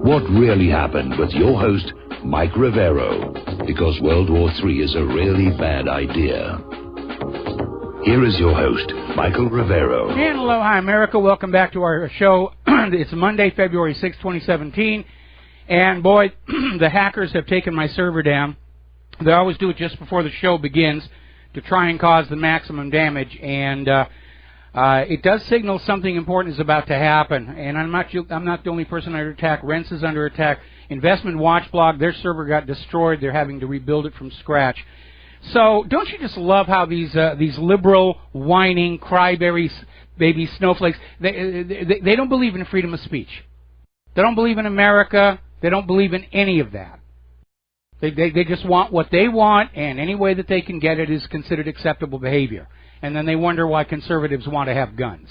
What Really Happened with your host, Mike Rivero, because World War III is a really bad idea. Here is your host, Michael Rivero. And aloha, America. Welcome back to our show. It's Monday, February 6, 2017. And boy, the hackers have taken my server down. They always do it just before the show begins to try and cause the maximum damage. And it does signal something important is about to happen. And I'm not the only person under attack. Rents is under attack. Investment Watch Blog, their server got destroyed. They're having to rebuild it from scratch. So don't you just love how these liberal, whining, crybaby baby snowflakes, they don't believe in freedom of speech. They don't believe in America. They don't believe in any of that. They just want what they want, and any way that they can get it is considered acceptable behavior. And then they wonder why conservatives want to have guns.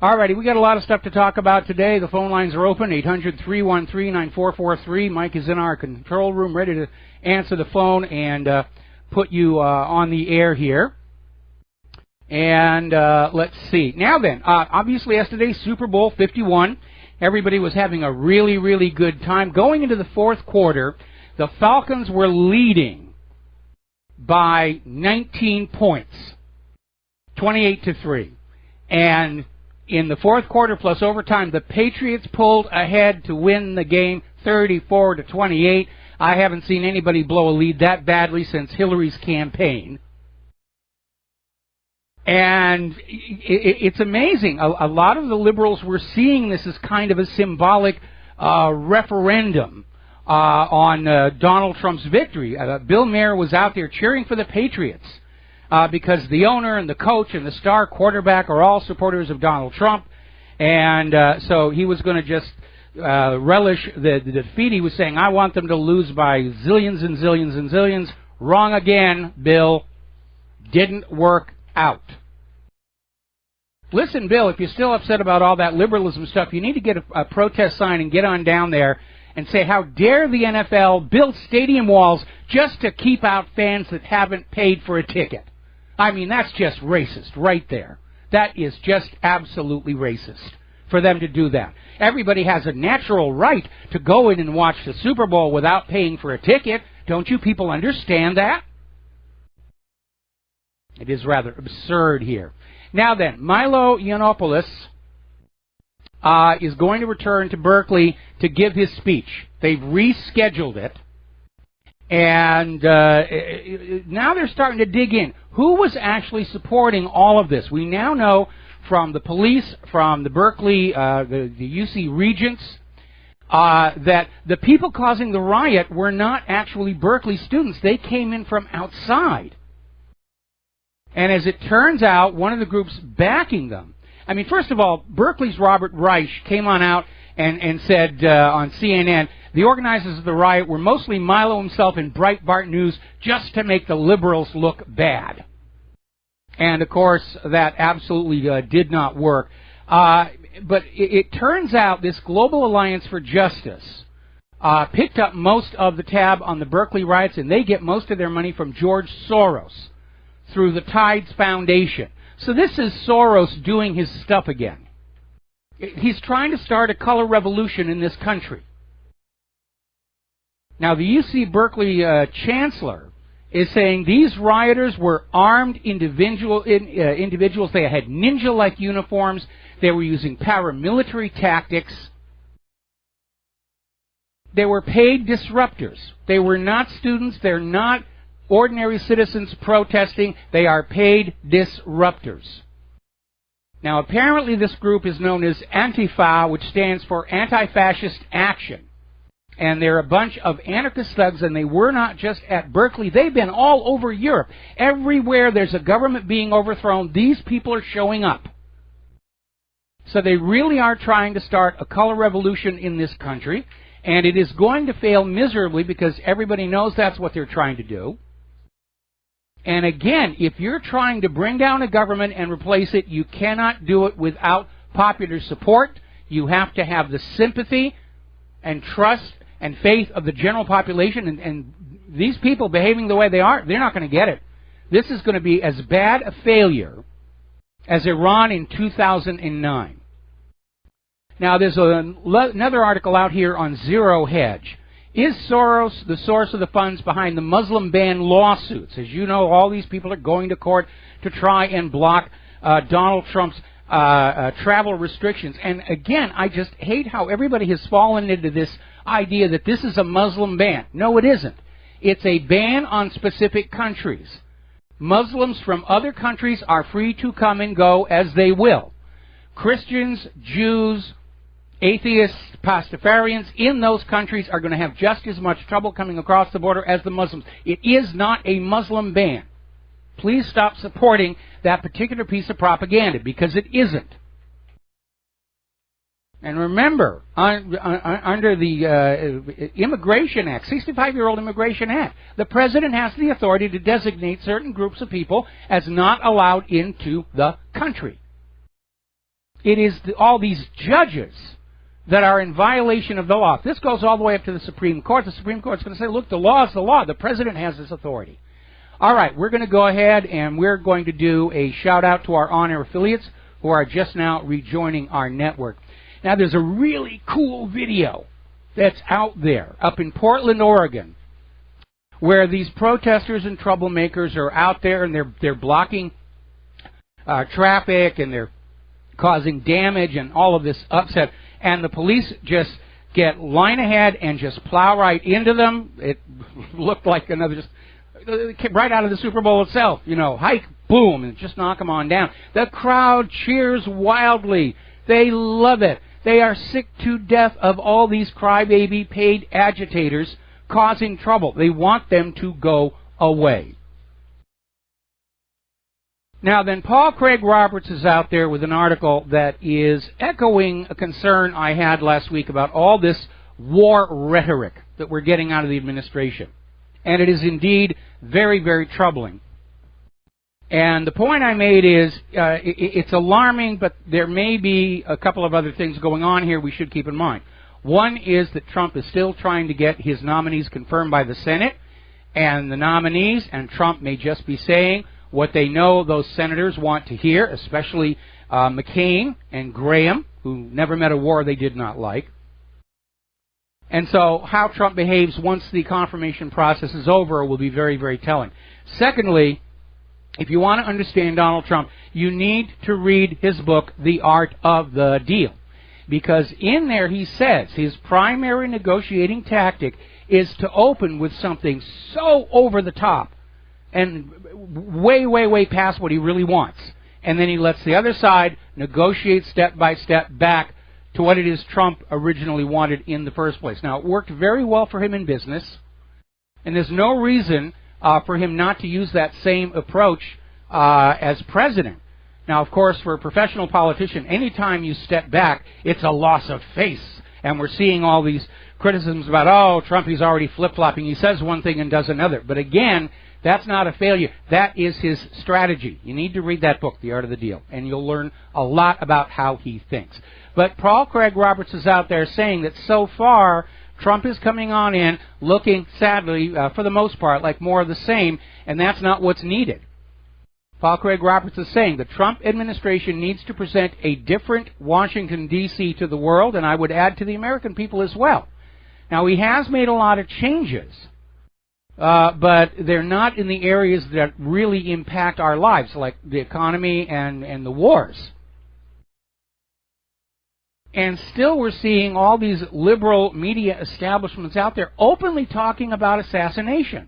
All righty, we got a lot of stuff to talk about today. The phone lines are open, 800-313-9443. Mike is in our control room ready to answer the phone and put you on the air here. And let's see. Now then, obviously yesterday, Super Bowl 51. Everybody was having a really, really good time. Going into the fourth quarter, the Falcons were leading by 19 points, 28-3. And in the fourth quarter plus overtime, the Patriots pulled ahead to win the game 34-28. I haven't seen anybody blow a lead that badly since Hillary's campaign. And it's amazing. A lot of the liberals were seeing this as kind of a symbolic referendum on Donald Trump's victory. Bill Maher was out there cheering for the Patriots because the owner and the coach and the star quarterback are all supporters of Donald Trump. And so he was going to just relish the defeat. He was saying, I want them to lose by zillions and zillions and zillions. Wrong again, Bill. Didn't work out. Listen, Bill, if you're still upset about all that liberalism stuff, you need to get a protest sign and get on down there and say, how dare the NFL build stadium walls just to keep out fans that haven't paid for a ticket. I mean, that's just racist right there. That is just absolutely racist for them to do that. Everybody has a natural right to go in and watch the Super Bowl without paying for a ticket. Don't you people understand that? It is rather absurd here. Now then, Milo Yiannopoulos is going to return to Berkeley to give his speech. They've rescheduled it. And now they're starting to dig in. Who was actually supporting all of this? We now know from the police, from the Berkeley, the UC regents, that the people causing the riot were not actually Berkeley students. They came in from outside. And as it turns out, one of the groups backing them, I mean, first of all, Berkeley's Robert Reich came on out and said on CNN, the organizers of the riot were mostly Milo himself and Breitbart News just to make the liberals look bad. And, of course, that absolutely did not work. But it turns out this Global Alliance for Justice picked up most of the tab on the Berkeley riots, and they get most of their money from George Soros through the Tides Foundation. So this is Soros doing his stuff again. He's trying to start a color revolution in this country. Now, the UC Berkeley chancellor is saying these rioters were armed individuals. They had ninja-like uniforms. They were using paramilitary tactics. They were paid disruptors. They were not students. They're not ordinary citizens protesting. They are paid disruptors. Now, apparently this group is known as Antifa, which stands for Anti-Fascist Action. And they're a bunch of anarchist thugs, and they were not just at Berkeley. They've been all over Europe. Everywhere there's a government being overthrown, these people are showing up. So they really are trying to start a color revolution in this country, and it is going to fail miserably because everybody knows that's what they're trying to do. And again, if you're trying to bring down a government and replace it, you cannot do it without popular support. You have to have the sympathy and trust and faith of the general population. And these people behaving the way they are, they're not going to get it. This is going to be as bad a failure as Iran in 2009. Now, there's another article out here on Zero Hedge. Is Soros the source of the funds behind the Muslim ban lawsuits? As you know, all these people are going to court to try and block Donald Trump's travel restrictions. And again, I just hate how everybody has fallen into this idea that this is a Muslim ban. No, it isn't. It's a ban on specific countries. Muslims from other countries are free to come and go as they will. Christians, Jews, atheists, Pastafarians in those countries are going to have just as much trouble coming across the border as the Muslims. It is not a Muslim ban. Please stop supporting that particular piece of propaganda, because it isn't. And remember, under the Immigration Act, 65-year-old Immigration Act, the President has the authority to designate certain groups of people as not allowed into the country. It is all these judges that are in violation of the law. If this goes all the way up to the Supreme Court, the Supreme Court's going to say, look, the law is the law. The President has this authority. All right, we're going to go ahead and we're going to do a shout-out to our on-air affiliates who are just now rejoining our network. Now, there's a really cool video that's out there up in Portland, Oregon, where these protesters and troublemakers are out there and they're blocking traffic and they're causing damage and all of this upset. And the police just get line ahead and just plow right into them. It looked like another just right out of the Super Bowl itself, you know, hike, boom, and just knock them on down. The crowd cheers wildly. They love it. They are sick to death of all these crybaby paid agitators causing trouble. They want them to go away. Now then, Paul Craig Roberts is out there with an article that is echoing a concern I had last week about all this war rhetoric that we're getting out of the administration. And it is indeed very, very troubling. And the point I made is it's alarming, but there may be a couple of other things going on here we should keep in mind. One is that Trump is still trying to get his nominees confirmed by the Senate, and the nominees, and Trump may just be saying what they know those senators want to hear, especially McCain and Graham, who never met a war they did not like. And so how Trump behaves once the confirmation process is over will be very, very telling. Secondly, if you want to understand Donald Trump, you need to read his book, The Art of the Deal. Because in there he says his primary negotiating tactic is to open with something so over the top and way, way, way past what he really wants. And then he lets the other side negotiate step by step back to what it is Trump originally wanted in the first place. Now, it worked very well for him in business, and there's no reason for him not to use that same approach as president. Now, of course, for a professional politician, anytime you step back, it's a loss of face. And we're seeing all these criticisms about, oh, Trump, he's already flip-flopping. He says one thing and does another. But again, that's not a failure. That is his strategy. You need to read that book, The Art of the Deal, and you'll learn a lot about how he thinks. But Paul Craig Roberts is out there saying that so far, Trump is coming on in looking, sadly, for the most part, like more of the same, and that's not what's needed. Paul Craig Roberts is saying the Trump administration needs to present a different Washington, D.C. to the world, and I would add to the American people as well. Now, he has made a lot of changes, but they're not in the areas that really impact our lives, like the economy and the wars. And still we're seeing all these liberal media establishments out there openly talking about assassination.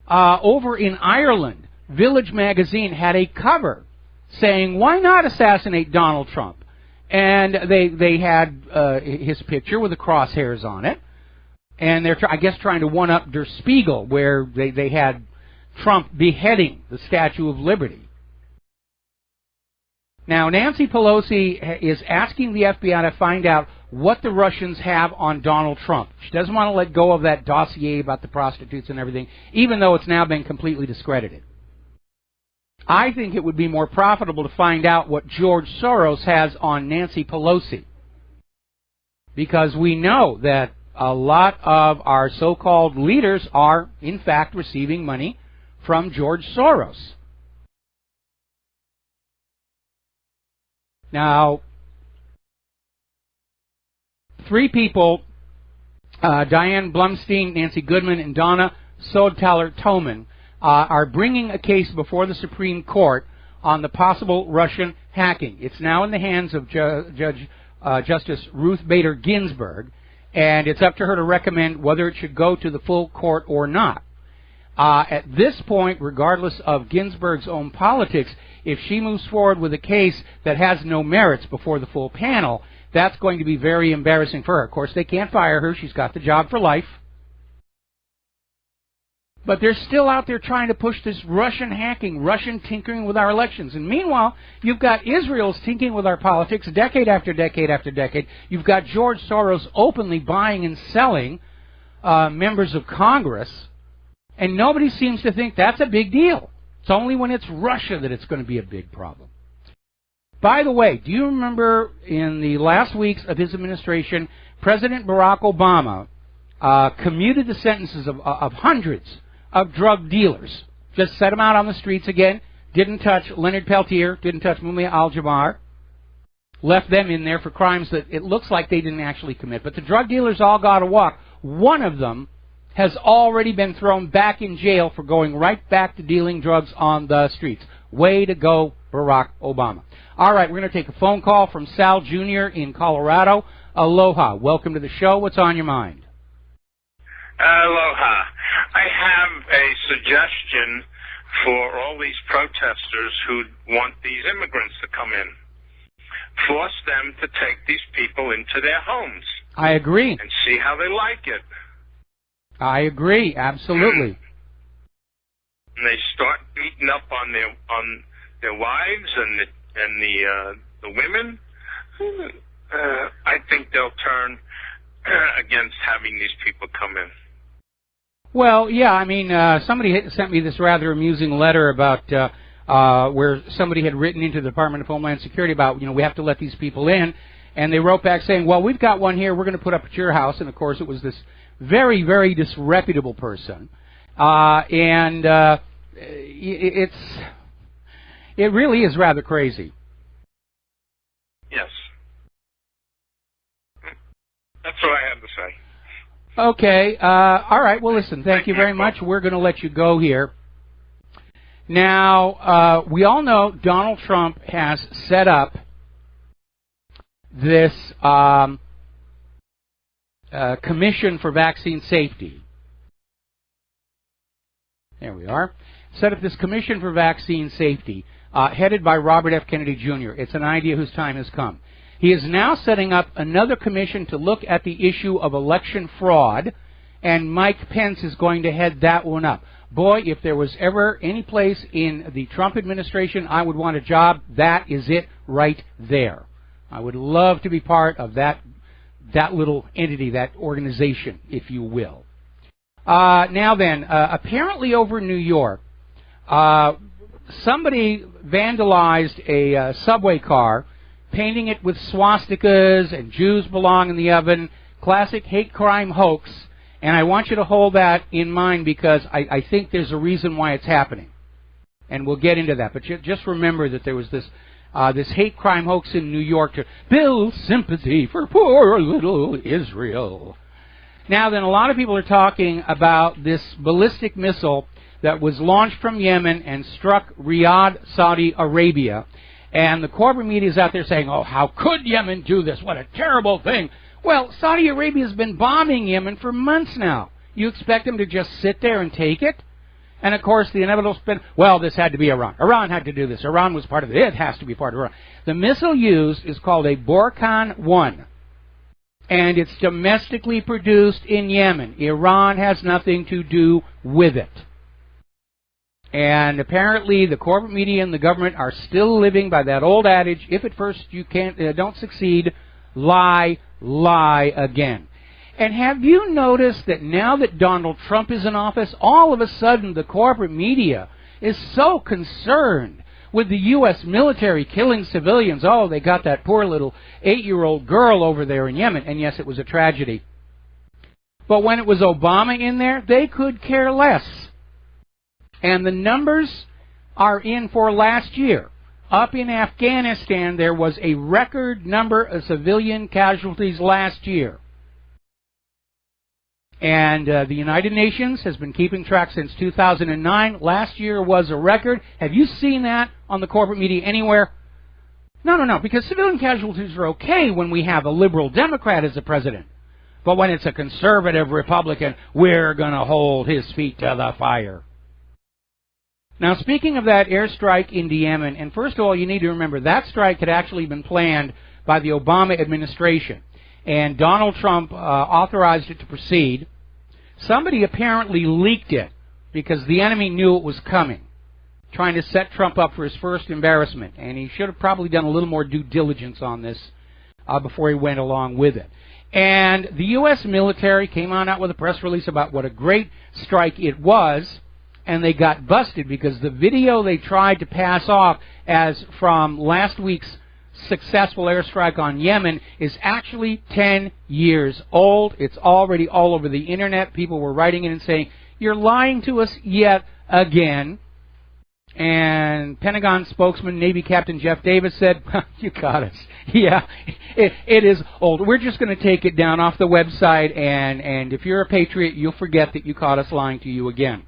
Over in Ireland, Village magazine had a cover saying, why not assassinate Donald Trump? And they had his picture with the crosshairs on it. And they're, I guess, trying to one-up Der Spiegel, where they had Trump beheading the Statue of Liberty. Now, Nancy Pelosi is asking the FBI to find out what the Russians have on Donald Trump. She doesn't want to let go of that dossier about the prostitutes and everything, even though it's now been completely discredited. I think it would be more profitable to find out what George Soros has on Nancy Pelosi, because we know that a lot of our so-called leaders are, in fact, receiving money from George Soros. Now, three people, Diane Blumstein, Nancy Goodman, and Donna Sodtaler-Toman, are bringing a case before the Supreme Court on the possible Russian hacking. It's now in the hands of Justice Ruth Bader Ginsburg, and it's up to her to recommend whether it should go to the full court or not. At this point, regardless of Ginsburg's own politics, if she moves forward with a case that has no merits before the full panel, that's going to be very embarrassing for her. Of course, they can't fire her. She's got the job for life. But they're still out there trying to push this Russian hacking, Russian tinkering with our elections. And meanwhile, you've got Israel's tinkering with our politics decade after decade after decade. You've got George Soros openly buying and selling members of Congress. And nobody seems to think that's a big deal. It's only when it's Russia that it's going to be a big problem. By the way, do you remember in the last weeks of his administration, President Barack Obama commuted the sentences of hundreds of drug dealers? Just set them out on the streets again. Didn't touch Leonard Peltier, didn't touch Mumia Al-Jabbar. Left them in there for crimes that it looks like they didn't actually commit. But the drug dealers all got to walk. One of them has already been thrown back in jail for going right back to dealing drugs on the streets. Way to go, Barack Obama. All right, we're going to take a phone call from Sal Jr. in Colorado. Aloha. Welcome to the show. What's on your mind? Aloha. I have a suggestion for all these protesters who want these immigrants to come in. Force them to take these people into their homes. I agree. And see how they like it. I agree, absolutely. And they start beating up on their wives and the women. I think they'll turn against having these people come in. Well, yeah, I mean, somebody sent me this rather amusing letter about where somebody had written into the Department of Homeland Security about, we have to let these people in. And they wrote back saying, well, we've got one here we're going to put up at your house. And, of course, it was this very, very disreputable person. It really is rather crazy. Yes. That's what I have to say. Okay. All right. Well, listen, thank you very much. We're going to let you go here. Now, we all know Donald Trump has set up this Commission for Vaccine Safety. There we are. Set up this Commission for Vaccine Safety, headed by Robert F. Kennedy Jr. It's an idea whose time has come. He is now setting up another commission to look at the issue of election fraud, and Mike Pence is going to head that one up. Boy, if there was ever any place in the Trump administration I would want a job, that is it right there. I would love to be part of that little entity, that organization, if you will. Now then, apparently over in New York, somebody vandalized a subway car, painting it with swastikas and Jews belong in the oven, classic hate crime hoax, and I want you to hold that in mind because I think there's a reason why it's happening. And we'll get into that. But just remember that there was this hate crime hoax in New York to build sympathy for poor little Israel. Now then, a lot of people are talking about this ballistic missile that was launched from Yemen and struck Riyadh, Saudi Arabia. And the corporate media is out there saying, oh, how could Yemen do this? What a terrible thing. Well, Saudi Arabia has been bombing Yemen for months now. You expect them to just sit there and take it? And, of course, the inevitable spin, well, this had to be Iran. Iran had to do this. Iran was part of it. It has to be part of Iran. The missile used is called a Borkan 1. And it's domestically produced in Yemen. Iran has nothing to do with it. And apparently the corporate media and the government are still living by that old adage, if at first you don't succeed, lie again. And have you noticed that now that Donald Trump is in office, all of a sudden the corporate media is so concerned with the U.S. military killing civilians? Oh, they got that poor little 8-year-old girl over there in Yemen. And yes, it was a tragedy. But when it was Obama in there, they could care less. And the numbers are in for last year. up in Afghanistan, there was a record number of civilian casualties last year. And the United Nations has been keeping track since 2009. Last year was a record. Have you seen that on the corporate media anywhere? No, because civilian casualties are okay when we have a liberal Democrat as the president. But when it's a conservative Republican, we're going to hold his feet to the fire. Now, speaking of that airstrike into Yemen, and first of all, you need to remember that strike had actually been planned by the Obama administration. And Donald Trump authorized it to proceed. Somebody apparently leaked it because the enemy knew it was coming, trying to set Trump up for his first embarrassment. And he should have probably done a little more due diligence on this before he went along with it. And the U.S. military came on out with a press release about what a great strike it was, and they got busted because the video they tried to pass off as from last week's successful airstrike on Yemen is actually 10 years old. It's already all over the internet. People were writing it and saying, "You're lying to us yet again." And Pentagon spokesman Navy Captain Jeff Davis said, "You got us. Yeah, it is old. We're just going to take it down off the website, and if you're a patriot, you'll forget that you caught us lying to you again."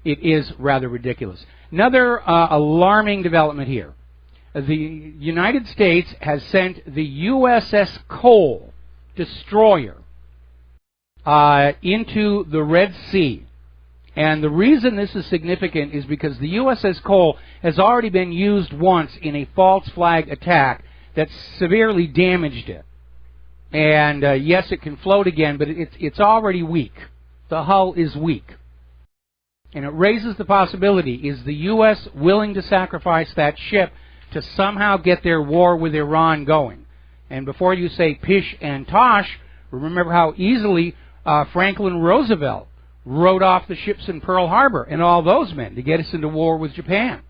It is rather ridiculous. Another alarming development here. The United States has sent the USS Cole destroyer into the Red Sea. And the reason this is significant is because the USS Cole has already been used once in a false flag attack that severely damaged it. And yes, it can float again, but it's already weak. The hull is weak. And it raises the possibility, is the U.S. willing to sacrifice that ship to somehow get their war with Iran going? And before you say pish and tosh, remember how easily Franklin Roosevelt wrote off the ships in Pearl Harbor and all those men to get us into war with Japan.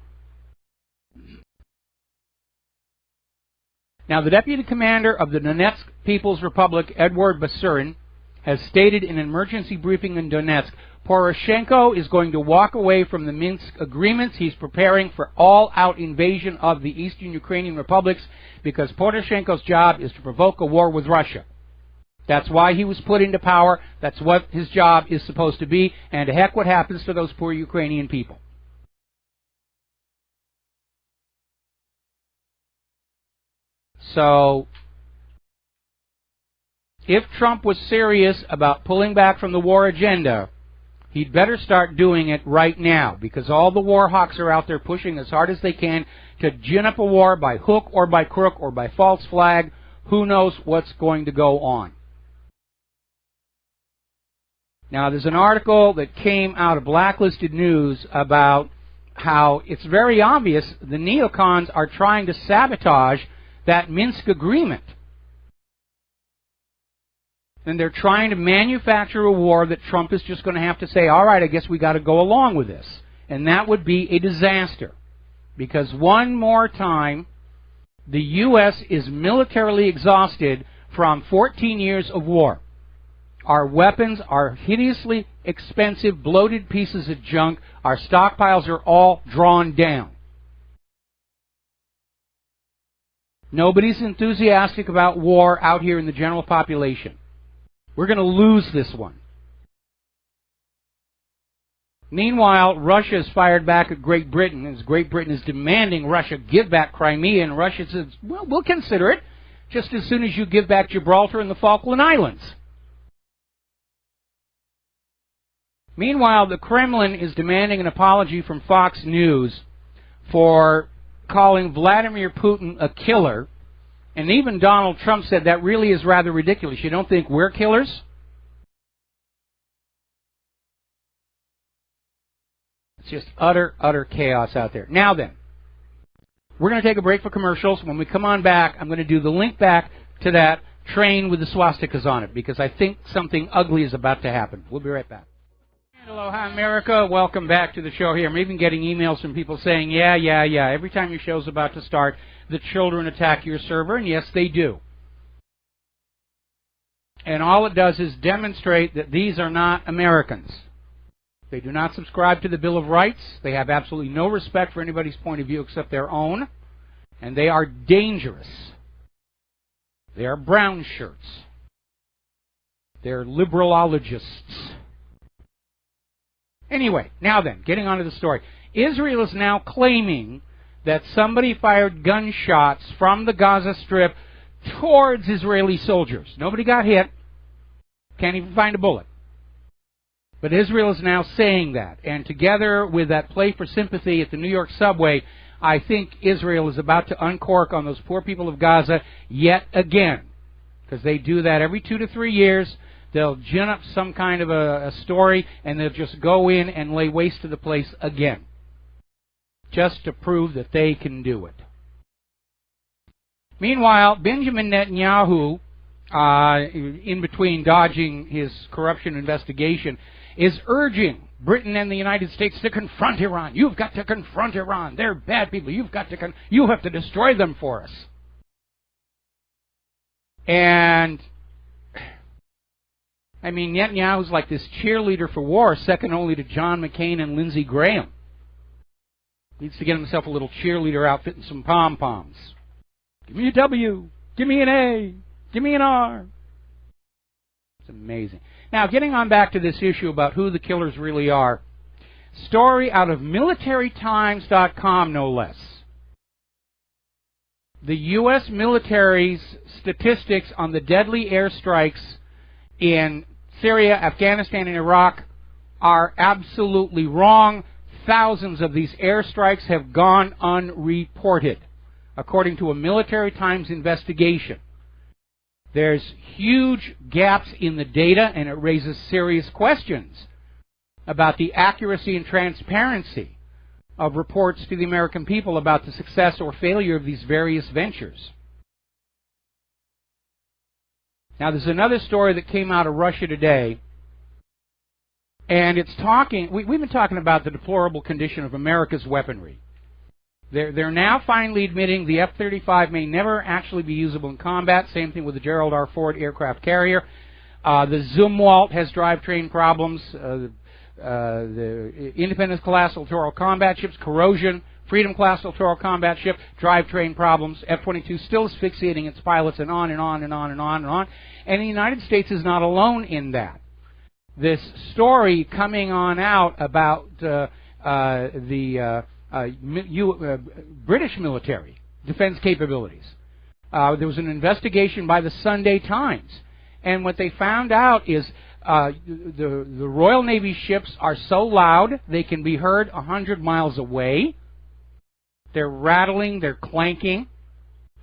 Now, the deputy commander of the Donetsk People's Republic, Edward Basurin, has stated in an emergency briefing in Donetsk, Poroshenko is going to walk away from the Minsk agreements. He's preparing for all-out invasion of the eastern Ukrainian republics because Poroshenko's job is to provoke a war with Russia. That's why he was put into power. That's what his job is supposed to be. And to heck what happens to those poor Ukrainian people. So, if Trump was serious about pulling back from the war agenda, he'd better start doing it right now, because all the war hawks are out there pushing as hard as they can to gin up a war by hook or by crook or by false flag. Who knows what's going to go on? Now, there's an article that came out of Blacklisted News about how it's very obvious the neocons are trying to sabotage that Minsk agreement. And they're trying to manufacture a war that Trump is just going to have to say, all right, I guess we got to go along with this. And that would be a disaster. Because one more time, the U.S. is militarily exhausted from 14 years of war. Our weapons are hideously expensive, bloated pieces of junk. Our stockpiles are all drawn down. Nobody's enthusiastic about war out here in the general population. We're going to lose this one. Meanwhile, Russia has fired back at Great Britain, as Great Britain is demanding Russia give back Crimea, and Russia says, well, we'll consider it just as soon as you give back Gibraltar and the Falkland Islands. Meanwhile, the Kremlin is demanding an apology from Fox News for calling Vladimir Putin a killer. And even Donald Trump said that really is rather ridiculous. You don't think we're killers? It's just utter chaos out there. Now then, we're going to take a break for commercials. When we come on back, I'm going to do the link back to that train with the swastikas on it, because I think something ugly is about to happen. We'll be right back. Aloha, America. Welcome back to the show here. I'm even getting emails from people saying, yeah. Every time your show's about to start, the children attack your server, and yes, they do. And all it does is demonstrate that these are not Americans. They do not subscribe to the Bill of Rights. They have absolutely no respect for anybody's point of view except their own. And they are dangerous. They are brown shirts. They're liberalologists. Anyway, now then, getting on to the story. Israel is now claiming that somebody fired gunshots from the Gaza Strip towards Israeli soldiers. Nobody got hit. Can't even find a bullet. But Israel is now saying that. And together with that play for sympathy at the New York subway, I think Israel is about to uncork on those poor people of Gaza yet again. Because they do that every 2 to 3 years. They'll gin up some kind of a story, and they'll just go in and lay waste to the place again. Just to prove that they can do it. Meanwhile, Benjamin Netanyahu, in between dodging his corruption investigation, is urging Britain and the United States to confront Iran. You've got to confront Iran. They're bad people. You have to destroy them for us. And I mean, Netanyahu's like this cheerleader for war, second only to John McCain and Lindsey Graham. Needs to get himself a little cheerleader outfit and some pom-poms. Give me a W. Give me an A. Give me an R. It's amazing. Now, getting on back to this issue about who the killers really are. Story out of militarytimes.com, no less. The U.S. military's statistics on the deadly airstrikes in Syria, Afghanistan, and Iraq are absolutely wrong. Thousands of these airstrikes have gone unreported, according to a Military Times investigation. There's huge gaps in the data, and it raises serious questions about the accuracy and transparency of reports to the American people about the success or failure of these various ventures. Now, there's another story that came out of Russia today, and it's talking. We've been talking about the deplorable condition of America's weaponry. They're now finally admitting the F-35 may never actually be usable in combat. Same thing with the Gerald R. Ford aircraft carrier. The Zumwalt has drivetrain problems. The Independence-class littoral combat ships, corrosion. Freedom-class littoral combat ship, drivetrain problems. F-22 still asphyxiating its pilots, and on and on and on and on and on. And the United States is not alone in that. This story coming on out about British military defense capabilities. There was an investigation by the Sunday Times, and what they found out is the Royal Navy ships are so loud they can be heard 100 miles away. They're rattling, they're clanking.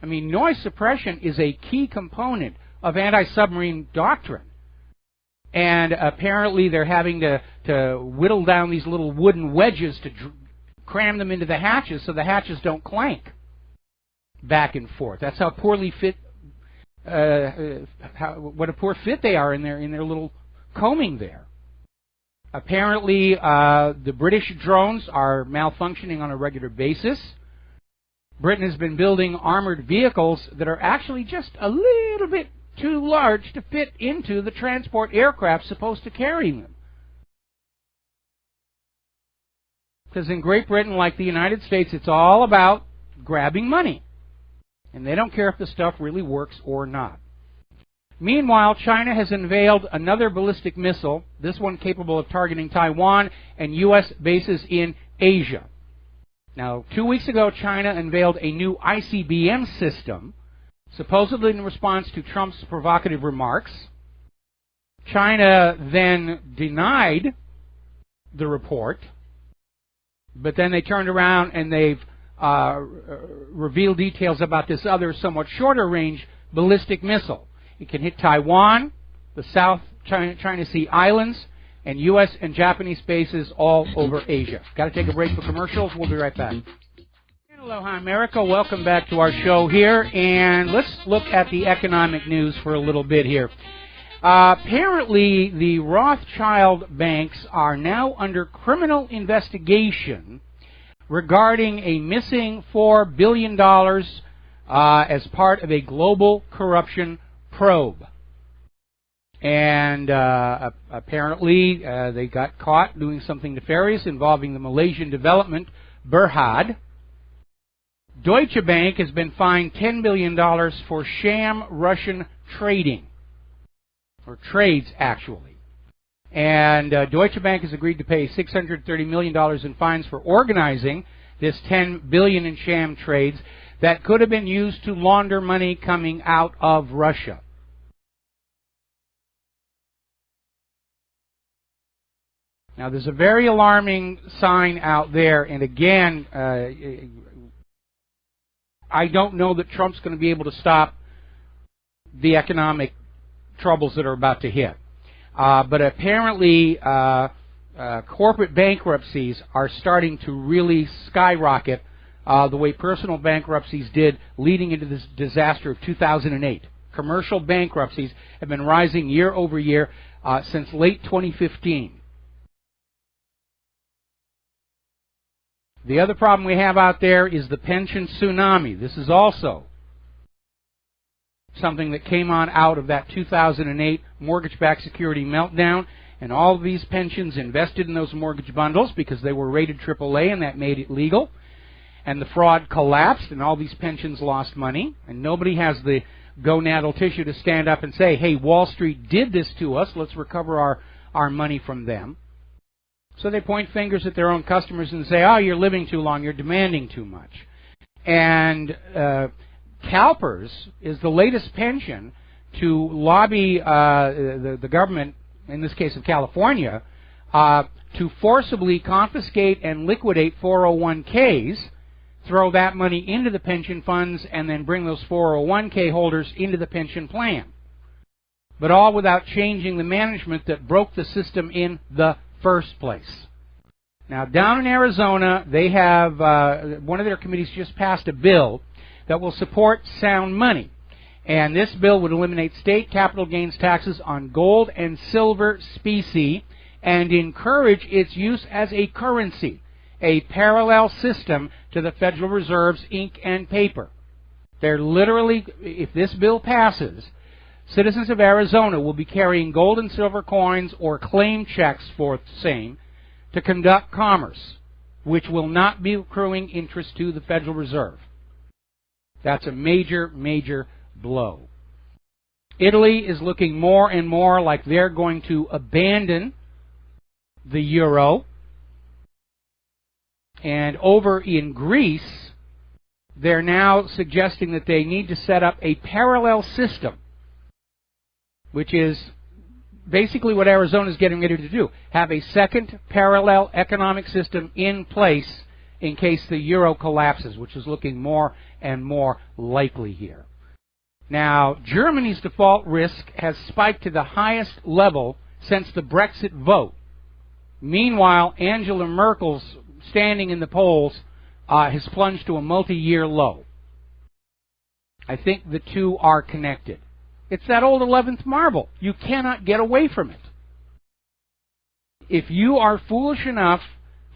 I mean, noise suppression is a key component of anti-submarine doctrine. And apparently they're having to whittle down these little wooden wedges to cram them into the hatches so the hatches don't clank back and forth. That's how poorly fit, what a poor fit they are in their little combing there. Apparently, the British drones are malfunctioning on a regular basis. Britain has been building armored vehicles that are actually just a little bit too large to fit into the transport aircraft supposed to carry them. Because in Great Britain, like the United States, it's all about grabbing money. And they don't care if the stuff really works or not. Meanwhile, China has unveiled another ballistic missile, this one capable of targeting Taiwan and U.S. bases in Asia. Now, 2 weeks ago, China unveiled a new ICBM system, supposedly in response to Trump's provocative remarks. China then denied the report, but then they turned around and they've revealed details about this other, somewhat shorter range ballistic missile. It can hit Taiwan, the South China Sea Islands, and U.S. and Japanese bases all over Asia. Got to take a break for commercials. We'll be right back. Aloha, America. Welcome back to our show here. And let's look at the economic news for a little bit here. Apparently, the Rothschild banks are now under criminal investigation regarding a missing $4 billion as part of a global corruption probe. And apparently they got caught doing something nefarious involving the Malaysian development Berhad. Deutsche Bank has been fined $10 billion for sham Russian trading, or trades actually. And Deutsche Bank has agreed to pay $630 million in fines for organizing this $10 billion in sham trades that could have been used to launder money coming out of Russia. Now, there's a very alarming sign out there, and again, I don't know that Trump's going to be able to stop the economic troubles that are about to hit. But apparently, corporate bankruptcies are starting to really skyrocket the way personal bankruptcies did leading into this disaster of 2008. Commercial bankruptcies have been rising year over year since late 2015. The other problem we have out there is the pension tsunami. This is also something that came on out of that 2008 mortgage-backed security meltdown, and all of these pensions invested in those mortgage bundles because they were rated AAA, and that made it legal. And the fraud collapsed, and all these pensions lost money, and nobody has the gonadal tissue to stand up and say, hey, Wall Street did this to us, let's recover our money from them. So they point fingers at their own customers and say, oh, you're living too long, you're demanding too much. And CalPERS is the latest pension to lobby the government, in this case of California, to forcibly confiscate and liquidate 401ks, throw that money into the pension funds, and then bring those 401k holders into the pension plan. But all without changing the management that broke the system in the first place. Now, down in Arizona, they have, one of their committees just passed a bill that will support sound money. And this bill would eliminate state capital gains taxes on gold and silver specie and encourage its use as a currency, a parallel system to the Federal Reserve's ink and paper. They're literally, if this bill passes, citizens of Arizona will be carrying gold and silver coins or claim checks for the same to conduct commerce, which will not be accruing interest to the Federal Reserve. That's a major, major blow. Italy is looking more and more like they're going to abandon the euro. And over in Greece, they're now suggesting that they need to set up a parallel system, which is basically what Arizona is getting ready to do. Have a second parallel economic system in place in case the euro collapses, which is looking more and more likely here. Now, Germany's default risk has spiked to the highest level since the Brexit vote. Meanwhile, Angela Merkel's standing in the polls has plunged to a multi-year low. I think the two are connected. It's that old 11th marble. You cannot get away from it. If you are foolish enough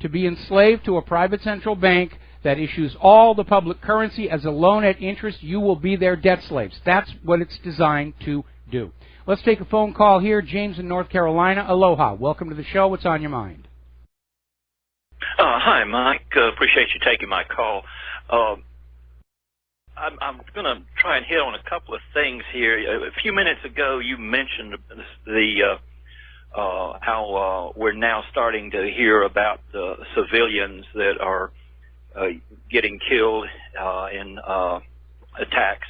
to be enslaved to a private central bank that issues all the public currency as a loan at interest, you will be their debt slaves. That's what it's designed to do. Let's take a phone call here. James in North Carolina. Aloha. Welcome to the show. What's on your mind? Hi, Mike. Appreciate you taking my call. I'm going to try and hit on a couple of things here. A few minutes ago, you mentioned the how we're now starting to hear about the civilians that are getting killed in attacks.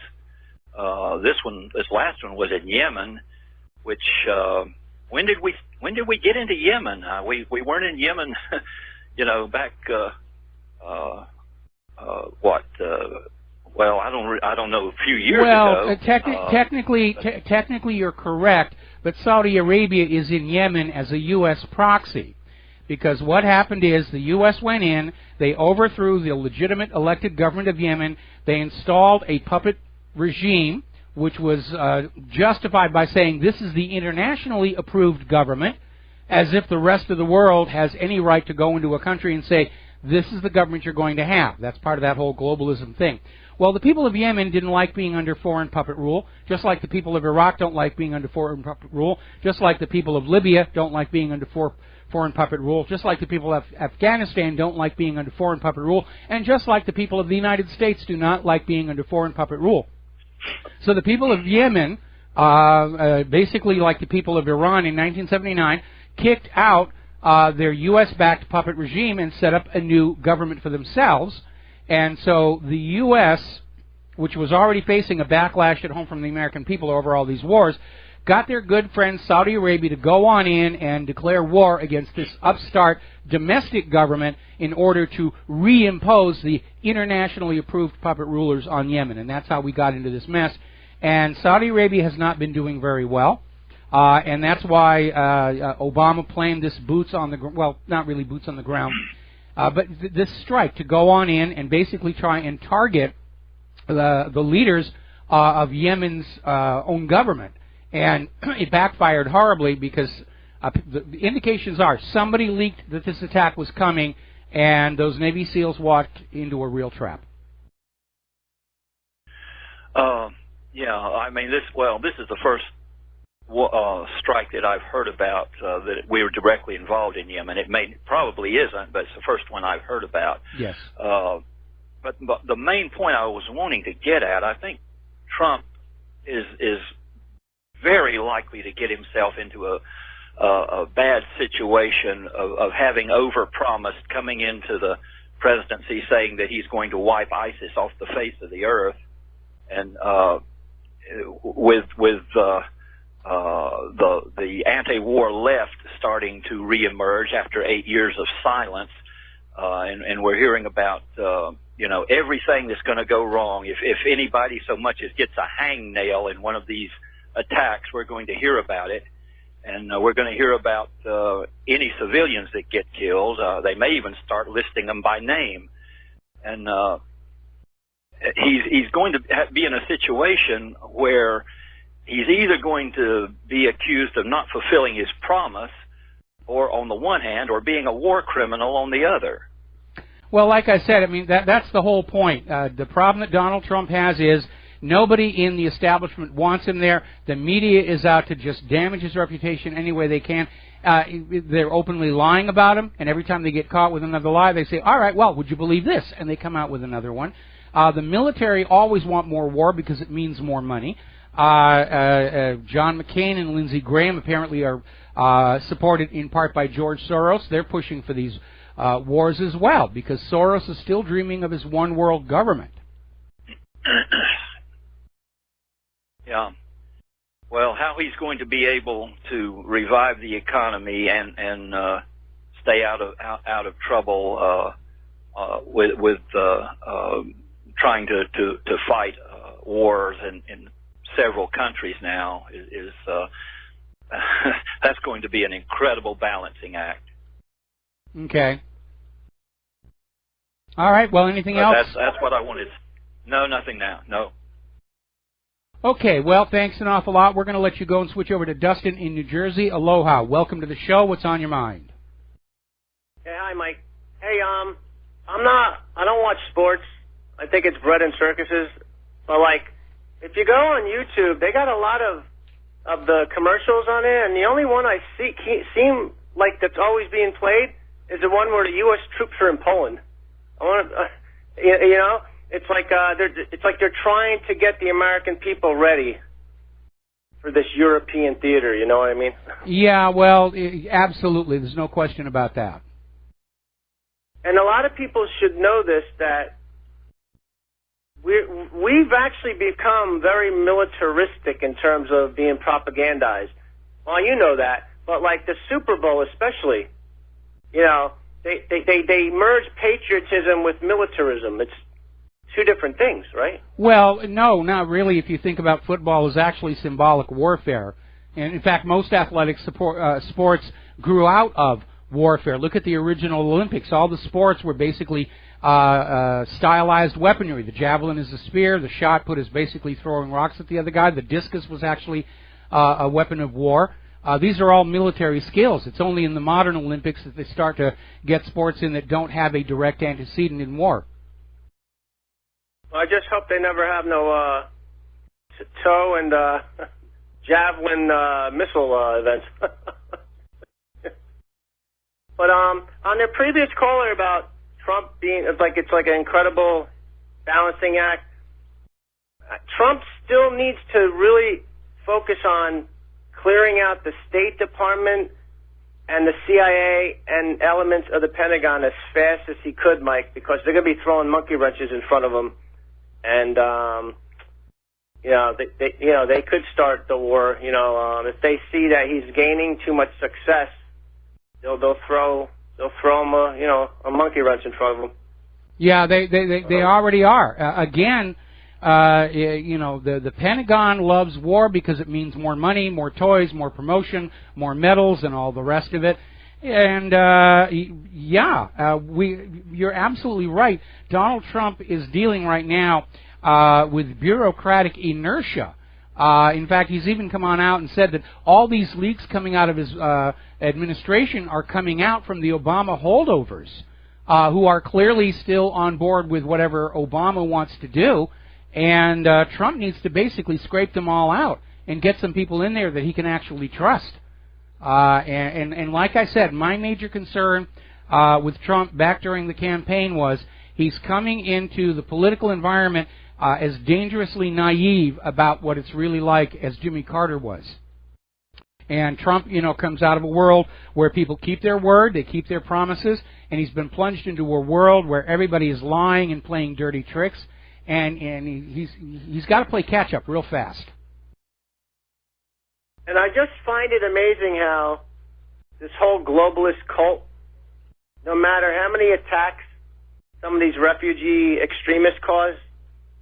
This last one was in Yemen, which when did we get into Yemen? We weren't in Yemen, back well, I don't know, a few years ago. Technically, you're correct, but Saudi Arabia is in Yemen as a U.S. proxy, because what happened is the U.S. went in, they overthrew the legitimate elected government of Yemen, they installed a puppet regime, which was justified by saying this is the internationally approved government, as if the rest of the world has any right to go into a country and say, this is the government you're going to have. That's part of that whole globalism thing. Well, the people of Yemen didn't like being under foreign puppet rule, just like the people of Iraq don't like being under foreign puppet rule, just like the people of Libya don't like being under foreign puppet rule, just like the people of Afghanistan don't like being under foreign puppet rule, and just like the people of the United States do not like being under foreign puppet rule. So the people of Yemen, basically like the people of Iran in 1979, kicked out their U.S.-backed puppet regime and set up a new government for themselves. And so the U.S., which was already facing a backlash at home from the American people over all these wars, got their good friend Saudi Arabia to go on in and declare war against this upstart domestic government in order to reimpose the internationally approved puppet rulers on Yemen. And that's how we got into this mess. And Saudi Arabia has not been doing very well. And that's why Obama planned this boots on the ground, well, not really boots on the ground, but this strike to go on in and basically try and target the leaders of Yemen's own government. And it backfired horribly because the indications are somebody leaked that this attack was coming, and those Navy SEALs walked into a real trap. Yeah, I mean, this is the first strike that I've heard about that we were directly involved in Yemen. It probably isn't, but it's the first one I've heard about. Yes. But the main point I was wanting to get at, I think Trump is very likely to get himself into a bad situation of having overpromised coming into the presidency, saying that he's going to wipe ISIS off the face of the earth, and with the anti-war left starting to reemerge after 8 years of silence, and we're hearing about everything that's going to go wrong. If anybody so much as gets a hangnail in one of these attacks, we're going to hear about it, and we're going to hear about any civilians that get killed. They may even start listing them by name, and he's going to be in a situation where he's either going to be accused of not fulfilling his promise, or on the one hand, or being a war criminal on the other. Well, like I said, I mean, that's the whole point. The problem that Donald Trump has is nobody in the establishment wants him there. The media is out to just damage his reputation any way they can. They're openly lying about him, and every time they get caught with another lie, they say, all right, well, would you believe this? And they come out with another one. The military always want more war because it means more money. John McCain and Lindsey Graham apparently are supported in part by George Soros. They're pushing for these wars as well because Soros is still dreaming of his one world government. Yeah. Well, how he's going to be able to revive the economy and stay out of trouble with trying to fight wars in several countries now is that's going to be an incredible balancing act. Okay. All right. Well, anything else? That's what I wanted. No, nothing now. No. Okay. Well, thanks an awful lot. We're going to let you go and switch over to Dustin in New Jersey. Aloha. Welcome to the show. What's on your mind? Hey, hi, Mike. Hey, I don't watch sports. I think it's bread and circuses. But if you go on YouTube, they got a lot of the commercials on there, and the only one I seem like that's always being played is the one where the U.S. troops are in Poland. I want to, it's like they're trying to get the American people ready for this European theater. You know what I mean? Yeah, well, absolutely. There's no question about that. And a lot of people should know this, that we've actually become very militaristic in terms of being propagandized. Well, you know that, but the Super Bowl especially, they merge patriotism with militarism. It's two different things, right? Well, no, not really. If you think about football as actually symbolic warfare. And in fact, most athletic sports grew out of warfare. Look at the original Olympics. All the sports were basically stylized weaponry. The javelin is a spear. The shot put is basically throwing rocks at the other guy. The discus was actually a weapon of war. These are all military skills. It's only in the modern Olympics that they start to get sports in that don't have a direct antecedent in war. Well, I just hope they never have no tow and javelin missile events. But on their previous caller about Trump being it's like an incredible balancing act, Trump still needs to really focus on clearing out the State Department and the CIA and elements of the Pentagon as fast as he could, Mike, because they're going to be throwing monkey wrenches in front of him, and they could start the war. If they see that he's gaining too much success, they'll throw him a monkey wrench in front of him. Yeah, they already are. Again, the Pentagon loves war because it means more money, more toys, more promotion, more medals, and all the rest of it. And you're absolutely right. Donald Trump is dealing right now with bureaucratic inertia. In fact, he's even come on out and said that all these leaks coming out of his administration are coming out from the Obama holdovers, who are clearly still on board with whatever Obama wants to do. And Trump needs to basically scrape them all out and get some people in there that he can actually trust. And like I said, my major concern with Trump back during the campaign was he's coming into the political environment as dangerously naive about what it's really like as Jimmy Carter was. And Trump, comes out of a world where people keep their word, they keep their promises, and he's been plunged into a world where everybody is lying and playing dirty tricks. And he's got to play catch-up real fast. And I just find it amazing how this whole globalist cult, no matter how many attacks some of these refugee extremists cause,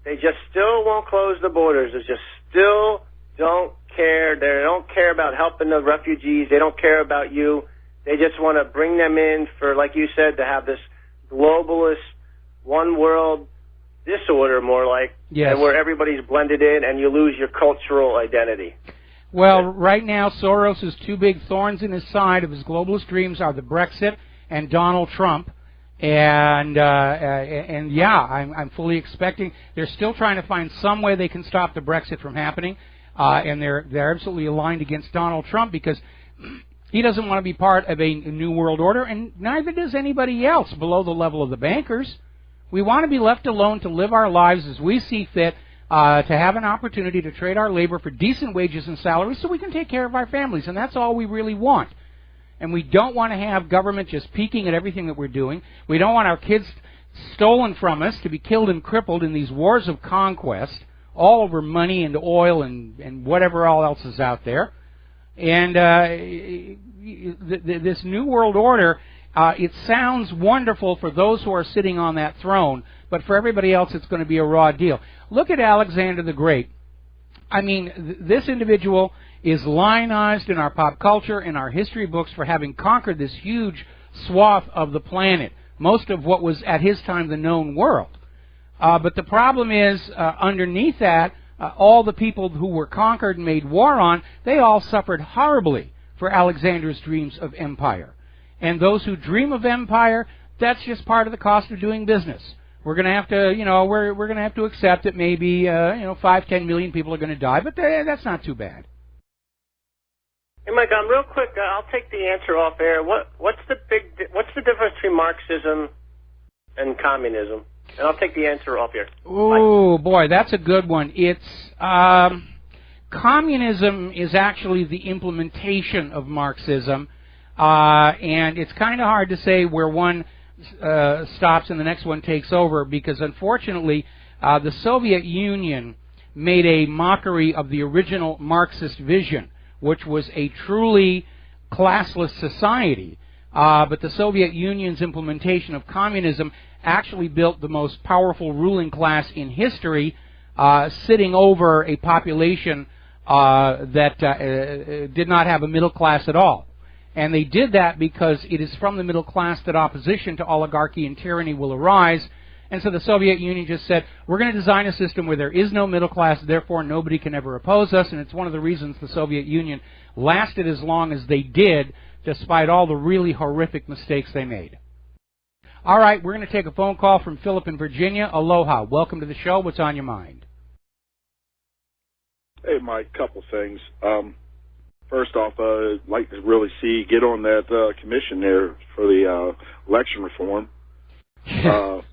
they just still won't close the borders. They just still don't care. They don't care about helping the refugees. They don't care about you. They just want to bring them in for, like you said, to have this globalist, one world disorder, more like, yes, where everybody's blended in and you lose your cultural identity. Well, right now, Soros' two big thorns in his side of his globalist dreams are the Brexit and Donald Trump. And I'm fully expecting they're still trying to find some way they can stop the Brexit from happening. And they're absolutely aligned against Donald Trump because he doesn't want to be part of a new world order, and neither does anybody else below the level of the bankers. We want to be left alone to live our lives as we see fit, to have an opportunity to trade our labor for decent wages and salaries so we can take care of our families, and that's all we really want. And we don't want to have government just peeking at everything that we're doing. We don't want our kids stolen from us to be killed and crippled in these wars of conquest, all over money and oil and whatever all else is out there. And this New World Order, it sounds wonderful for those who are sitting on that throne, but for everybody else it's going to be a raw deal. Look at Alexander the Great. I mean, this individual is lionized in our pop culture, in our history books, for having conquered this huge swath of the planet, most of what was at his time the known world. But the problem is, underneath that, all the people who were conquered and made war on, they all suffered horribly for Alexander's dreams of empire. And those who dream of empire, that's just part of the cost of doing business. We're going to have to, we're going to have to accept that maybe, 5-10 million people are going to die, but that's not too bad. Hey, Mike, real quick, I'll take the answer off air. What's the difference between Marxism and communism? And I'll take the answer off here. Oh, boy, that's a good one. It's communism is actually the implementation of Marxism, and it's kind of hard to say where one stops and the next one takes over, because unfortunately the Soviet Union made a mockery of the original Marxist vision, which was a truly classless society. But the Soviet Union's implementation of communism actually built the most powerful ruling class in history, sitting over a population that did not have a middle class at all. And they did that because it is from the middle class that opposition to oligarchy and tyranny will arise. And so the Soviet Union just said, we're going to design a system where there is no middle class, therefore nobody can ever oppose us. And it's one of the reasons the Soviet Union lasted as long as they did, despite all the really horrific mistakes they made. All right, we're going to take a phone call from Philip in Virginia. Aloha. Welcome to the show. What's on your mind? Hey, Mike, couple things. First off, I'd like to really see get on that commission there for the election reform, and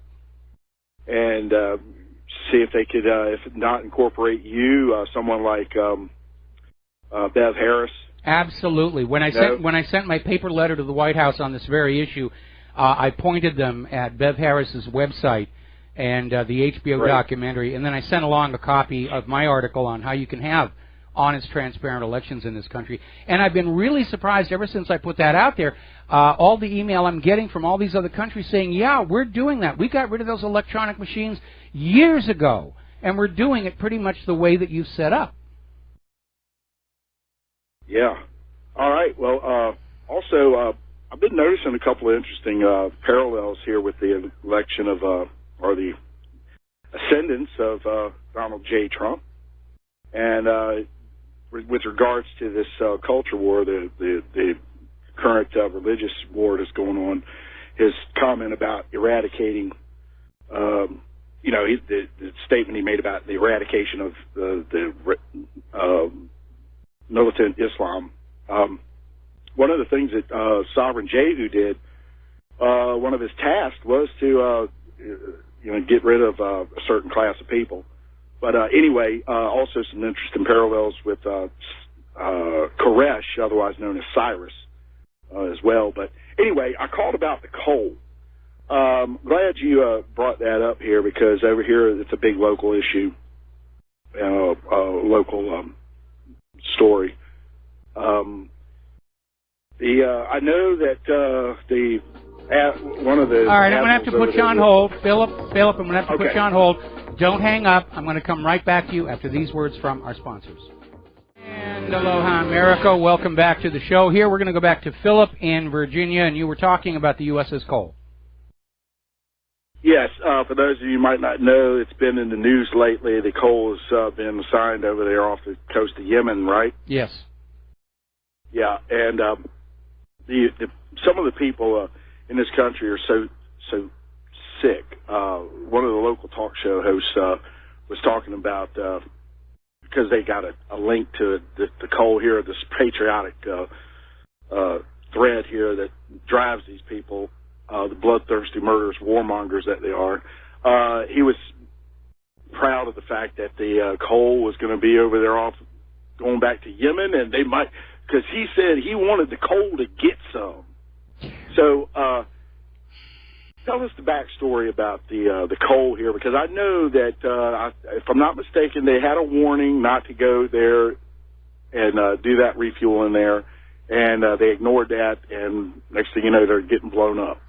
see if they could, if not incorporate you, someone like Bev Harris. Absolutely. When I sent my paper letter to the White House on this very issue, I pointed them at Bev Harris's website and the HBO documentary, and then I sent along a copy of my article on how you can have honest, transparent elections in this country. And I've been really surprised ever since I put that out there, all the email I'm getting from all these other countries saying, yeah, we're doing that. We got rid of those electronic machines years ago, and we're doing it pretty much the way that you've set up. Yeah. All right. Well, also, I've been noticing a couple of interesting parallels here with the election of, or the ascendance of Donald J. Trump. And with regards to this culture war, the current religious war that's going on, his comment about eradicating, the statement he made about the eradication of the militant Islam. One of the things that Sovereign Jehu did, one of his tasks was to, get rid of a certain class of people. But anyway, also some interesting parallels with Koresh, otherwise known as Cyrus, as well. But anyway, I called about the coal. Glad you brought that up here, because over here it's a big local issue, local story. I know that one of the... All right, I'm going to have to put you on hold. Philip, I'm going to have to put you on hold. Don't hang up. I'm going to come right back to you after these words from our sponsors. And aloha, America. Welcome back to the show. Here we're going to go back to Philip in Virginia, and you were talking about the USS Cole. Yes, for those of you who might not know, it's been in the news lately. The coal has been assigned over there off the coast of Yemen, right? Yes. Yeah, and some of the people in this country are so sick. One of the local talk show hosts was talking about, because they got a link to the coal here, this patriotic thread here that drives these people, the bloodthirsty, murderous warmongers that they are. He was proud of the fact that the coal was going to be over there off going back to Yemen, and they might, because he said he wanted the coal to get some. So tell us the backstory about the coal here, because I know that, if I'm not mistaken, they had a warning not to go there and do that refuel in there, and they ignored that, and next thing you know, they're getting blown up.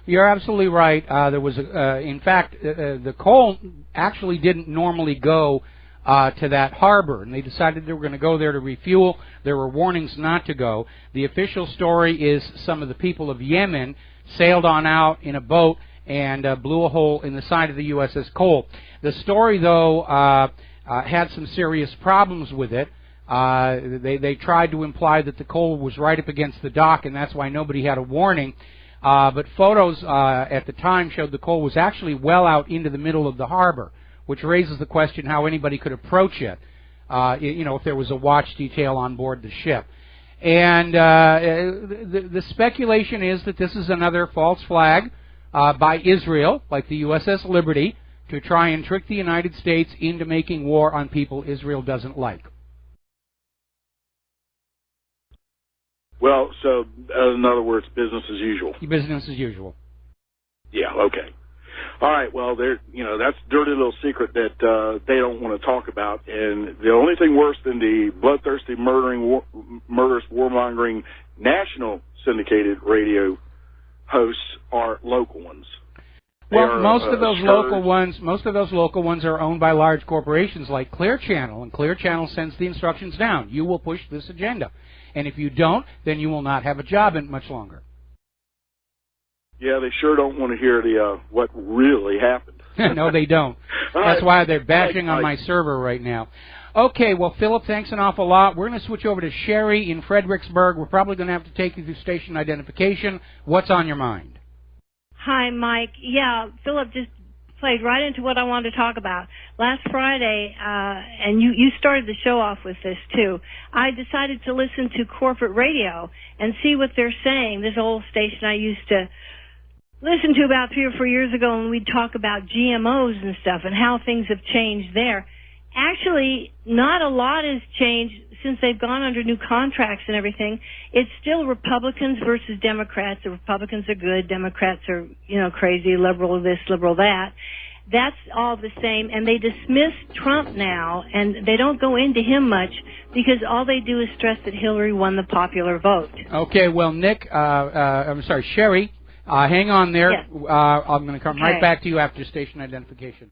You're absolutely right. There was, in fact, the coal actually didn't normally go to that harbor, and they decided they were going to go there to refuel. There were warnings not to go. The official story is some of the people of Yemen sailed on out in a boat and blew a hole in the side of the USS Cole. The story, though, had some serious problems with it. They tried to imply that the coal was right up against the dock, and that's why nobody had a warning. But photos at the time showed the coal was actually well out into the middle of the harbor, which raises the question how anybody could approach it, if there was a watch detail on board the ship. And the speculation is that this is another false flag by Israel, like the USS Liberty, to try and trick the United States into making war on people Israel doesn't like. Well, so in other words, business as usual. Business as usual. Yeah, okay. All right, well, that's a dirty little secret that they don't want to talk about. And the only thing worse than the bloodthirsty, murderous, warmongering national syndicated radio hosts are local ones. Well, most of those local ones are owned by large corporations like Clear Channel, and Clear Channel sends the instructions down. You will push this agenda. And if you don't, then you will not have a job in much longer. Yeah, they sure don't want to hear the what really happened. No, they don't. That's why they're bashing on my server right now. Okay, well, Philip, thanks an awful lot. We're going to switch over to Sherry in Fredericksburg. We're probably going to have to take you through station identification. What's on your mind? Hi, Mike. Yeah, Philip just played right into what I wanted to talk about. Last Friday, and you started the show off with this too, I decided to listen to corporate radio and see what they're saying. This old station I used to listen to about 3 or 4 years ago, and we'd talk about GMOs and stuff and how things have changed there. Actually, not a lot has changed since they've gone under new contracts and everything. It's still Republicans versus Democrats. The Republicans are good. Democrats are, crazy, liberal this, liberal that. That's all the same. And they dismiss Trump now, and they don't go into him much because all they do is stress that Hillary won the popular vote. Okay, well, Nick, Sherry, hang on there. Yes. I'm going to come right back to you after station identification.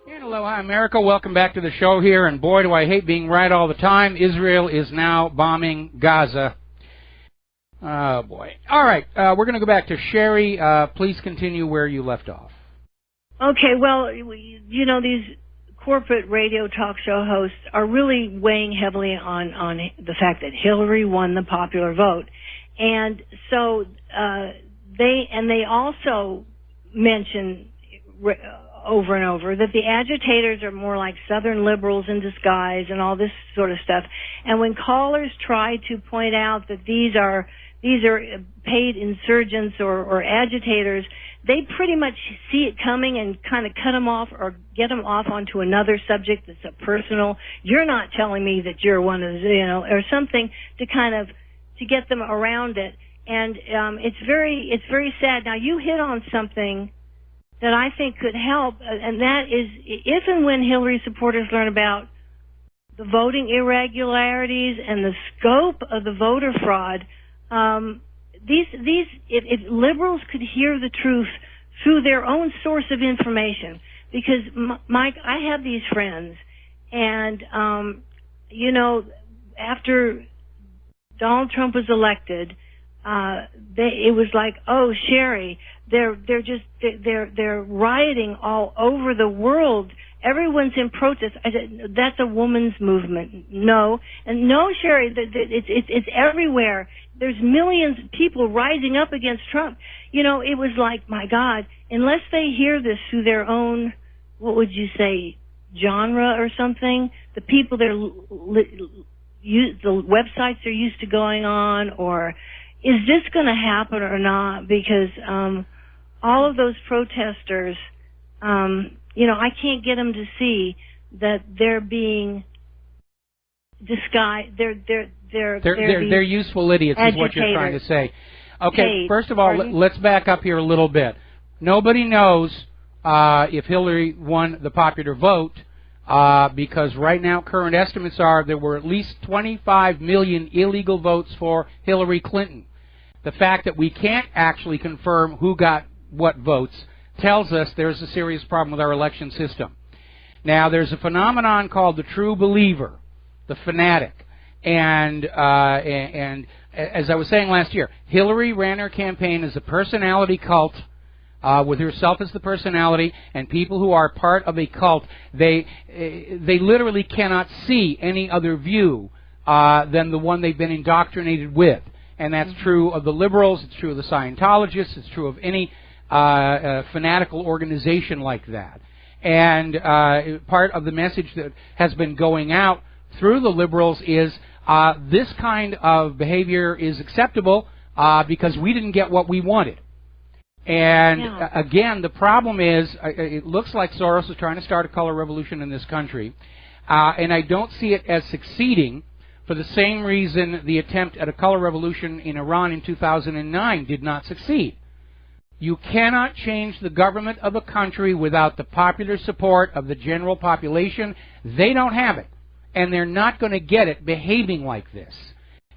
And aloha, America. Welcome back to the show here. And boy, do I hate being right all the time. Israel is now bombing Gaza. Oh, boy. All right. We're going to go back to Sherry. Please continue where you left off. Okay. Well, these corporate radio talk show hosts are really weighing heavily on the fact that Hillary won the popular vote. And so they also mention over and over that the agitators are more like Southern liberals in disguise and all this sort of stuff. And when callers try to point out that these are paid insurgents or agitators, they pretty much see it coming and kind of cut them off or get them off onto another subject that's a personal. You're not telling me that you're one of the, or something to kind of to get them around it. And it's very sad. Now you hit on something that I think could help, and that is if and when Hillary supporters learn about the voting irregularities and the scope of the voter fraud, if liberals could hear the truth through their own source of information, because Mike, I have these friends, and after Donald Trump was elected, it was like, oh, Sherry, they're rioting all over the world. Everyone's in protest. I said, that's a woman's movement. No, and no, Sherry, it's everywhere. There's millions of people rising up against Trump. It was like, my God, unless they hear this through their own, what would you say, genre or something, the people the websites they're used to going on, or is this going to happen or not? Because all of those protesters, I can't get them to see that they're being disguised. They're useful idiots, is what you're trying to say. Okay, first of all, let's back up here a little bit. Nobody knows if Hillary won the popular vote because right now current estimates are there were at least 25 million illegal votes for Hillary Clinton. The fact that we can't actually confirm who got what votes tells us there's a serious problem with our election system. Now, there's a phenomenon called the true believer, the fanatic. And as I was saying last year, Hillary ran her campaign as a personality cult, with herself as the personality, and people who are part of a cult, they literally cannot see any other view than the one they've been indoctrinated with. And that's true of the liberals, it's true of the Scientologists, it's true of any fanatical organization like that. And part of the message that has been going out through the liberals is this kind of behavior is acceptable because we didn't get what we wanted. And again, the problem is it looks like Soros is trying to start a color revolution in this country, and I don't see it as succeeding for the same reason the attempt at a color revolution in Iran in 2009 did not succeed. You cannot change the government of a country without the popular support of the general population. They don't have it, and they're not going to get it behaving like this.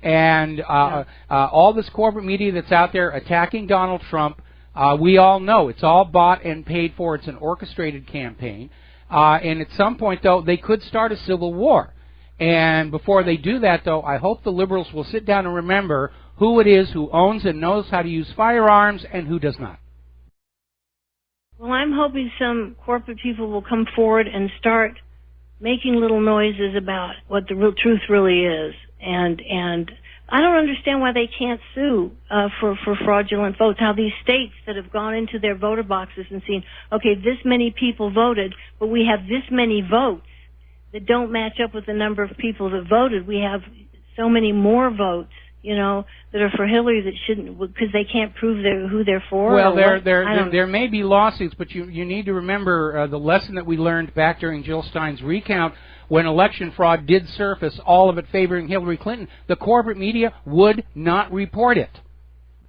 And all this corporate media that's out there attacking Donald Trump, we all know it's all bought and paid for. It's an orchestrated campaign. And at some point, though, they could start a civil war. And before they do that, though, I hope the liberals will sit down and remember who it is who owns and knows how to use firearms and who does not. Well, I'm hoping some corporate people will come forward and start making little noises about what the real truth really is. And I don't understand why they can't sue for fraudulent votes. How these states that have gone into their voter boxes and seen, okay, this many people voted, but we have this many votes that don't match up with the number of people that voted. We have so many more votes, that are for Hillary that shouldn't, because they can't prove who they're for. Well, there may be lawsuits, but you need to remember the lesson that we learned back during Jill Stein's recount. When election fraud did surface, all of it favoring Hillary Clinton, the corporate media would not report it.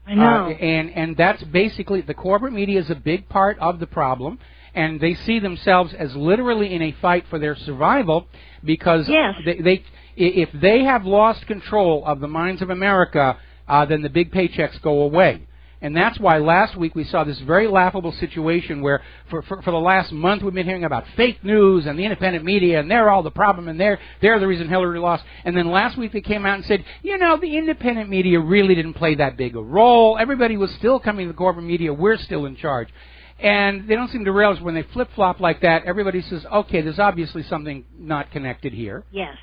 I know. And that's basically, the corporate media is a big part of the problem, and they see themselves as literally in a fight for their survival, because if they have lost control of the minds of America, then the big paychecks go away. And that's why last week we saw this very laughable situation where for the last month we've been hearing about fake news and the independent media, and they're all the problem, and they're the reason Hillary lost. And then last week they came out and said, the independent media really didn't play that big a role. Everybody was still coming to the corporate media. We're still in charge. And they don't seem to realize when they flip-flop like that, everybody says, okay, there's obviously something not connected here. Yes.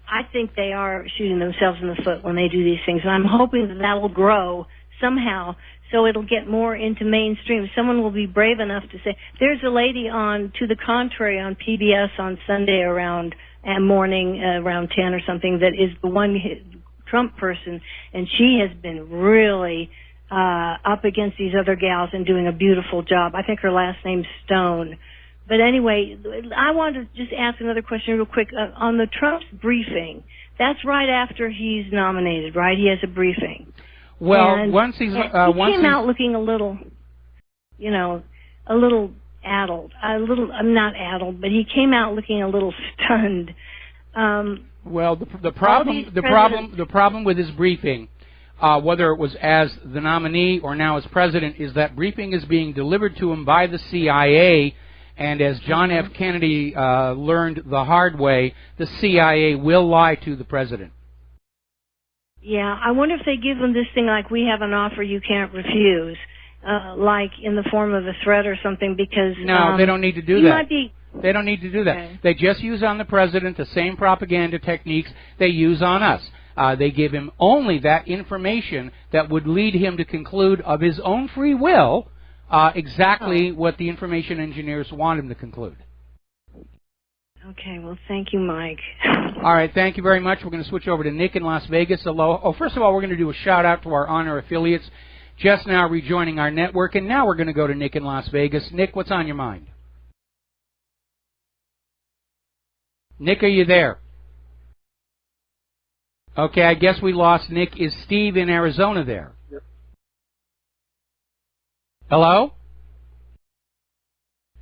I think they are shooting themselves in the foot when they do these things, and I'm hoping that will grow somehow so it'll get more into mainstream. Someone will be brave enough to say, there's a lady on To the Contrary on PBS on Sunday around morning, around 10 or something, that is the one Trump person, and she has been really up against these other gals and doing a beautiful job. I think her last name's Stone. But anyway, I wanted to just ask another question real quick. On the Trump's briefing, that's right after he's nominated, right? He has a briefing. Well, and once he's... he came out looking a little, a little addled. I'm not addled, but he came out looking a little stunned. Well, the problem with his briefing, whether it was as the nominee or now as president, is that briefing is being delivered to him by the CIA. And as John F. Kennedy learned the hard way, the CIA will lie to the president. Yeah, I wonder if they give him this thing like, we have an offer you can't refuse, like in the form of a threat or something, because... No, they don't need to do that. They don't need to do that. Okay. They just use on the president the same propaganda techniques they use on us. They give him only that information that would lead him to conclude of his own free will exactly what the information engineers want him to conclude. Okay, well, thank you, Mike. All right, thank you very much. We're going to switch over to Nick in Las Vegas. First of all, we're going to do a shout-out to our honor affiliates just now rejoining our network, and now we're going to go to Nick in Las Vegas. Nick, what's on your mind? Nick, are you there? Okay, I guess we lost Nick. Is Steve in Arizona there? Yep. Hello?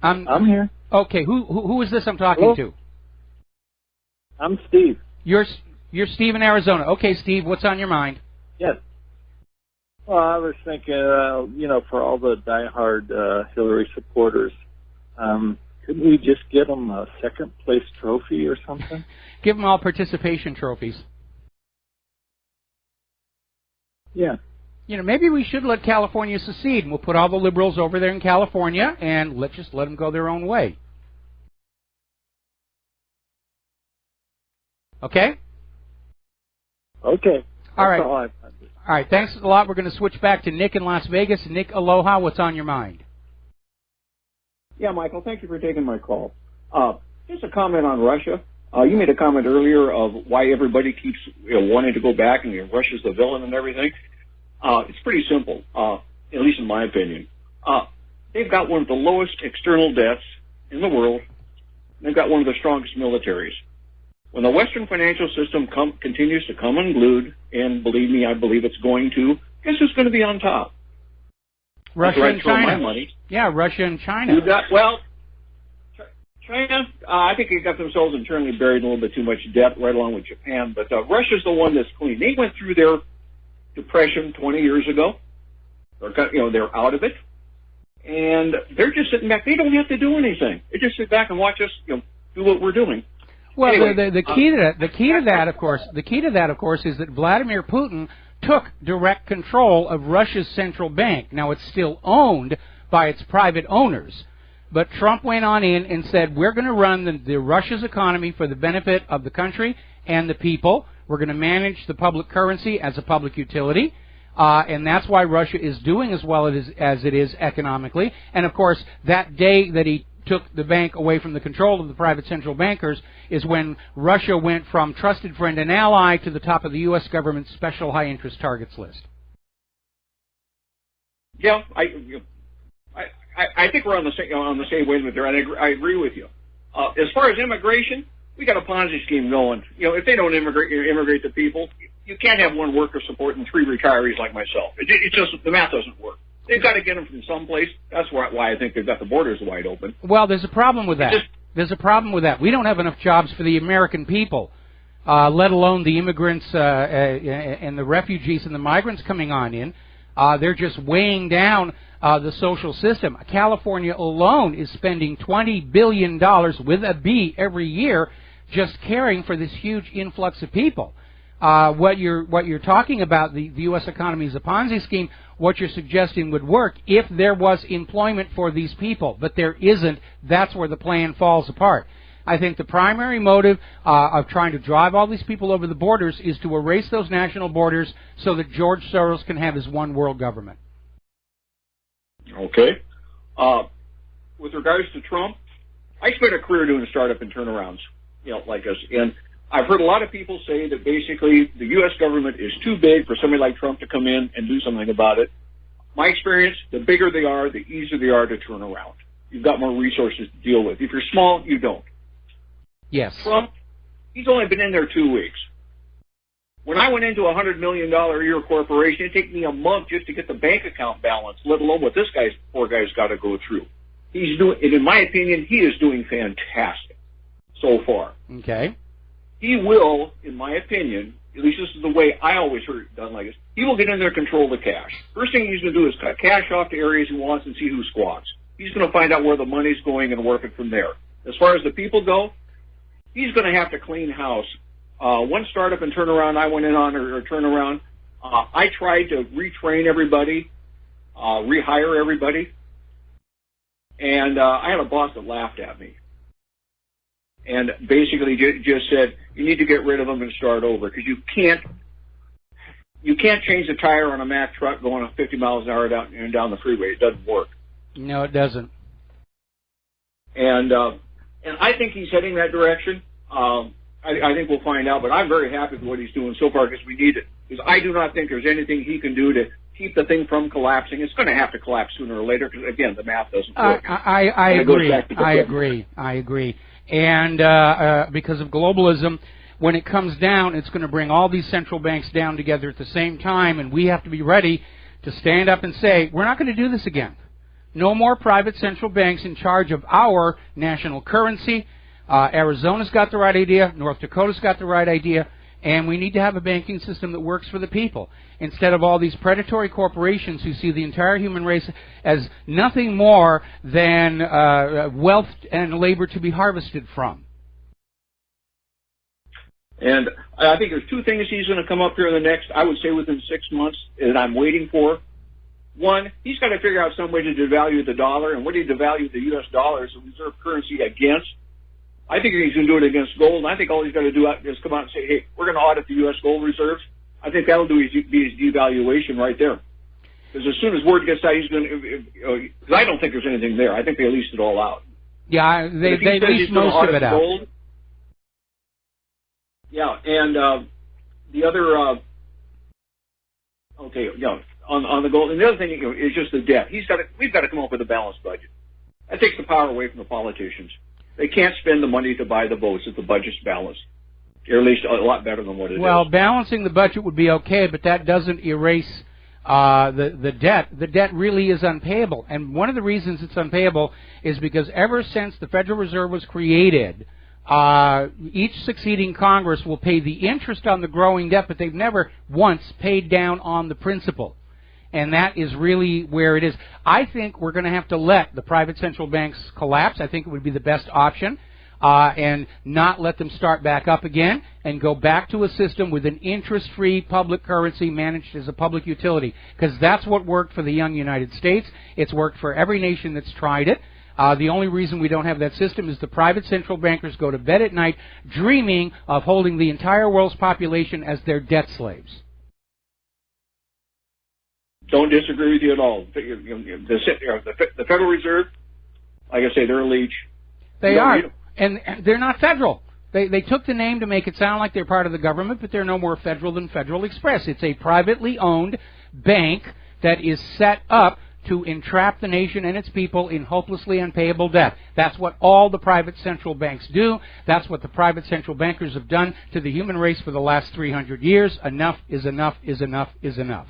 I'm here. Okay, who is this I'm talking to? I'm Steve. You're Steve in Arizona. Okay, Steve, what's on your mind? Yes. Well, I was thinking, for all the diehard Hillary supporters, couldn't we just get them a second-place trophy or something? Give them all participation trophies. Yeah. Maybe we should let California secede, and we'll put all the liberals over there in California, and let them go their own way. Okay? Okay. All right. All right, thanks a lot. We're going to switch back to Nick in Las Vegas. Nick, aloha. What's on your mind? Yeah, Michael, thank you for taking my call. Just a comment on Russia. You made a comment earlier of why everybody keeps wanting to go back and Russia's the villain and everything. It's pretty simple, at least in my opinion. They've got one of the lowest external debts in the world. They've got one of the strongest militaries. When the Western financial system continues to come unglued, and believe me, I believe it's going to, guess who's going to be on top? Russia and China. My money. Yeah, Russia and China. China, I think they got themselves internally buried in a little bit too much debt, right along with Japan. But Russia's the one that's clean. They went through their depression 20 years ago. They're out of it, and they're just sitting back. They don't have to do anything. They just sit back and watch us, do what we're doing. Well, anyway, the key to that, of course, is that Vladimir Putin took direct control of Russia's central bank. Now, it's still owned by its private owners. But Trump went on in and said, we're going to run the Russia's economy for the benefit of the country and the people. We're going to manage the public currency as a public utility. And that's why Russia is doing as well as it is economically. And, of course, that day that he took the bank away from the control of the private central bankers is when Russia went from trusted friend and ally to the top of the U.S. government's special high-interest targets list. Yeah, I think we're on the same wavelength there, and I agree with you. As far as immigration, we got a Ponzi scheme going. If they don't immigrate the people, you can't have one worker supporting 3 retirees like myself. It just, the math doesn't work. They've got to get them from someplace. That's why I think they've got the borders wide open. Well, there's a problem with that. There's a problem with that. We don't have enough jobs for the American people, let alone the immigrants and the refugees and the migrants coming on in. They're just weighing down the social system. California alone is spending $20 billion with a B every year just caring for this huge influx of people. What you're talking about, the U.S. economy is a Ponzi scheme. What you're suggesting would work if there was employment for these people, but there isn't. That's where the plan falls apart. I think the primary motive of trying to drive all these people over the borders is to erase those national borders so that George Soros can have his one world government. Okay. With regards to Trump, I spent a career doing startup and turnarounds, like us, and I've heard a lot of people say that basically the U.S. government is too big for somebody like Trump to come in and do something about it. My experience, the bigger they are, the easier they are to turn around. You've got more resources to deal with. If you're small, you don't. Yes. Trump, he's only been in there 2 weeks. When I went into a $100 million a year corporation, it took me a month just to get the bank account balance, let alone what this poor guy's got to go through. He's doing, and in my opinion, he is doing fantastic so far. Okay. He will, in my opinion, at least this is the way I always heard it done like this, he will get in there and control the cash. First thing he's going to do is cut cash off to areas he wants and see who squawks. He's going to find out where the money's going and work it from there. As far as the people go, he's going to have to clean house. One startup and turnaround I went in on, or turnaround, I tried to retrain everybody, rehire everybody, and I had a boss that laughed at me. And basically just said, you need to get rid of them and start over, because you can't change the tire on a Mack truck going 50 miles an hour down the freeway. It doesn't work. No, it doesn't. And I think he's heading that direction. I think we'll find out, but I'm very happy with what he's doing so far because we need it. Because I do not think there's anything he can do to keep the thing from collapsing. It's going to have to collapse sooner or later because, again, the math doesn't work. I agree. And because of globalism, when it comes down, it's going to bring all these central banks down together at the same time, and we have to be ready to stand up and say, we're not going to do this again. No more private central banks in charge of our national currency. Arizona's got the right idea. North Dakota's got the right idea. And we need to have a banking system that works for the people, instead of all these predatory corporations who see the entire human race as nothing more than wealth and labor to be harvested from. And I think there's 2 things he's going to come up here in the next, I would say within 6 months, that I'm waiting for. One, he's got to figure out some way to devalue the dollar, and what do you devalue the U.S. dollar as a reserve currency against? I think he's going to do it against gold, and I think all he's got to do is come out and say, hey, we're going to audit the U.S. gold reserves. I think that'll be his devaluation right there. Because as soon as word gets out, he's going to, because I don't think there's anything there. I think they leased it all out. Yeah, they leased most of it out. Gold, yeah, and the other, on the gold, and the other thing is just the debt. We've got to come up with a balanced budget. That takes the power away from the politicians. They can't spend the money to buy the votes if the budget's balanced, or at least a lot better than what it is. Well, balancing the budget would be okay, but that doesn't erase the debt. The debt really is unpayable, and one of the reasons it's unpayable is because ever since the Federal Reserve was created, each succeeding Congress will pay the interest on the growing debt, but they've never once paid down on the principal. And that is really where it is. I think we're going to have to let the private central banks collapse. I think it would be the best option, and not let them start back up again and go back to a system with an interest-free public currency managed as a public utility, because that's what worked for the young United States. It's worked for every nation that's tried it. The only reason we don't have that system is the private central bankers go to bed at night dreaming of holding the entire world's population as their debt slaves. Don't disagree with you at all. The Federal Reserve, like I say, they're a leech. They are, and they're not federal. They took the name to make it sound like they're part of the government, but they're no more federal than Federal Express. It's a privately owned bank that is set up to entrap the nation and its people in hopelessly unpayable debt. That's what all the private central banks do. That's what the private central bankers have done to the human race for the last 300 years. Enough is enough is enough is enough.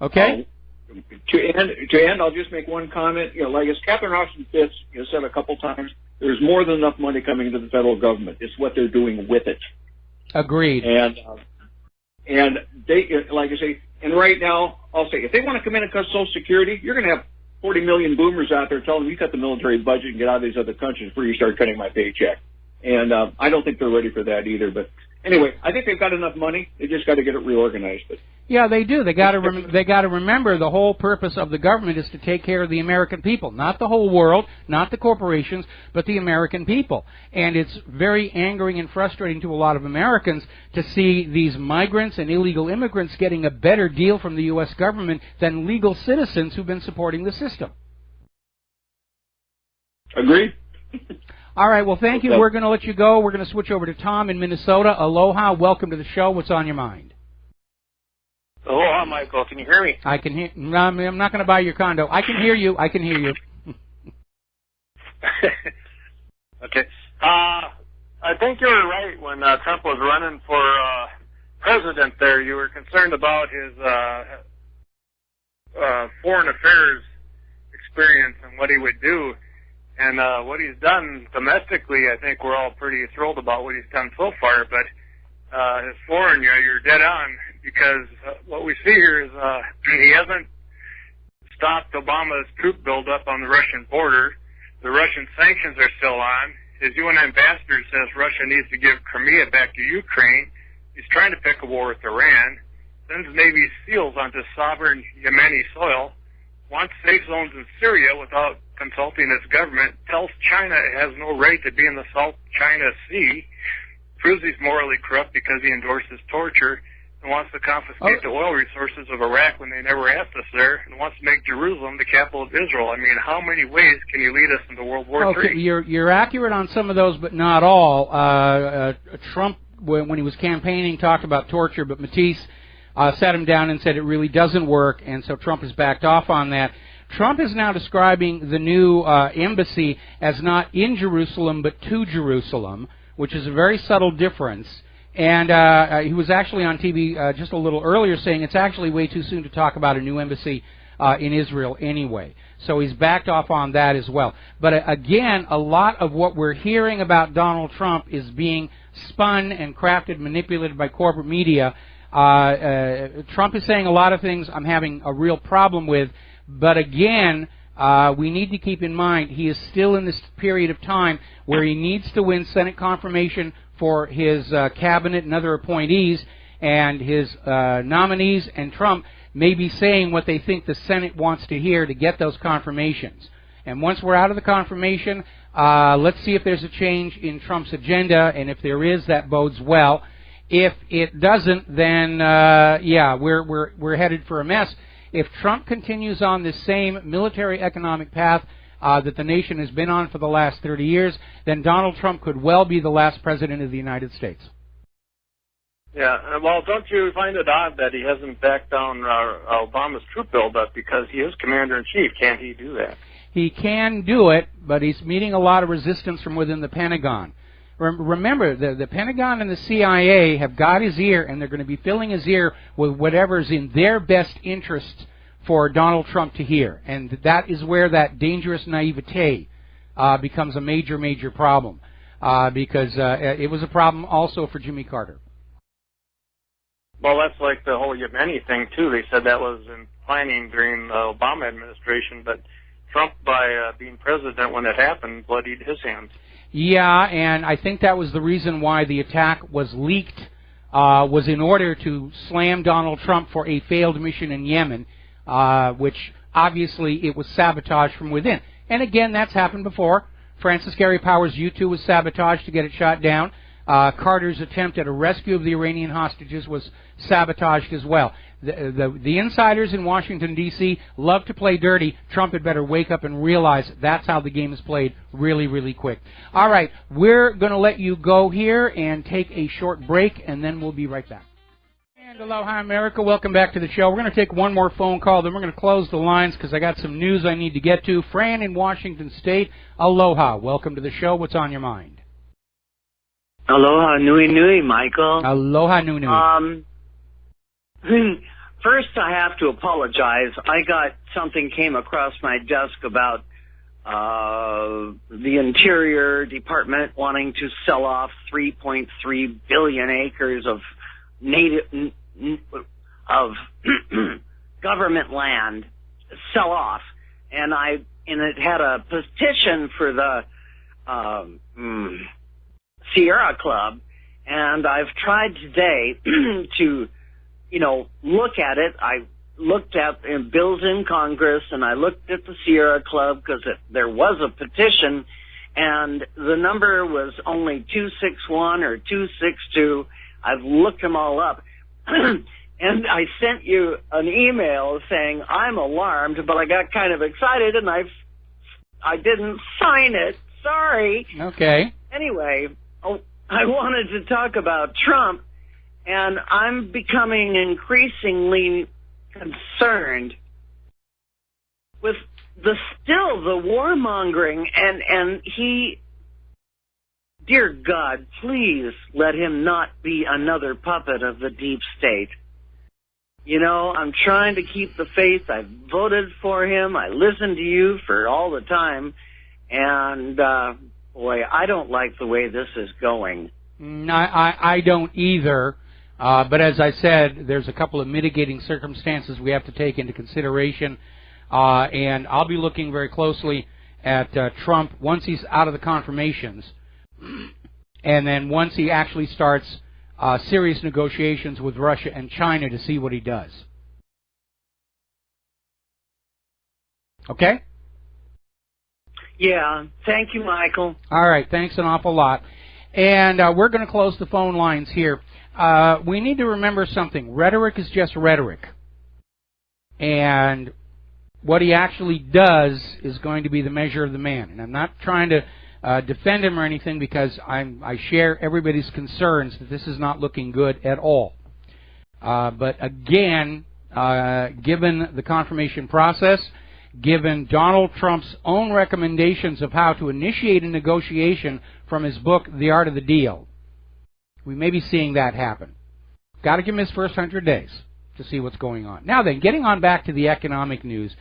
Okay? To end, I'll just make one comment. Like as Catherine Austin Fitts said a couple times, there's more than enough money coming into the federal government. It's what they're doing with it. Agreed. And they, like I say, and right now, I'll say, if they want to come in and cut Social Security, you're going to have 40 million boomers out there telling them, you cut the military budget and get out of these other countries before you start cutting my paycheck. And I don't think they're ready for that either. But anyway, I think they've got enough money. They just got to get it reorganized. But yeah, they do. They got to remember the whole purpose of the government is to take care of the American people, not the whole world, not the corporations, but the American people. And it's very angering and frustrating to a lot of Americans to see these migrants and illegal immigrants getting a better deal from the U.S. government than legal citizens who've been supporting the system. Agreed. All right, well, thank you. We're going to let you go. We're going to switch over to Tom in Minnesota. Aloha. Welcome to the show. What's on your mind? Aloha, Michael. Can you hear me? I can hear. No, I'm not going to buy your condo. I can hear you. I can hear you. Okay. I think you were right when Trump was running for president there. You were concerned about his foreign affairs experience and what he would do. And what he's done domestically, I think we're all pretty thrilled about what he's done so far. But his foreign, you're dead on, because what we see here is he hasn't stopped Obama's troop buildup on the Russian border. The Russian sanctions are still on. His UN ambassador says Russia needs to give Crimea back to Ukraine. He's trying to pick a war with Iran. Sends Navy SEALs onto sovereign Yemeni soil. Wants safe zones in Syria without consulting its government. Tells China it has no right to be in the South China Sea. Proves he's morally corrupt because he endorses torture, and wants to confiscate the oil resources of Iraq when they never asked us there, and wants to make Jerusalem the capital of Israel. I mean, how many ways can you lead us into World War III? Okay, you're accurate on some of those, but not all. Trump, when he was campaigning, talked about torture, but Matisse sat him down and said it really doesn't work, and so Trump has backed off on that. Trump is now describing the new embassy as not in Jerusalem, but to Jerusalem, which is a very subtle difference. And he was actually on TV just a little earlier saying it's actually way too soon to talk about a new embassy in Israel anyway. So he's backed off on that as well. But again, a lot of what we're hearing about Donald Trump is being spun and crafted, manipulated by corporate media. Trump is saying a lot of things I'm having a real problem with. But again, we need to keep in mind he is still in this period of time where he needs to win Senate confirmation for his cabinet and other appointees, and his nominees and Trump may be saying what they think the Senate wants to hear to get those confirmations. And once we're out of the confirmation, let's see if there's a change in Trump's agenda, and if there is, that bodes well. If it doesn't, then yeah, we're headed for a mess. If Trump continues on this same military-economic path that the nation has been on for the last 30 years, then Donald Trump could well be the last president of the United States. Yeah, well, don't you find it odd that he hasn't backed down Obama's troop buildup, because he is commander-in-chief? Can't he do that? He can do it, but he's meeting a lot of resistance from within the Pentagon. Remember, the Pentagon and the CIA have got his ear, and they're going to be filling his ear with whatever's in their best interest for Donald Trump to hear. And that is where that dangerous naivete becomes a major, major problem, because it was a problem also for Jimmy Carter. Well, that's like the whole Yemeni thing, too. They said that was in planning during the Obama administration, but Trump, by being president when it happened, bloodied his hands. Yeah, and I think that was the reason why the attack was leaked, was in order to slam Donald Trump for a failed mission in Yemen, which obviously it was sabotage from within. And again, that's happened before. Francis Gary Powers' U-2 was sabotaged to get it shot down. Carter's attempt at a rescue of the Iranian hostages was sabotaged as well. The insiders in Washington, D.C. love to play dirty. Trump had better wake up and realize that's how the game is played really, really quick. All right, we're going to let you go here and take a short break, and then we'll be right back. And aloha, America. Welcome back to the show. We're going to take one more phone call, then we're going to close the lines because I got some news I need to get to. Fran in Washington State, aloha. Welcome to the show. What's on your mind? Aloha nui nui, Michael. Aloha nui nui. First, I have to apologize. I got something came across my desk about the Interior Department wanting to sell off 3.3 billion acres of native of government land, sell off, and it had a petition for the Sierra Club, and I've tried today to, look at it. I looked at bills in Congress, and I looked at the Sierra Club because there was a petition, and the number was only 261 or 262. I've looked them all up, and I sent you an email saying I'm alarmed, but I got kind of excited, and I didn't sign it. Sorry. Okay. Anyway, I wanted to talk about Trump, and I'm becoming increasingly concerned with the warmongering, and he, dear God, please let him not be another puppet of the deep state. I'm trying to keep the faith. I voted for him. I listened to you for all the time, and boy, I don't like the way this is going. I don't either. But as I said, there's a couple of mitigating circumstances we have to take into consideration. And I'll be looking very closely at Trump once he's out of the confirmations. And then once he actually starts serious negotiations with Russia and China to see what he does. Okay? Yeah. Thank you, Michael. All right. Thanks an awful lot. And we're going to close the phone lines here. We need to remember something. Rhetoric is just rhetoric. And what he actually does is going to be the measure of the man. And I'm not trying to defend him or anything because I share everybody's concerns that this is not looking good at all. But again, given the confirmation process, given Donald Trump's own recommendations of how to initiate a negotiation from his book, The Art of the Deal, we may be seeing that happen. Got to give him his first 100 days to see what's going on. Now then, getting on back to the economic news,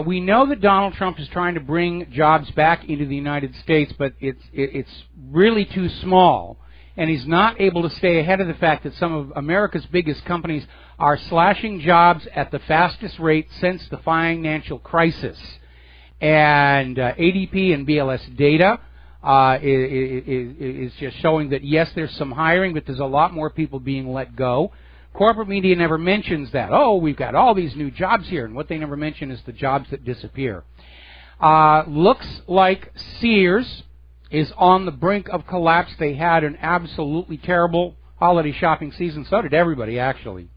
we know that Donald Trump is trying to bring jobs back into the United States, but it's really too small, and he's not able to stay ahead of the fact that some of America's biggest companies are slashing jobs at the fastest rate since the financial crisis. And ADP and BLS data is just showing that, yes, there's some hiring, but there's a lot more people being let go. Corporate media never mentions that. Oh, we've got all these new jobs here, and what they never mention is the jobs that disappear. Looks like Sears is on the brink of collapse. They had an absolutely terrible holiday shopping season. So did everybody, actually.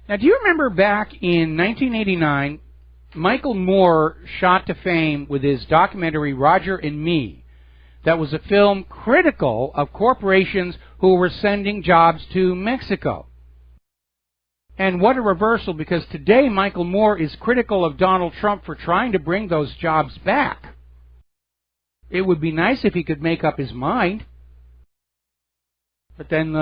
Now, do you remember back in 1989, Michael Moore shot to fame with his documentary Roger and Me? That was a film critical of corporations who were sending jobs to Mexico. And what a reversal, because today Michael Moore is critical of Donald Trump for trying to bring those jobs back. It would be nice if he could make up his mind. But then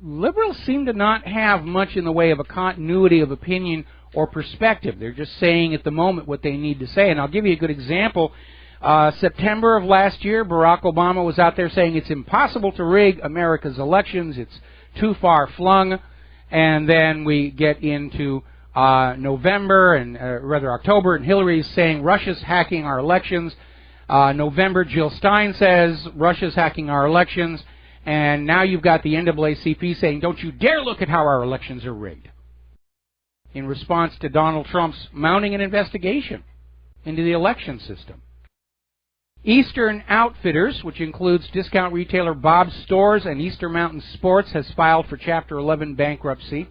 liberals seem to not have much in the way of a continuity of opinion or perspective. They're just saying at the moment what they need to say. And I'll give you a good example. September of last year, Barack Obama was out there saying it's impossible to rig America's elections. It's too far flung. And then we get into November, and rather October, and Hillary's saying Russia's hacking our elections. November, Jill Stein says Russia's hacking our elections. And now you've got the NAACP saying, don't you dare look at how our elections are rigged, in response to Donald Trump's mounting an investigation into the election system. Eastern Outfitters, which includes discount retailer Bob's Stores and Eastern Mountain Sports, has filed for Chapter 11 bankruptcy.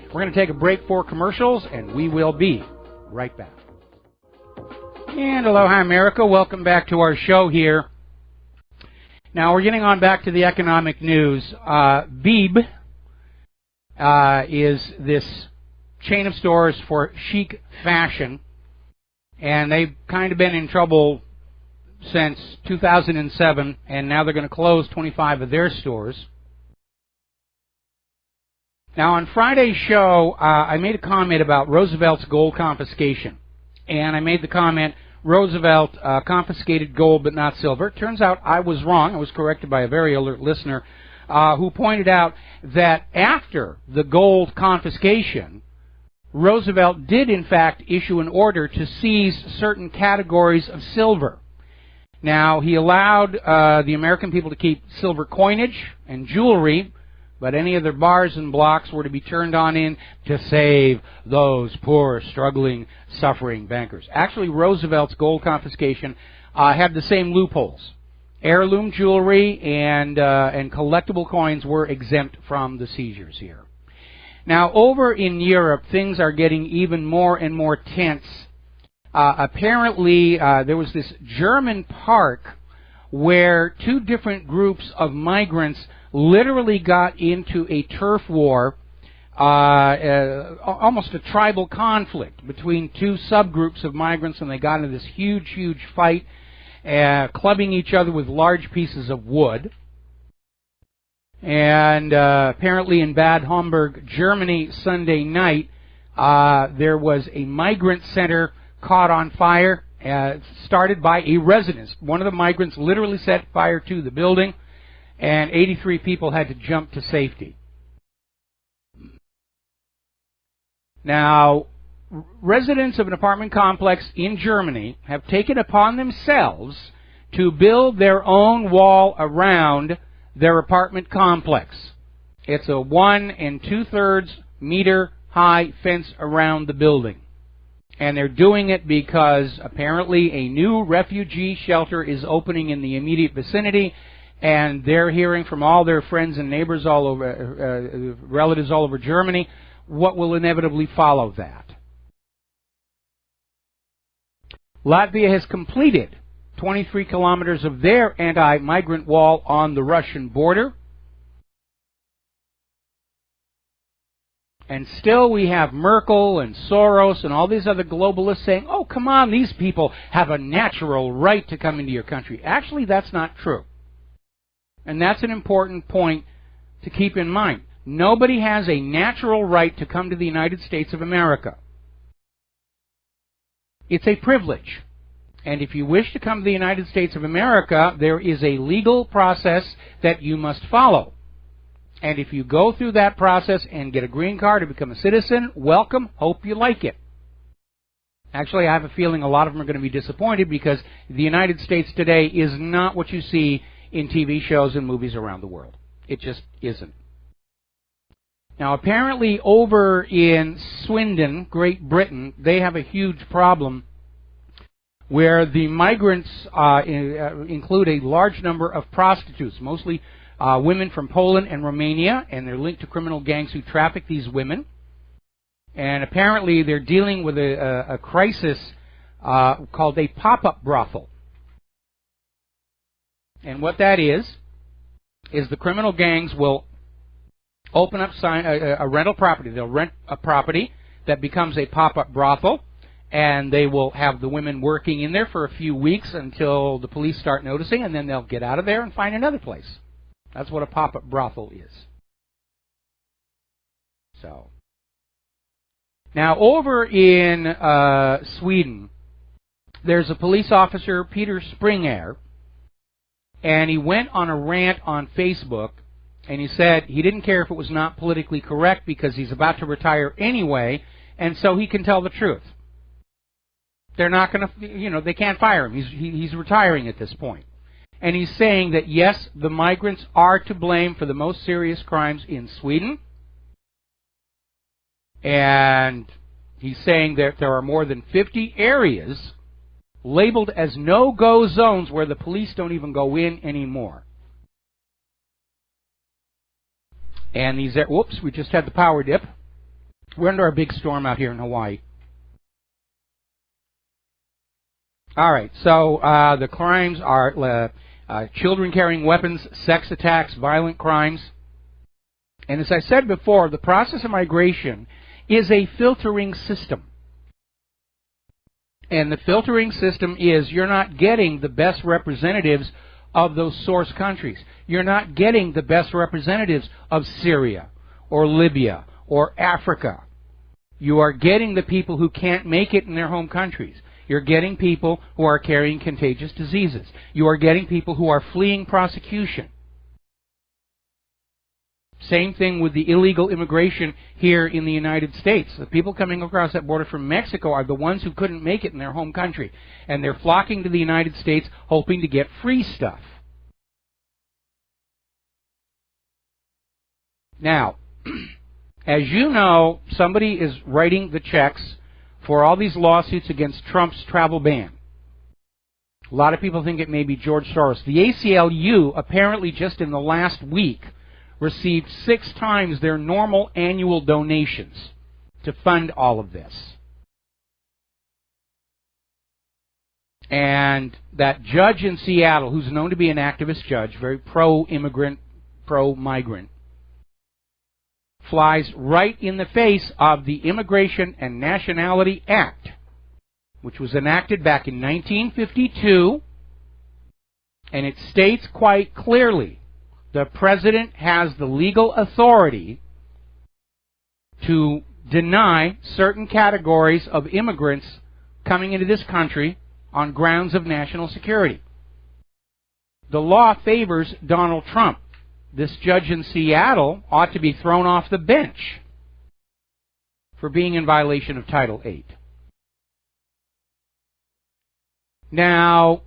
We're going to take a break for commercials, and we will be right back. And aloha, America. Welcome back to our show here. Now, we're getting on back to the economic news. Beeb is this chain of stores for chic fashion, and they've kind of been in trouble since 2007, and now they're going to close 25 of their stores. Now, on Friday's show, I made a comment about Roosevelt's gold confiscation, and I made the comment, Roosevelt confiscated gold but not silver. Turns out I was wrong. I was corrected by a very alert listener who pointed out that after the gold confiscation, Roosevelt did in fact issue an order to seize certain categories of silver. Now, he allowed the American people to keep silver coinage and jewelry, but any of their bars and blocks were to be turned on in to save those poor, struggling, suffering bankers. Actually, Roosevelt's gold confiscation had the same loopholes. Heirloom jewelry and collectible coins were exempt from the seizures here. Now, over in Europe, things are getting even more and more tense. Apparently, there was this German park where two different groups of migrants literally got into a turf war, almost a tribal conflict between two subgroups of migrants, and they got into this huge, huge fight, clubbing each other with large pieces of wood. And apparently in Bad Homburg, Germany, Sunday night, there was a migrant center caught on fire, started by a resident. One of the migrants literally set fire to the building, and 83 people had to jump to safety. Now, residents of an apartment complex in Germany have taken upon themselves to build their own wall around their apartment complex. It's a 1 2/3 meter high fence around the building. And they're doing it because apparently a new refugee shelter is opening in the immediate vicinity, and they're hearing from all their friends and neighbors all over, relatives all over Germany, what will inevitably follow that. Latvia has completed 23 kilometers of their anti-migrant wall on the Russian border. And still we have Merkel and Soros and all these other globalists saying, oh, come on, these people have a natural right to come into your country. Actually, that's not true. And that's an important point to keep in mind. Nobody has a natural right to come to the United States of America. It's a privilege. And if you wish to come to the United States of America, there is a legal process that you must follow. And if you go through that process and get a green card to become a citizen, welcome, hope you like it. Actually, I have a feeling a lot of them are going to be disappointed because the United States today is not what you see in TV shows and movies around the world. It just isn't. Now, apparently over in Swindon, Great Britain, they have a huge problem where the migrants include a large number of prostitutes, mostly women from Poland and Romania, and they're linked to criminal gangs who traffic these women. And apparently they're dealing with a crisis called a pop-up brothel. And what that is the criminal gangs will open up a rental property. They'll rent a property that becomes a pop-up brothel, and they will have the women working in there for a few weeks until the police start noticing, and then they'll get out of there and find another place. That's what a pop-up brothel is. So, now over in Sweden, there's a police officer, Peter Springer, and he went on a rant on Facebook, and he said he didn't care if it was not politically correct because he's about to retire anyway, and so he can tell the truth. They're not going to, they can't fire him. He's retiring at this point. And he's saying that, yes, the migrants are to blame for the most serious crimes in Sweden. And he's saying that there are more than 50 areas labeled as no-go zones where the police don't even go in anymore. And these are, whoops, we just had the power dip. We're under a big storm out here in Hawaii. All right, so the crimes are children carrying weapons, sex attacks, violent crimes. And as I said before, the process of migration is a filtering system. And the filtering system is you're not getting the best representatives of those source countries. You're not getting the best representatives of Syria or Libya or Africa. You are getting the people who can't make it in their home countries. You're getting people who are carrying contagious diseases. You are getting people who are fleeing prosecution. Same thing with the illegal immigration here in the United States. The people coming across that border from Mexico are the ones who couldn't make it in their home country. And they're flocking to the United States hoping to get free stuff. Now, as you know, somebody is writing the checks for all these lawsuits against Trump's travel ban. A lot of people think it may be George Soros. The ACLU, apparently just in the last week, received 6 times their normal annual donations to fund all of this. And that judge in Seattle, who's known to be an activist judge, very pro-immigrant, pro-migrant, flies right in the face of the Immigration and Nationality Act, which was enacted back in 1952, and it states quite clearly the President has the legal authority to deny certain categories of immigrants coming into this country on grounds of national security. The law favors Donald Trump. This judge in Seattle ought to be thrown off the bench for being in violation of Title VIII. Now,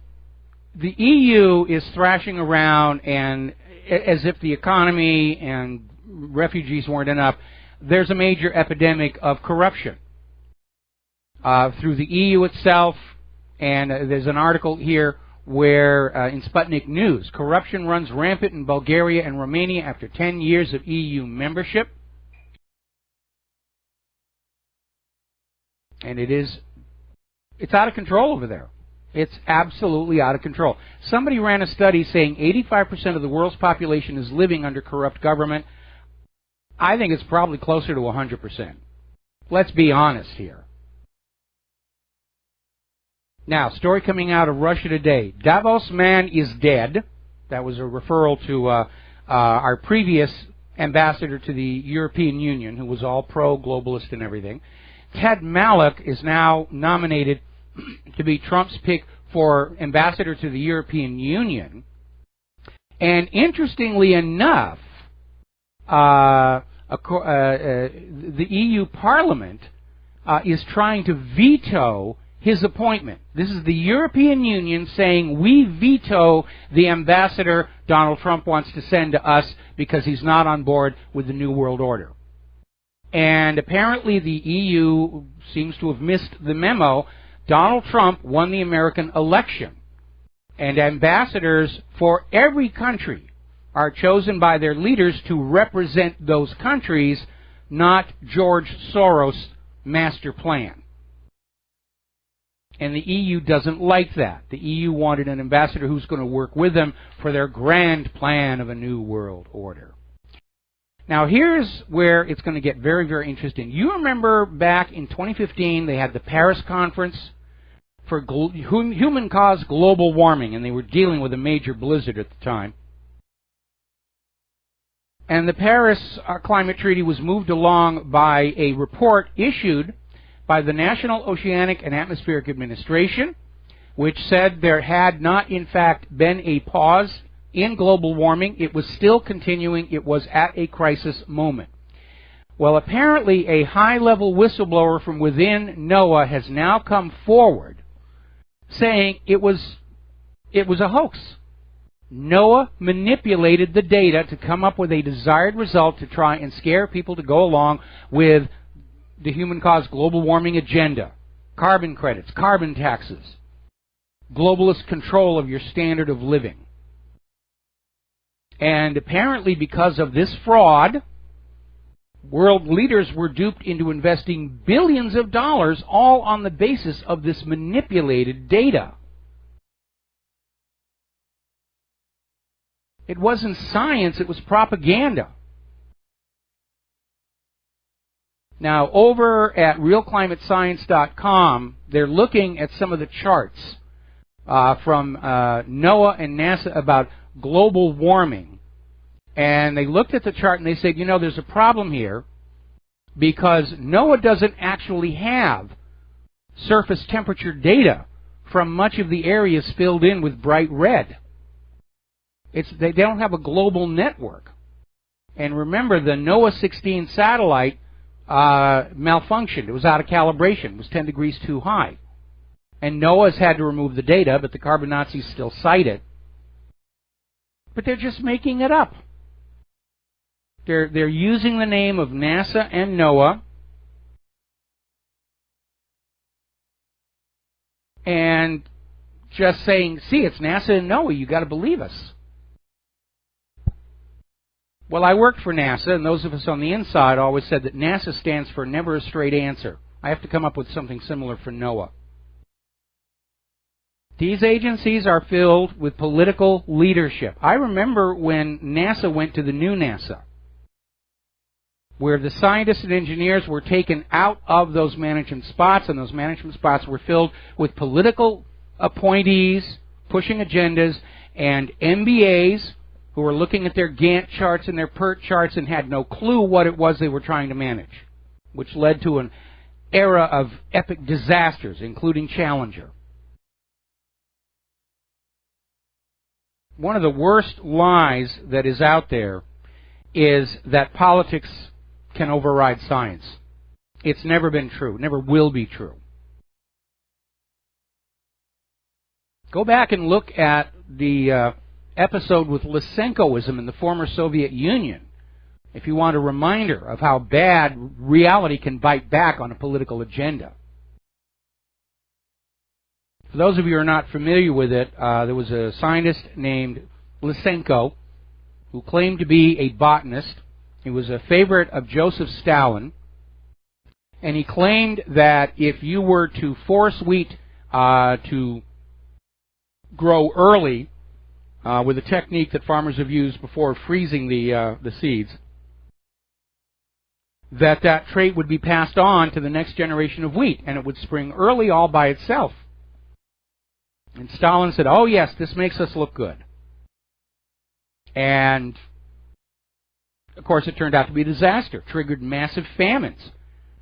the EU is thrashing around, and as if the economy and refugees weren't enough, there's a major epidemic of corruption through the EU itself, and there's an article here where in Sputnik News, corruption runs rampant in Bulgaria and Romania after 10 years of EU membership. And it's out of control over there. It's absolutely out of control. Somebody ran a study saying 85% of the world's population is living under corrupt government. I think it's probably closer to 100%. Let's be honest here. Now, story coming out of Russia today. Davos man is dead. That was a referral to our previous ambassador to the European Union, who was all pro-globalist and everything. Ted Malloch is now nominated to be Trump's pick for ambassador to the European Union. And interestingly enough, the EU Parliament is trying to veto his appointment. This is the European Union saying we veto the ambassador Donald Trump wants to send to us because he's not on board with the New World Order. And apparently the EU seems to have missed the memo. Donald Trump won the American election. And ambassadors for every country are chosen by their leaders to represent those countries, not George Soros' master plan. And the EU doesn't like that. The EU wanted an ambassador who's going to work with them for their grand plan of a new world order. Now, here's where it's going to get very, very interesting. You remember back in 2015, they had the Paris conference for human-caused global warming, and they were dealing with a major blizzard at the time. And the Paris Climate Treaty was moved along by a report issued by the National Oceanic and Atmospheric Administration, which said there had not, in fact, been a pause in global warming. It was still continuing. It was at a crisis moment. Well, apparently a high-level whistleblower from within NOAA has now come forward saying it was a hoax. NOAA manipulated the data to come up with a desired result to try and scare people to go along with the human-caused global warming agenda, carbon credits, carbon taxes. globalist control of your standard of living. And apparently because of this fraud, world leaders were duped into investing billions of dollars all on the basis of this manipulated data. It wasn't science, it was propaganda. Now, over at realclimatescience.com, they're looking at some of the charts from NOAA and NASA about global warming. And they looked at the chart and they said, you know, there's a problem here because NOAA doesn't actually have surface temperature data from much of the areas filled in with bright red. They don't have a global network. And remember, the NOAA 16 satellite malfunctioned. It was out of calibration. It was 10 degrees too high. And NOAA's had to remove the data, but the carbon Nazis still cite it. But they're just making it up. They're using the name of NASA and NOAA and just saying, see, it's NASA and NOAA, you got to believe us. Well, I worked for NASA, and those of us on the inside always said that NASA stands for never a straight answer. I have to come up with something similar for NOAA. These agencies are filled with political leadership. I remember when NASA went to the new NASA, where the scientists and engineers were taken out of those management spots, and those management spots were filled with political appointees pushing agendas and MBAs who were looking at their Gantt charts and their PERT charts and had no clue what it was they were trying to manage, which led to an era of epic disasters, including Challenger. One of the worst lies that is out there is that politics can override science. It's never been true, never will be true. Go back and look at the episode with Lysenkoism in the former Soviet Union if you want a reminder of how bad reality can bite back on a political agenda. For those of you who are not familiar with it, there was a scientist named Lysenko who claimed to be a botanist. He was a favorite of Joseph Stalin, and he claimed that if you were to force wheat to grow early with a technique that farmers have used before freezing the seeds, that trait would be passed on to the next generation of wheat, and it would spring early all by itself. And Stalin said, oh yes, this makes us look good. And of course it turned out to be a disaster, triggered massive famines.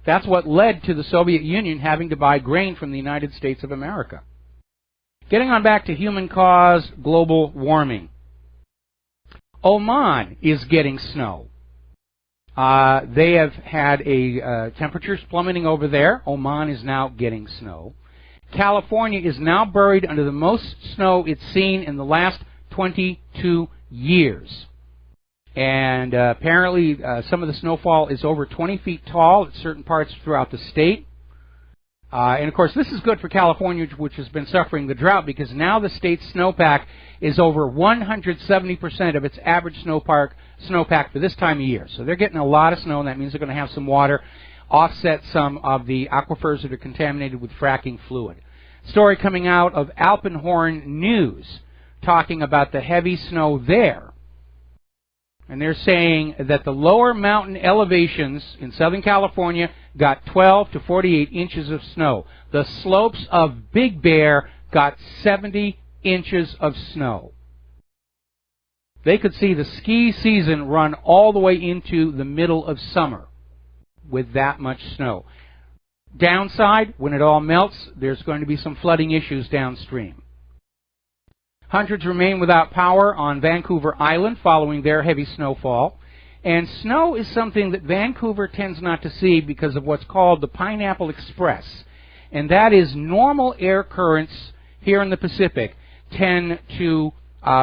That's what led to the Soviet Union having to buy grain from the United States of America. Getting on back to human-caused global warming. Oman is getting snow. They have had temperatures plummeting over there. Oman is now getting snow. California is now buried under the most snow it's seen in the last 22 years. And apparently some of the snowfall is over 20 feet tall at certain parts throughout the state. And of course, this is good for California, which has been suffering the drought, because now the state's snowpack is over 170% of its average snowpack for this time of year. So they're getting a lot of snow, and that means they're going to have some water, offset some of the aquifers that are contaminated with fracking fluid. Story coming out of Alpenhorn News talking about the heavy snow there. And they're saying that the lower mountain elevations in Southern California got 12 to 48 inches of snow. The slopes of Big Bear got 70 inches of snow. They could see the ski season run all the way into the middle of summer with that much snow. Downside, when it all melts, there's going to be some flooding issues downstream. Hundreds remain without power on Vancouver Island following their heavy snowfall. And snow is something that Vancouver tends not to see because of what's called the Pineapple Express. And that is normal air currents here in the Pacific tend to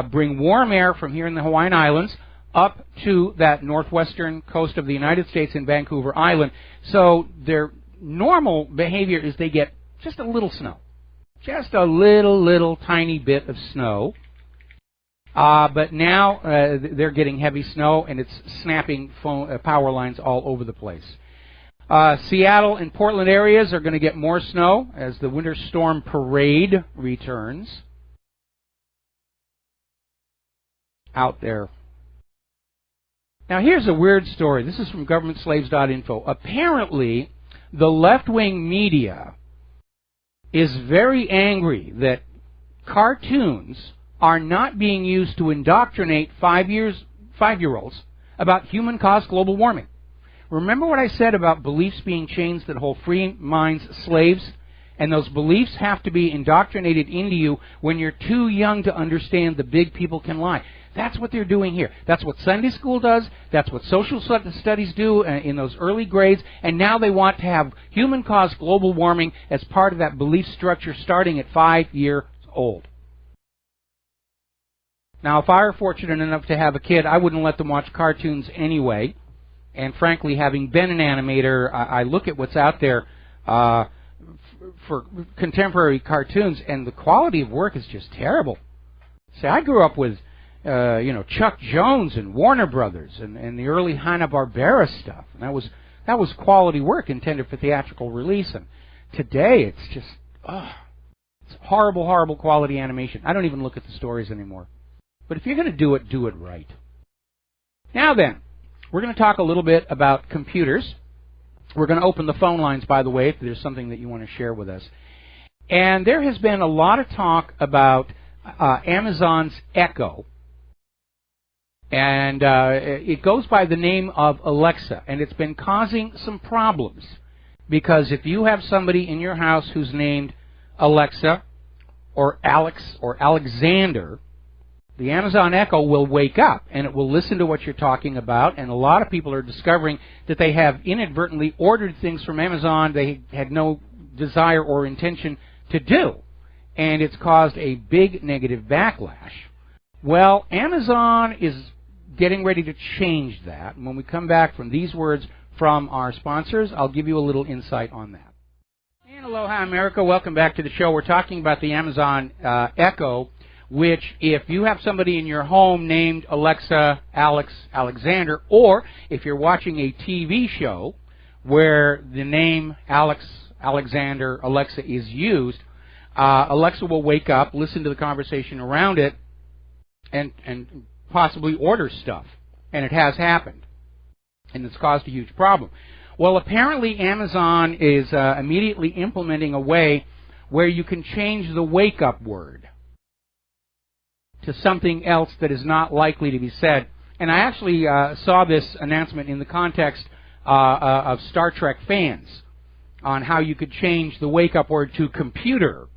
bring warm air from here in the Hawaiian Islands up to that northwestern coast of the United States in Vancouver Island. So their normal behavior is they get just a little snow. Just a little tiny bit of snow. But now they're getting heavy snow, and it's snapping power lines all over the place. Seattle and Portland areas are going to get more snow as the winter storm parade returns. Out there. Now here's a weird story. This is from governmentslaves.info. Apparently, the left-wing media is very angry that cartoons are not being used to indoctrinate 5-year-olds about human-caused global warming. Remember what I said about beliefs being chains that hold free minds slaves? And those beliefs have to be indoctrinated into you when you're too young to understand the big people can lie. That's what they're doing here. That's what Sunday school does. That's what social studies do in those early grades. And now they want to have human-caused global warming as part of that belief structure starting at 5 years old. Now, if I were fortunate enough to have a kid, I wouldn't let them watch cartoons anyway. And frankly, having been an animator, I look at what's out there for contemporary cartoons, and the quality of work is just terrible. See, I grew up with, Chuck Jones and Warner Brothers and the early Hanna-Barbera stuff, and that was quality work intended for theatrical release. And today, it's just, it's horrible quality animation. I don't even look at the stories anymore. But if you're going to do it right. Now then. We're going to talk a little bit about computers. We're going to open the phone lines, by the way, if there's something that you want to share with us. And there has been a lot of talk about Amazon's Echo. And it goes by the name of Alexa. And it's been causing some problems. Because if you have somebody in your house who's named Alexa or Alex or Alexander, the Amazon Echo will wake up, and it will listen to what you're talking about, and a lot of people are discovering that they have inadvertently ordered things from Amazon they had no desire or intention to do, and it's caused a big negative backlash. Well, Amazon is getting ready to change that, and when we come back from these words from our sponsors, I'll give you a little insight on that. And aloha, America. Welcome back to the show. We're talking about the Amazon Echo, which if you have somebody in your home named Alexa, Alex, Alexander, or if you're watching a TV show where the name Alex, Alexander, Alexa is used, Alexa will wake up, listen to the conversation around it, and possibly order stuff. And it has happened. And it's caused a huge problem. Well, apparently Amazon is immediately implementing a way where you can change the wake-up word to something else that is not likely to be said. And I actually saw this announcement in the context of Star Trek fans on how you could change the wake-up word to computer,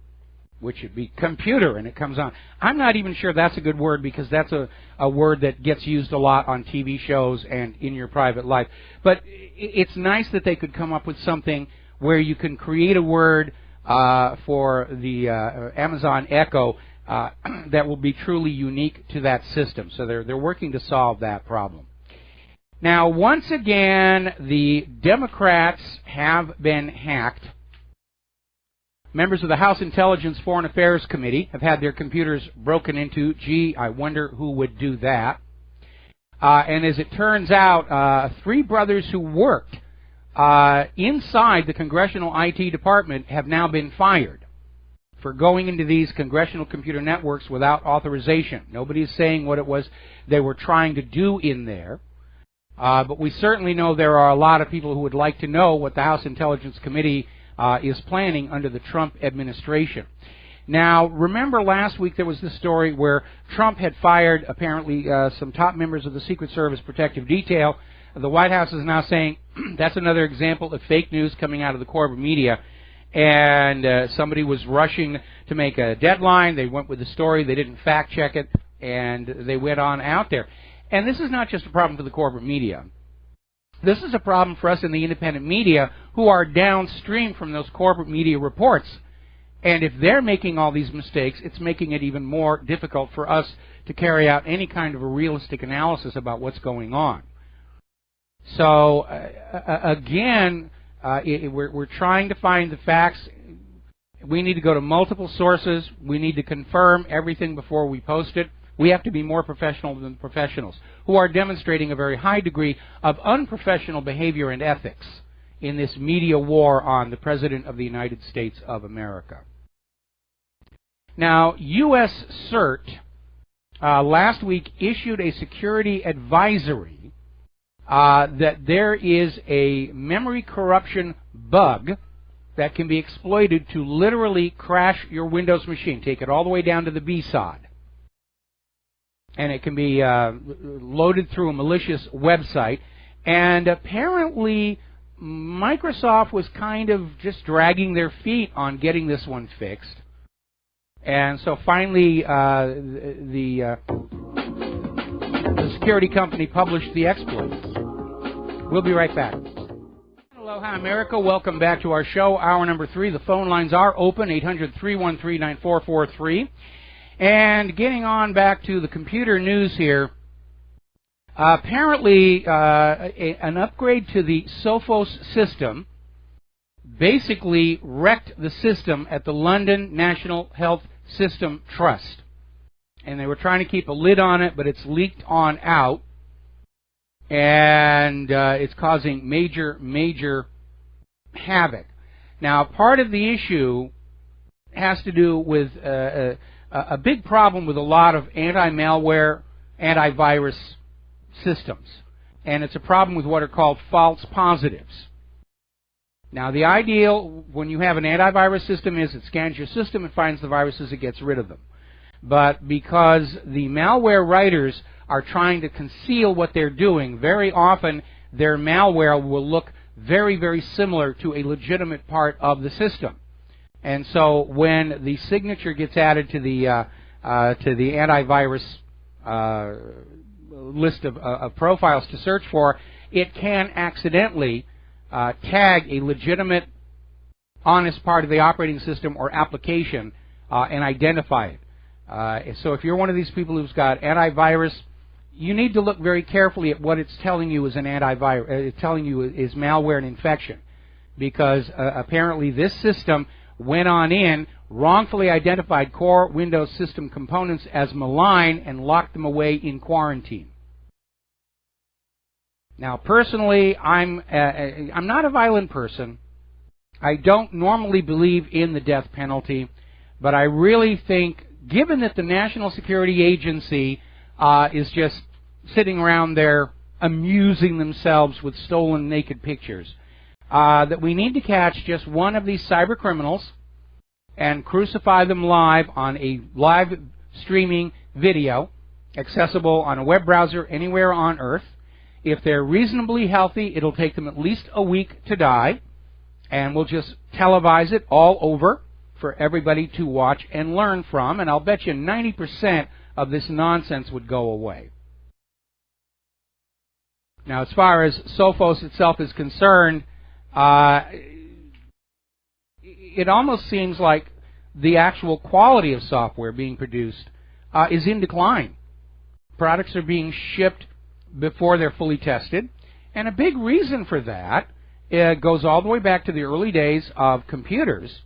which would be computer, and it comes on. I'm not even sure that's a good word because that's a word that gets used a lot on TV shows and in your private life. But it's nice that they could come up with something where you can create a word for the Amazon Echo that will be truly unique to that system. So they're working to solve that problem. Now, once again, the Democrats have been hacked. Members of the House Intelligence Foreign Affairs Committee have had their computers broken into. Gee, I wonder who would do that. And as it turns out, 3 brothers who worked inside the Congressional IT Department have now been fired for going into these congressional computer networks without authorization. Nobody's saying what it was they were trying to do in there. But we certainly know there are a lot of people who would like to know what the House Intelligence Committee is planning under the Trump administration. Now, remember last week there was this story where Trump had fired apparently some top members of the Secret Service protective detail. The White House is now saying that's another example of fake news coming out of the corporate media. And somebody was rushing to make a deadline. They went with the story. They didn't fact-check it, and they went on out there. And this is not just a problem for the corporate media. This is a problem for us in the independent media who are downstream from those corporate media reports. And if they're making all these mistakes, it's making it even more difficult for us to carry out any kind of a realistic analysis about what's going on. So, again, we're trying to find the facts We need to go to multiple sources. We need to confirm everything before we post it. We have to be more professional than professionals who are demonstrating a very high degree of unprofessional behavior and ethics in this media war on the President of the United States of America. Now, U.S. CERT last week issued a security advisory that there is a memory corruption bug that can be exploited to literally crash your Windows machine, take it all the way down to the BSOD. And it can be loaded through a malicious website. And apparently, Microsoft was kind of just dragging their feet on getting this one fixed. And so finally, the security company published the exploits. We'll be right back. Aloha, America. Welcome back to our show, hour number 3. The phone lines are open, 800-313-9443. And getting on back to the computer news here, apparently an upgrade to the Sophos system basically wrecked the system at the London National Health System Trust. And they were trying to keep a lid on it, but it's leaked on out. And it's causing major havoc. Now, part of the issue has to do with a big problem with a lot of anti-malware, antivirus systems. And it's a problem with what are called false positives. Now, the ideal when you have an antivirus system is it scans your system, it finds the viruses, it gets rid of them. But because the malware writers are trying to conceal what they're doing, very often their malware will look very similar to a legitimate part of the system. And so when the signature gets added to the antivirus list of profiles to search for, it can accidentally tag a legitimate, honest part of the operating system or application and identify it. So if you're one of these people who's got antivirus, you need to look very carefully at what it's telling you is an antivirus. It's telling you is malware and infection, because apparently this system went on in, wrongfully identified core Windows system components as malign, and locked them away in quarantine. Now, personally, I'm not a violent person. I don't normally believe in the death penalty, but I really think, given that the National Security Agency is just sitting around there amusing themselves with stolen naked pictures, that we need to catch just one of these cyber criminals and crucify them live on a live streaming video accessible on a web browser anywhere on Earth. If they're reasonably healthy, it'll take them at least a week to die, and we'll just televise it all over for everybody to watch and learn from, and I'll bet you 90% of this nonsense would go away. Now, as far as Sophos itself is concerned, it almost seems like the actual quality of software being produced is in decline. Products are being shipped before they're fully tested, and a big reason for that goes all the way back to the early days of computers,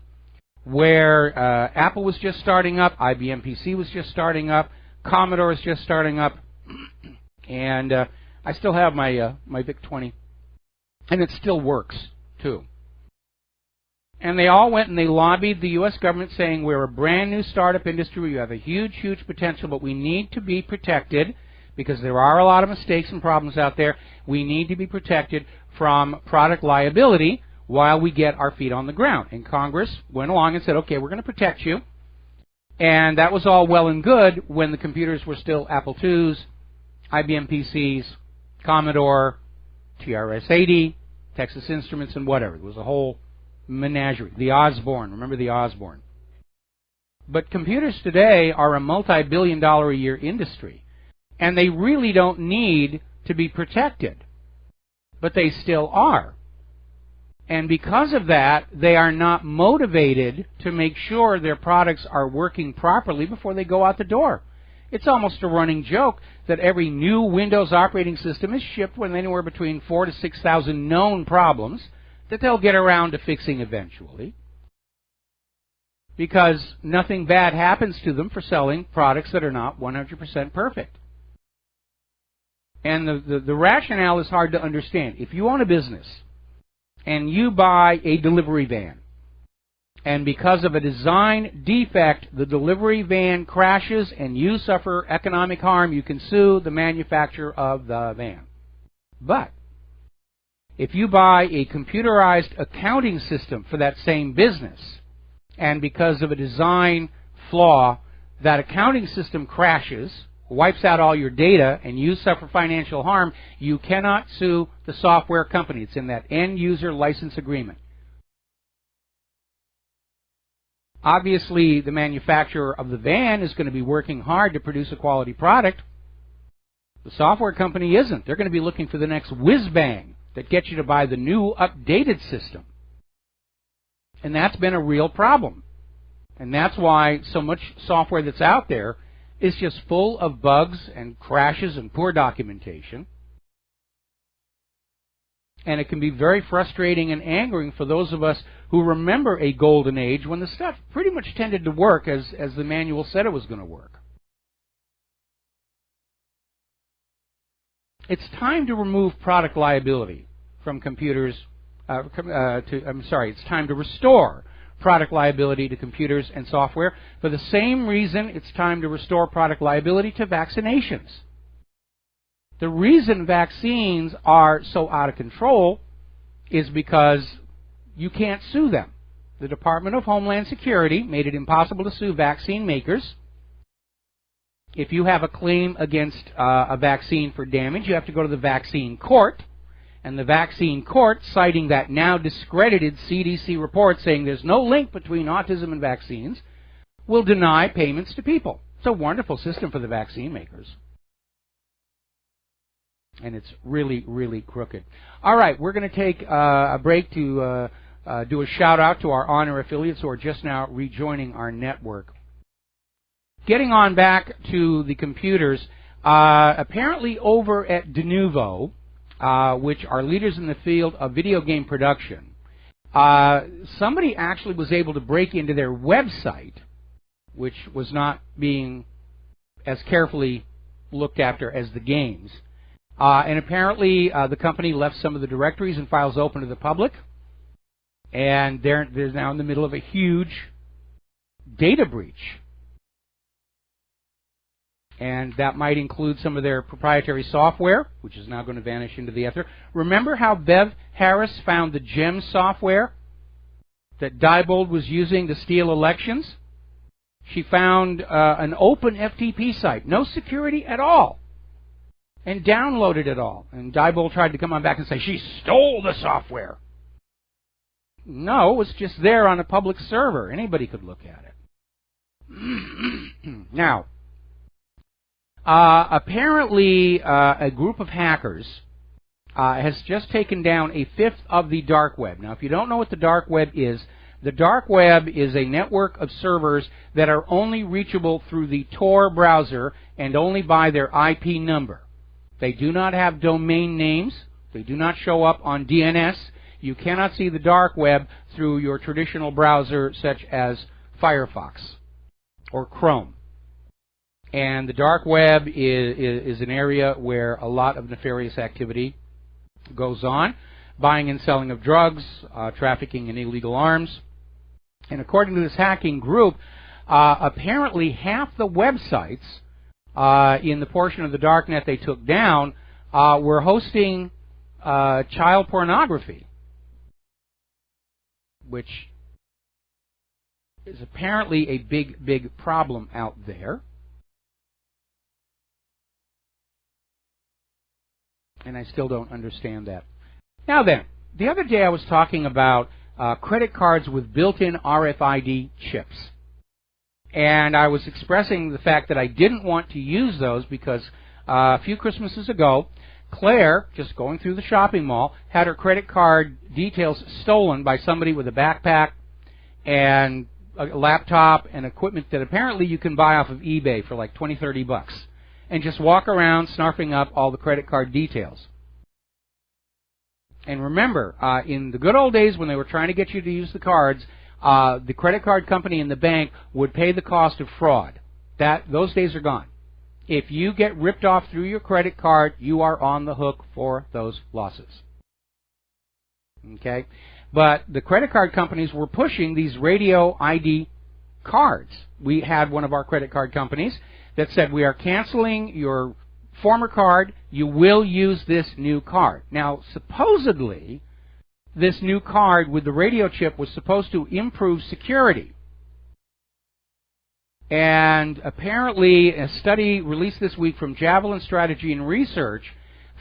where Apple was just starting up, IBM PC was just starting up, Commodore is just starting up, and I still have my my VIC-20, and it still works too. And they all went and they lobbied the U.S. government saying, we're a brand new startup industry, we have a huge potential, but we need to be protected because there are a lot of mistakes and problems out there. We need to be protected from product liability while we get our feet on the ground. And Congress went along and said, okay, we're going to protect you. And that was all well and good when the computers were still Apple IIs, IBM PCs, Commodore, TRS-80, Texas Instruments, and whatever. There was a whole menagerie. The Osborne. Remember the Osborne. But computers today are a multi-billion-dollar-a-year industry. And they really don't need to be protected. But they still are. And because of that, they are not motivated to make sure their products are working properly before they go out the door. It's almost a running joke that every new Windows operating system is shipped with anywhere between 4,000 to 6,000 known problems that they'll get around to fixing eventually. because nothing bad happens to them for selling products that are not 100% perfect. And the rationale is hard to understand. If you own a business and you buy a delivery van, and because of a design defect, the delivery van crashes and you suffer economic harm, you can sue the manufacturer of the van. But if you buy a computerized accounting system for that same business, and because of a design flaw, that accounting system crashes, wipes out all your data, and you suffer financial harm, you cannot sue the software company. It's in that end-user license agreement. Obviously, the manufacturer of the van is going to be working hard to produce a quality product. The software company isn't. They're going to be looking for the next whiz-bang that gets you to buy the new, updated system. And that's been a real problem. And that's why so much software that's out there is just full of bugs and crashes and poor documentation. And it can be very frustrating and angering for those of us who remember a golden age when the stuff pretty much tended to work as the manual said it was going to work. It's time to remove product liability from computers. It's time to restore product liability to computers and software. For the same reason, it's time to restore product liability to vaccinations. The reason vaccines are so out of control is because you can't sue them. The Department of Homeland Security made it impossible to sue vaccine makers. If you have a claim against a vaccine for damage, you have to go to the vaccine court. And the vaccine court, citing that now discredited CDC report saying there's no link between autism and vaccines, will deny payments to people. It's a wonderful system for the vaccine makers. And it's really, really crooked. All right, we're going to take a break to do a shout-out to our honor affiliates who are just now rejoining our network. Getting on back to the computers, apparently over at Denuvo, which are leaders in the field of video game production, somebody actually was able to break into their website, which was not being as carefully looked after as the games. And apparently the company left some of the directories and files open to the public, and they're now in the middle of a huge data breach. And that might include some of their proprietary software, which is now going to vanish into the ether. Remember how Bev Harris found the GEM software that Diebold was using to steal elections? She found an open FTP site, no security at all, and downloaded it all. And Diebold tried to come on back and say, she stole the software. No, it was just there on a public server. Anybody could look at it. Now, apparently a group of hackers has just taken down a fifth of the dark web. Now, if you don't know what the dark web is, the dark web is a network of servers that are only reachable through the Tor browser and only by their IP number. They do not have domain names. They do not show up on DNS. You cannot see the dark web through your traditional browser such as Firefox or Chrome. And the dark web is an area where a lot of nefarious activity goes on. Buying and selling of drugs, trafficking in illegal arms. And according to this hacking group, apparently half the websites in the portion of the darknet they took down were hosting child pornography, which is apparently a big, big problem out there. And I still don't understand that. Now then, the other day I was talking about credit cards with built-in RFID chips. And I was expressing the fact that I didn't want to use those because a few Christmases ago, Claire, just going through the shopping mall, had her credit card details stolen by somebody with a backpack and a laptop and equipment that apparently you can buy off of eBay for like $20-30. And just walk around snarfing up all the credit card details. And remember, in the good old days when they were trying to get you to use the cards, the credit card company and the bank would pay the cost of fraud. Those days are gone. If you get ripped off through your credit card, you are on the hook for those losses. Okay? But the credit card companies were pushing these radio ID cards. We had one of our credit card companies that said, we are canceling your former card, you will use this new card. Now, supposedly, this new card with the radio chip was supposed to improve security. And apparently, a study released this week from Javelin Strategy and Research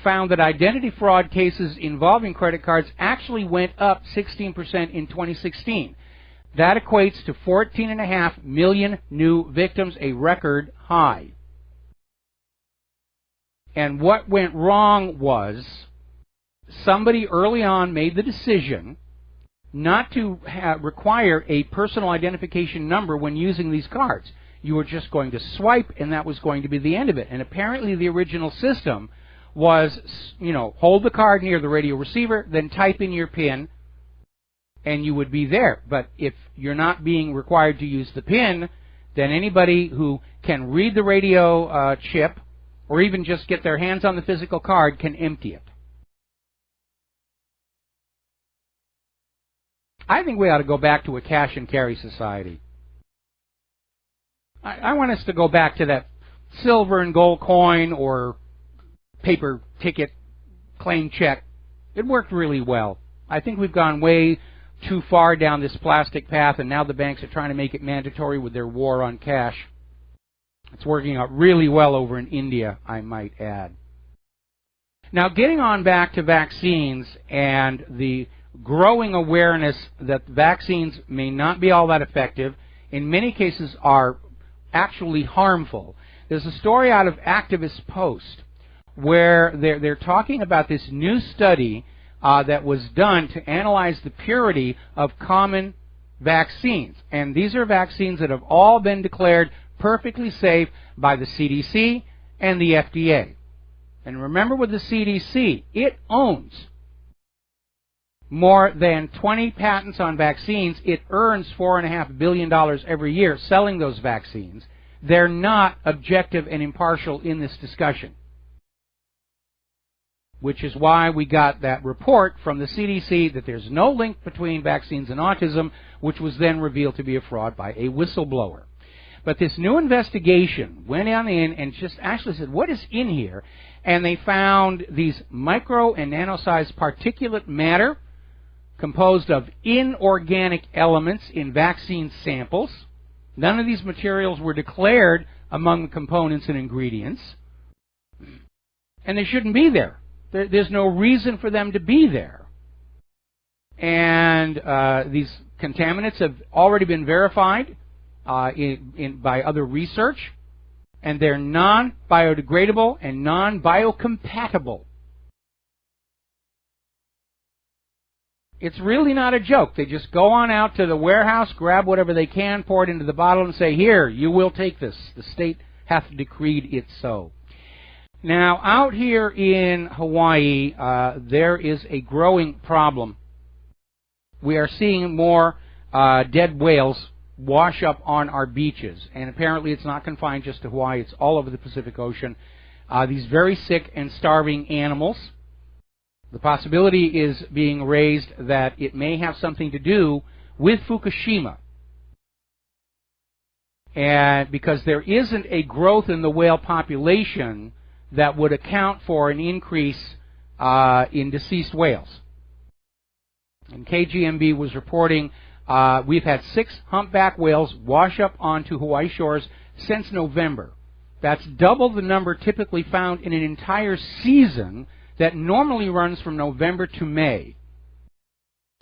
found that identity fraud cases involving credit cards actually went up 16% in 2016. That equates to 14.5 million new victims, a record high. And what went wrong was somebody early on made the decision not to require a personal identification number when using these cards. You were just going to swipe, and that was going to be the end of it. And apparently the original system was, hold the card near the radio receiver, then type in your PIN, and you would be there. But if you're not being required to use the PIN, then anybody who can read the radio chip or even just get their hands on the physical card can empty it. I think we ought to go back to a cash and carry society. I want us to go back to that silver and gold coin or paper ticket claim check. It worked really well. I think we've gone way too far down this plastic path, and now the banks are trying to make it mandatory with their war on cash. It's working out really well over in India, I might add. Now, getting on back to vaccines and the growing awareness that vaccines may not be all that effective, in many cases are actually harmful. There's a story out of Activist Post where they're talking about this new study that was done to analyze the purity of common vaccines. And these are vaccines that have all been declared perfectly safe by the CDC and the FDA. And remember, with the CDC, it owns more than 20 patents on vaccines. It earns $4.5 billion every year selling those vaccines. They're not objective and impartial in this discussion, which is why we got that report from the CDC that there's no link between vaccines and autism, which was then revealed to be a fraud by a whistleblower. But this new investigation went on in and just actually said, what is in here? And they found these micro and nano-sized particulate matter composed of inorganic elements in vaccine samples. None of these materials were declared among the components and ingredients. And they shouldn't be there. There's no reason for them to be there. And these contaminants have already been verified by other research, and they're non-biodegradable and non-biocompatible. It's really not a joke. They just go on out to the warehouse, grab whatever they can, pour it into the bottle, and say, here, you will take this. The state hath decreed it so. Now, out here in Hawaii, there is a growing problem. We are seeing more dead whales wash up on our beaches. And apparently it's not confined just to Hawaii. It's all over the Pacific Ocean. These very sick and starving animals. The possibility is being raised that it may have something to do with Fukushima. And because there isn't a growth in the whale population that would account for an increase in deceased whales. And KGMB was reporting we've had 6 humpback whales wash up onto Hawaii shores since November. That's double the number typically found in an entire season that normally runs from November to May.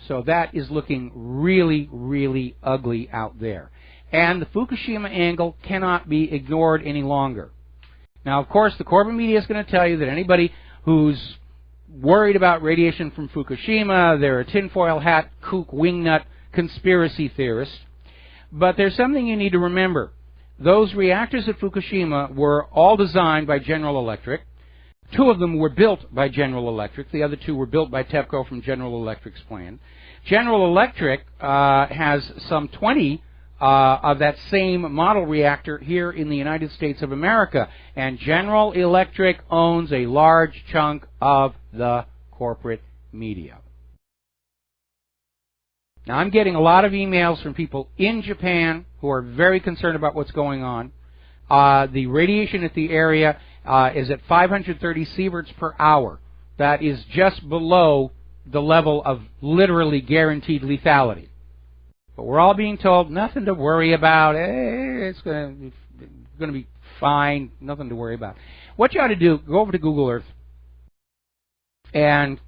So that is looking really, really ugly out there. And the Fukushima angle cannot be ignored any longer. Now, of course, the corporate media is going to tell you that anybody who's worried about radiation from Fukushima, they're a tinfoil hat, kook, wingnut, conspiracy theorist. But there's something you need to remember. Those reactors at Fukushima were all designed by General Electric 2 of them were built by General Electric. The other 2 were built by TEPCO from General Electric's plant. General Electric has some 20 of that same model reactor here in the United States of America. And General Electric owns a large chunk of the corporate media. Now, I'm getting a lot of emails from people in Japan who are very concerned about what's going on. The radiation at the area is at 530 sieverts per hour. That is just below the level of literally guaranteed lethality. But we're all being told nothing to worry about. It's going to be fine. Nothing to worry about. What you ought to do, go over to Google Earth and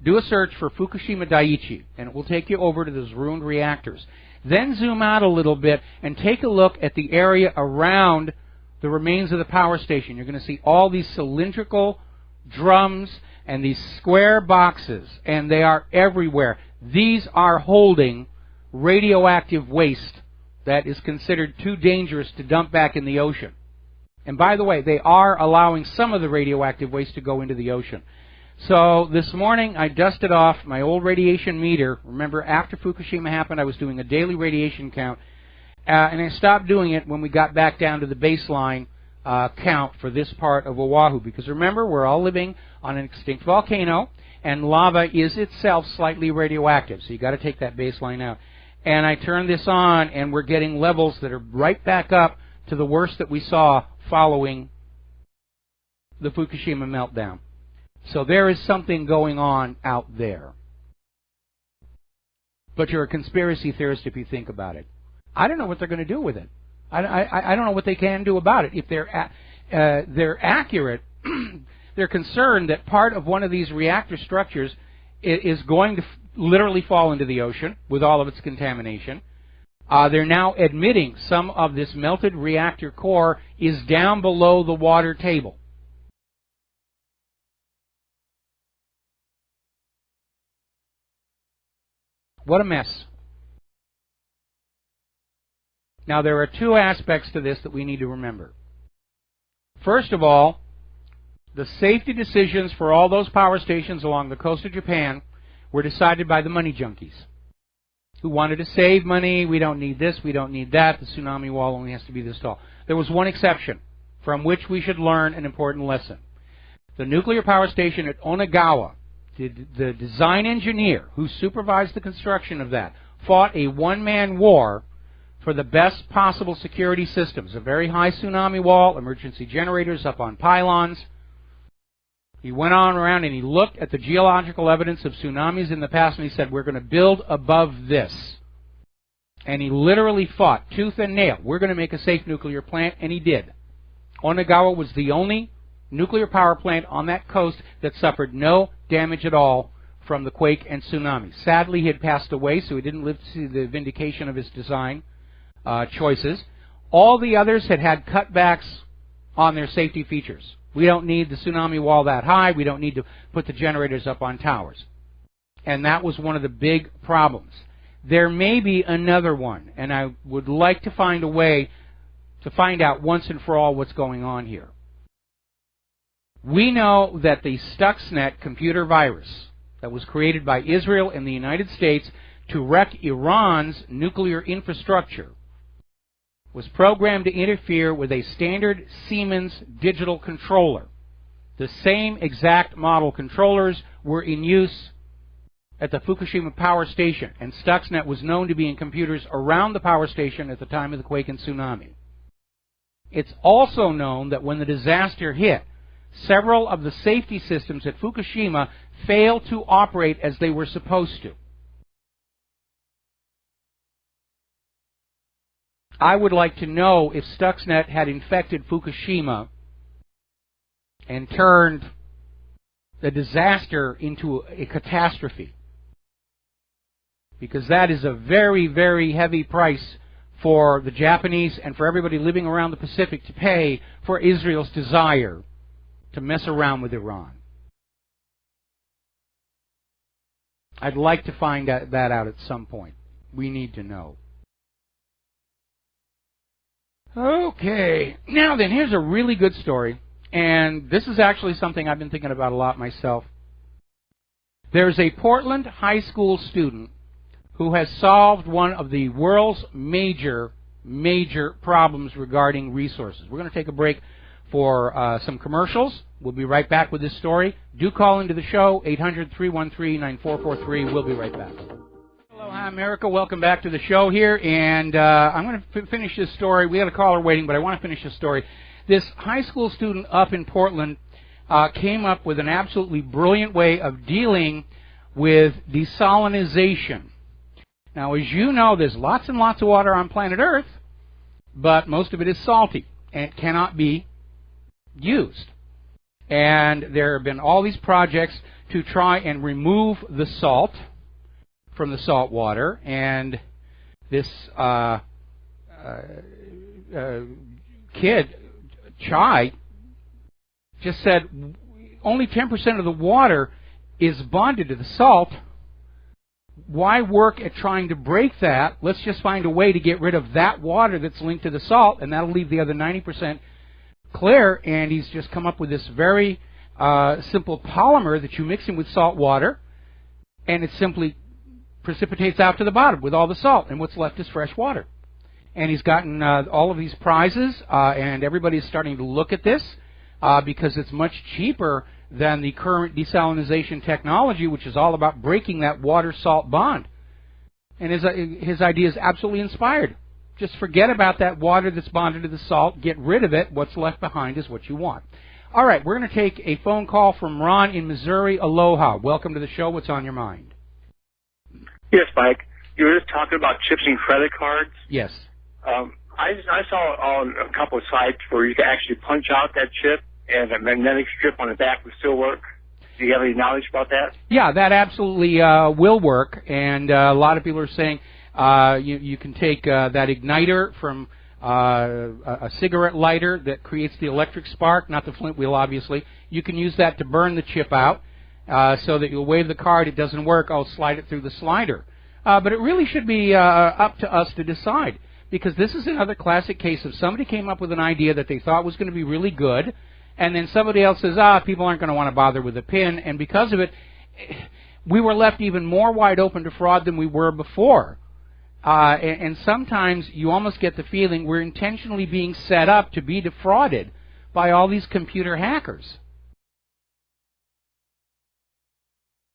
do a search for Fukushima Daiichi, and it will take you over to those ruined reactors. Then zoom out a little bit and take a look at the area around the remains of the power station. You're going to see all these cylindrical drums and these square boxes, and they are everywhere. These are holding radioactive waste that is considered too dangerous to dump back in the ocean. And by the way, they are allowing some of the radioactive waste to go into the ocean. So this morning I dusted off my old radiation meter. Remember, after Fukushima happened, I was doing a daily radiation count. And I stopped doing it when we got back down to the baseline count for this part of Oahu. Because remember, we're all living on an extinct volcano, and lava is itself slightly radioactive. So you've got to take that baseline out. And I turned this on, and we're getting levels that are right back up to the worst that we saw following the Fukushima meltdown. So there is something going on out there. But you're a conspiracy theorist if you think about it. I don't know what they're going to do with it. I don't know what they can do about it. If they're accurate, they're concerned that part of one of these reactor structures is going to literally fall into the ocean with all of its contamination. They're now admitting some of this melted reactor core is down below the water table. What a mess. Now, there are 2 aspects to this that we need to remember. First of all, the safety decisions for all those power stations along the coast of Japan were decided by the money junkies who wanted to save money. We don't need this, we don't need that. The tsunami wall only has to be this tall. There was one exception from which we should learn an important lesson. The nuclear power station at Onagawa, the design engineer who supervised the construction of that, fought a one-man war for the best possible security systems. A very high tsunami wall, emergency generators up on pylons. He went on around and he looked at the geological evidence of tsunamis in the past, and he said, we're going to build above this. And he literally fought tooth and nail. We're going to make a safe nuclear plant, and he did. Onagawa was the only nuclear power plant on that coast that suffered no damage at all from the quake and tsunami. Sadly, he had passed away, so he didn't live to see the vindication of his design choices. All the others had cutbacks on their safety features. We don't need the tsunami wall that high. We don't need to put the generators up on towers. And that was one of the big problems. There may be another one, and I would like to find a way to find out once and for all what's going on here. We know that the Stuxnet computer virus that was created by Israel and the United States to wreck Iran's nuclear infrastructure was programmed to interfere with a standard Siemens digital controller. The same exact model controllers were in use at the Fukushima power station, and Stuxnet was known to be in computers around the power station at the time of the quake and tsunami. It's also known that when the disaster hit, several of the safety systems at Fukushima failed to operate as they were supposed to. I would like to know if Stuxnet had infected Fukushima and turned the disaster into a catastrophe. Because that is a very, very heavy price for the Japanese and for everybody living around the Pacific to pay for Israel's desire to mess around with Iran. I'd like to find that out at some point. We need to know. Okay, now then, here's a really good story and this is actually something I've been thinking about a lot myself. There's a Portland high school student who has solved one of the world's major problems regarding resources. We're going to take a break for some commercials. We'll be right back with this story. Do call into the show, 800-313-9443. We'll be right back. Aloha, America. Welcome back to the show here, and I'm going to finish this story. We had a caller waiting, but I want to finish this story. This high school student up in Portland came up with an absolutely brilliant way of dealing with desalinization. Now, as you know, there's lots and lots of water on planet Earth, but most of it is salty, and it cannot be used. And there have been all these projects to try and remove the salt from the salt water, and this kid, Chai, just said only 10% of the water is bonded to the salt. Why work at trying to break that? Let's just find a way to get rid of that water that's linked to the salt, and that'll leave the other 90% clear. And he's just come up with this very simple polymer that you mix in with salt water, and it simply precipitates out to the bottom with all the salt, and what's left is fresh water. And he's gotten all of these prizes, and everybody's starting to look at this because it's much cheaper than the current desalinization technology, which is all about breaking that water-salt bond. And his idea is absolutely inspired. Just forget about that water that's bonded to the salt. Get rid of it. What's left behind is what you want. All right, we're going to take a phone call from Ron in Missouri. Aloha. Welcome to the show. What's on your mind? Yes, Mike. You were just talking about chips and credit cards. Yes. I saw on a couple of sites where you could actually punch out that chip and a magnetic strip on the back would still work. Do you have any knowledge about that? Yeah, that absolutely will work. And a lot of people are saying you can take that igniter from a cigarette lighter that creates the electric spark, not the flint wheel, obviously. You can use that to burn the chip out so that you'll wave the card. It doesn't work. I'll slide it through the slider. But it really should be up to us to decide, because this is another classic case of somebody came up with an idea that they thought was going to be really good, and then somebody else says, people aren't going to want to bother with a pin, and because of it, we were left even more wide open to fraud than we were before. And sometimes you almost get the feeling we're intentionally being set up to be defrauded by all these computer hackers.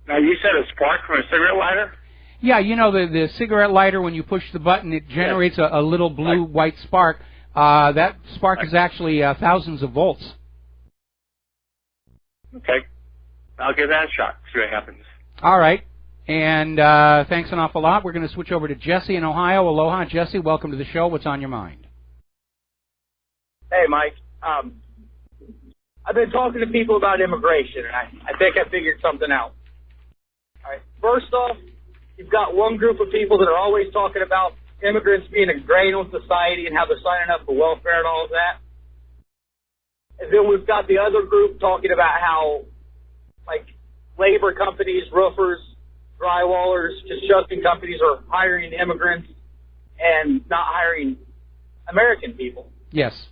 Now, you said a spark from a cigarette lighter? Yeah, you know, the cigarette lighter, when you push the button, it generates a little blue-white spark. That spark is actually thousands of volts. Okay. I'll give that a shot, see what happens. All right. And thanks an awful lot. We're going to switch over to Jesse in Ohio. Aloha, Jesse. Welcome to the show. What's on your mind? Hey, Mike. I've been talking to people about immigration, and I think I figured something out. All right. First off, you've got one group of people that are always talking about immigrants being a drain on society and how they're signing up for welfare and all of that. And then we've got the other group talking about how, like, labor companies, roofers, drywallers, construction companies are hiring immigrants and not hiring American people. Yes.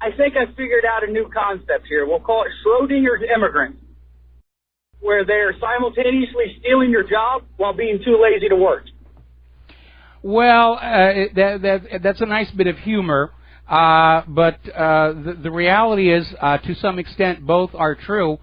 I think I figured out a new concept here. We'll call it Schrodinger's immigrants, where they're simultaneously stealing your job while being too lazy to work. Well, that's a nice bit of humor, but the reality is, to some extent, both are true.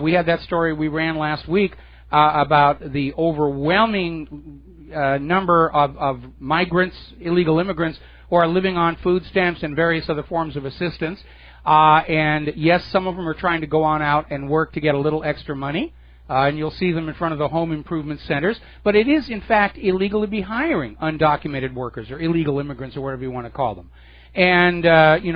We had that story we ran last week about the overwhelming number of migrants, illegal immigrants, who are living on food stamps and various other forms of assistance. And yes, some of them are trying to go on out and work to get a little extra money. And you'll see them in front of the home improvement centers. But it is, in fact, illegal to be hiring undocumented workers or illegal immigrants or whatever you want to call them. And,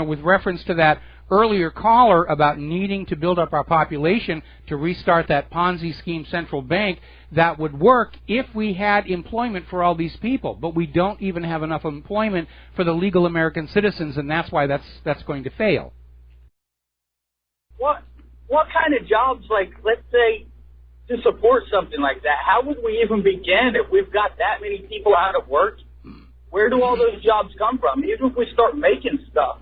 with reference to that earlier caller about needing to build up our population to restart that Ponzi scheme central bank, that would work if we had employment for all these people. But we don't even have enough employment for the legal American citizens, and that's why that's going to fail. What kind of jobs, like, let's say, to support something like that, how would we even begin if we've got that many people out of work? Where do all those jobs come from, even if we start making stuff?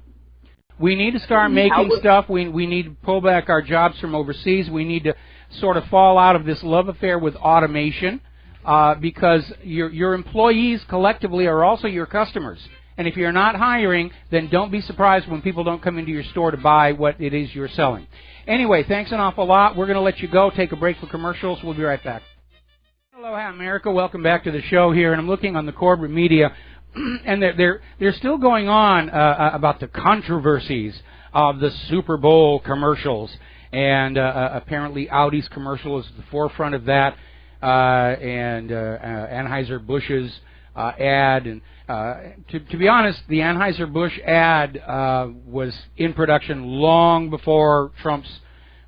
We need to start making stuff. We need to pull back our jobs from overseas. We need to sort of fall out of this love affair with automation because your employees collectively are also your customers. And if you're not hiring, then don't be surprised when people don't come into your store to buy what it is you're selling. Anyway, thanks an awful lot. We're going to let you go. Take a break for commercials. We'll be right back. Aloha, America. Welcome back to the show here. And I'm looking on the corporate media, and they're still going on about the controversies of the Super Bowl commercials. And apparently Audi's commercial is at the forefront of that, and Anheuser-Busch's ad. And to be honest, the Anheuser-Busch ad was in production long before Trump's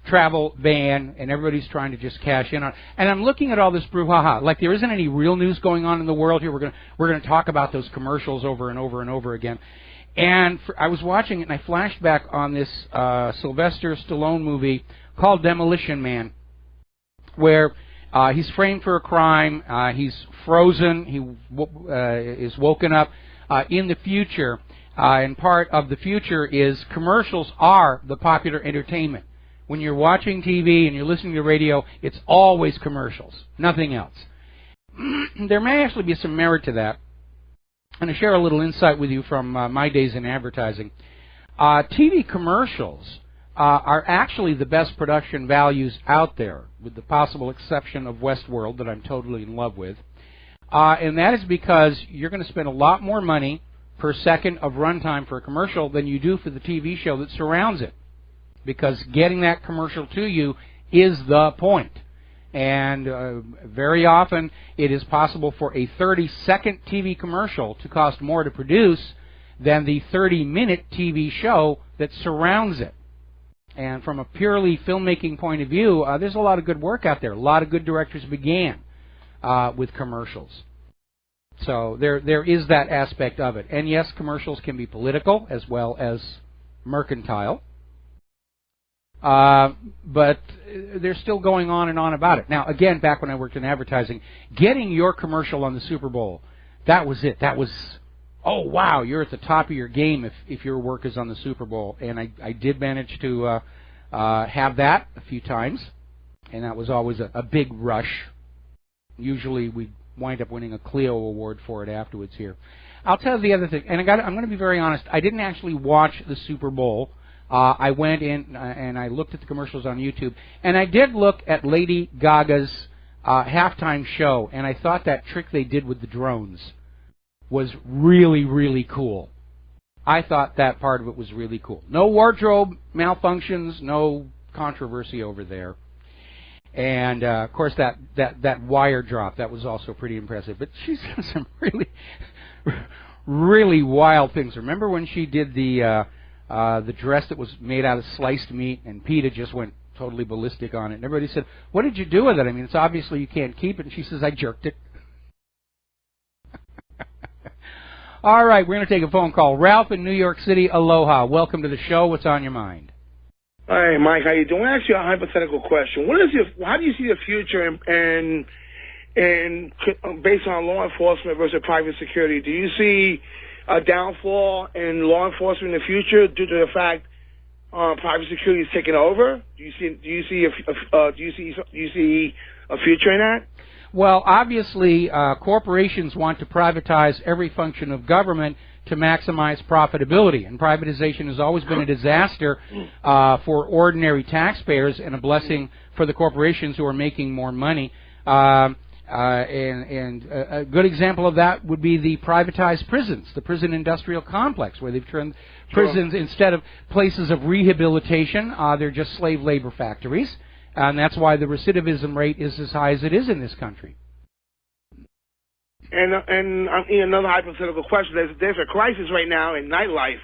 travel ban, and everybody's trying to just cash in on it. And I'm looking at all this brouhaha. Like there isn't any real news going on in the world here. We're going to talk about those commercials over and over and over again. And I was watching it, and I flashed back on this Sylvester Stallone movie called Demolition Man, where he's framed for a crime. He's frozen. He is woken up in the future, and part of the future is commercials are the popular entertainment. When you're watching TV and you're listening to radio, it's always commercials, nothing else. There may actually be some merit to that. I'm going to share a little insight with you from my days in advertising. TV commercials are actually the best production values out there, with the possible exception of Westworld that I'm totally in love with. And that is because you're going to spend a lot more money per second of runtime for a commercial than you do for the TV show that surrounds it, because getting that commercial to you is the point. And very often it is possible for a 30-second TV commercial to cost more to produce than the 30-minute TV show that surrounds it. And from a purely filmmaking point of view, there's a lot of good work out there. A lot of good directors began with commercials. So there is that aspect of it. And yes, commercials can be political as well as mercantile. But they're still going on and on about it. Now, again, back when I worked in advertising, getting your commercial on the Super Bowl, that was it. That was, oh, wow, you're at the top of your game if your work is on the Super Bowl. And I did manage to have that a few times, and that was always a big rush. Usually we wind up winning a Clio Award for it afterwards here. I'll tell you the other thing, and I'm going to be very honest. I didn't actually watch the Super Bowl. I went in and I looked at the commercials on YouTube, and I did look at Lady Gaga's halftime show, and I thought that trick they did with the drones was really, really cool. I thought that part of it was really cool. No wardrobe malfunctions, no controversy over there. And, of course, that wire drop, that was also pretty impressive. But she's done some really, really wild things. Remember when she did the dress that was made out of sliced meat, and PETA just went totally ballistic on it. And everybody said, what did you do with it? I mean, it's obviously you can't keep it. And she says, I jerked it. All right, we're going to take a phone call. Ralph in New York City, aloha. Welcome to the show. What's on your mind? Hi, Mike. How you doing? I want to ask you a hypothetical question. How do you see the future and based on law enforcement versus private security? Do you see a downfall in law enforcement in the future due to the fact private security is taking over? Do you see a future in that? Well, obviously, corporations want to privatize every function of government to maximize profitability, and privatization has always been a disaster for ordinary taxpayers and a blessing for the corporations who are making more money. And a good example of that would be the privatized prisons, the prison industrial complex, where they've turned prisons, instead of places of rehabilitation, they're just slave labor factories. And that's why the recidivism rate is as high as it is in this country. And another hypothetical question. There's a crisis right now in nightlife.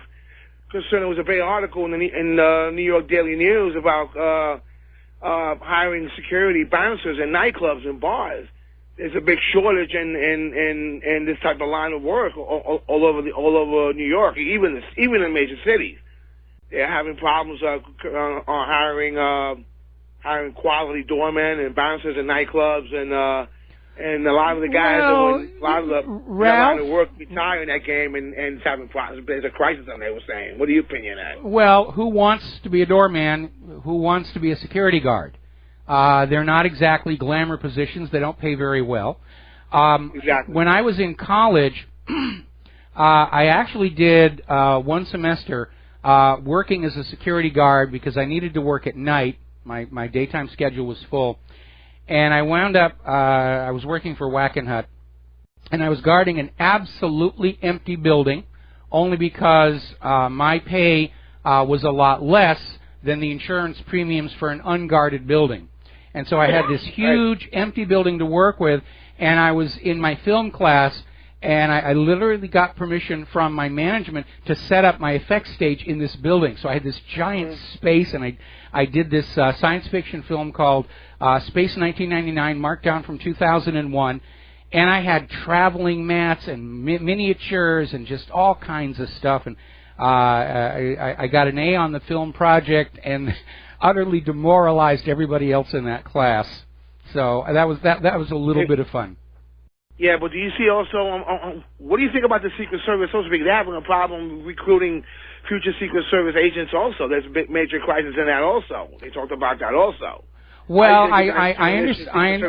There was a big article in the New York Daily News about hiring security bouncers in nightclubs and bars. There's a big shortage in this type of line of work all over New York, even in major cities. They're having problems hiring quality doormen and bouncers in nightclubs, and And a lot of the guys, a lot of the work retire in that game and it's having problems. There's a crisis on there, they were saying. What are your opinion on that? Well, who wants to be a doorman? Who wants to be a security guard? They're not exactly glamour positions. They don't pay very well. Exactly. When I was in college, I actually did one semester working as a security guard because I needed to work at night. My daytime schedule was full. And I wound up, I was working for Wackenhut, and I was guarding an absolutely empty building, only because my pay was a lot less than the insurance premiums for an unguarded building. And so I had this huge empty building to work with, and I was in my film class, and I literally got permission from my management to set up my effects stage in this building. So I had this giant space, and I did this science fiction film called Space 1999, marked down from 2001, and I had traveling mats and miniatures and just all kinds of stuff. And I got an A on the film project and utterly demoralized everybody else in that class. So that was a little bit of fun. Yeah, but do you see also, what do you think about the Secret Service, so to speak? They're having a problem recruiting future Secret Service agents also. There's a big major crisis in that also. They talked about that also. Well, I understand.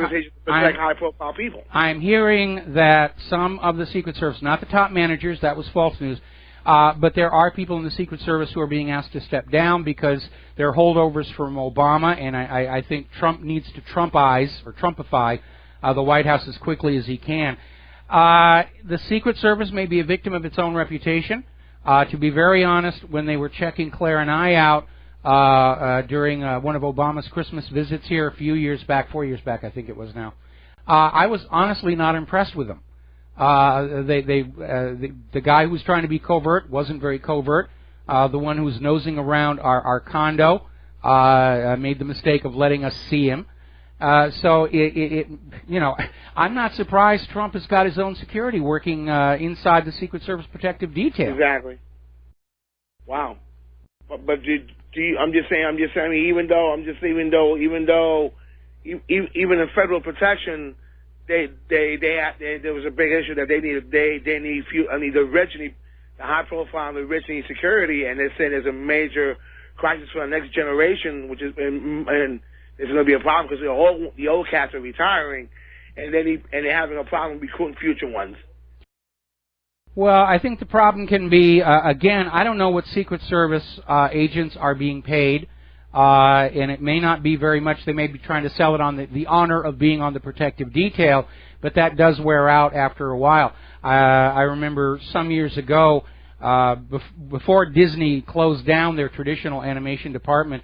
Like high-profile people. I'm hearing that some of the Secret Service, not the top managers, that was false news, but there are people in the Secret Service who are being asked to step down because they're holdovers from Obama, and I think Trump needs to Trumpify the White House as quickly as he can. The Secret Service may be a victim of its own reputation. To be very honest, when they were checking Claire and I out during one of Obama's Christmas visits here a few years back, 4 years back I think it was now, I was honestly not impressed with them. The guy who was trying to be covert wasn't very covert. The one who was nosing around our condo made the mistake of letting us see him. So I'm not surprised Trump has got his own security working inside the Secret Service protective detail. Exactly. Wow. But I'm just saying, even in federal protection, there was a big issue that they need the rich and the high profile, the rich need security, and they're saying there's a major crisis for the next generation, which is and there's going to be a problem because the old cats are retiring, and they're having a problem recruiting future ones. Well, I think the problem can be, again, I don't know what Secret Service agents are being paid, and it may not be very much. They may be trying to sell it on the honor of being on the protective detail, but that does wear out after a while. I remember some years ago, before Disney closed down their traditional animation department,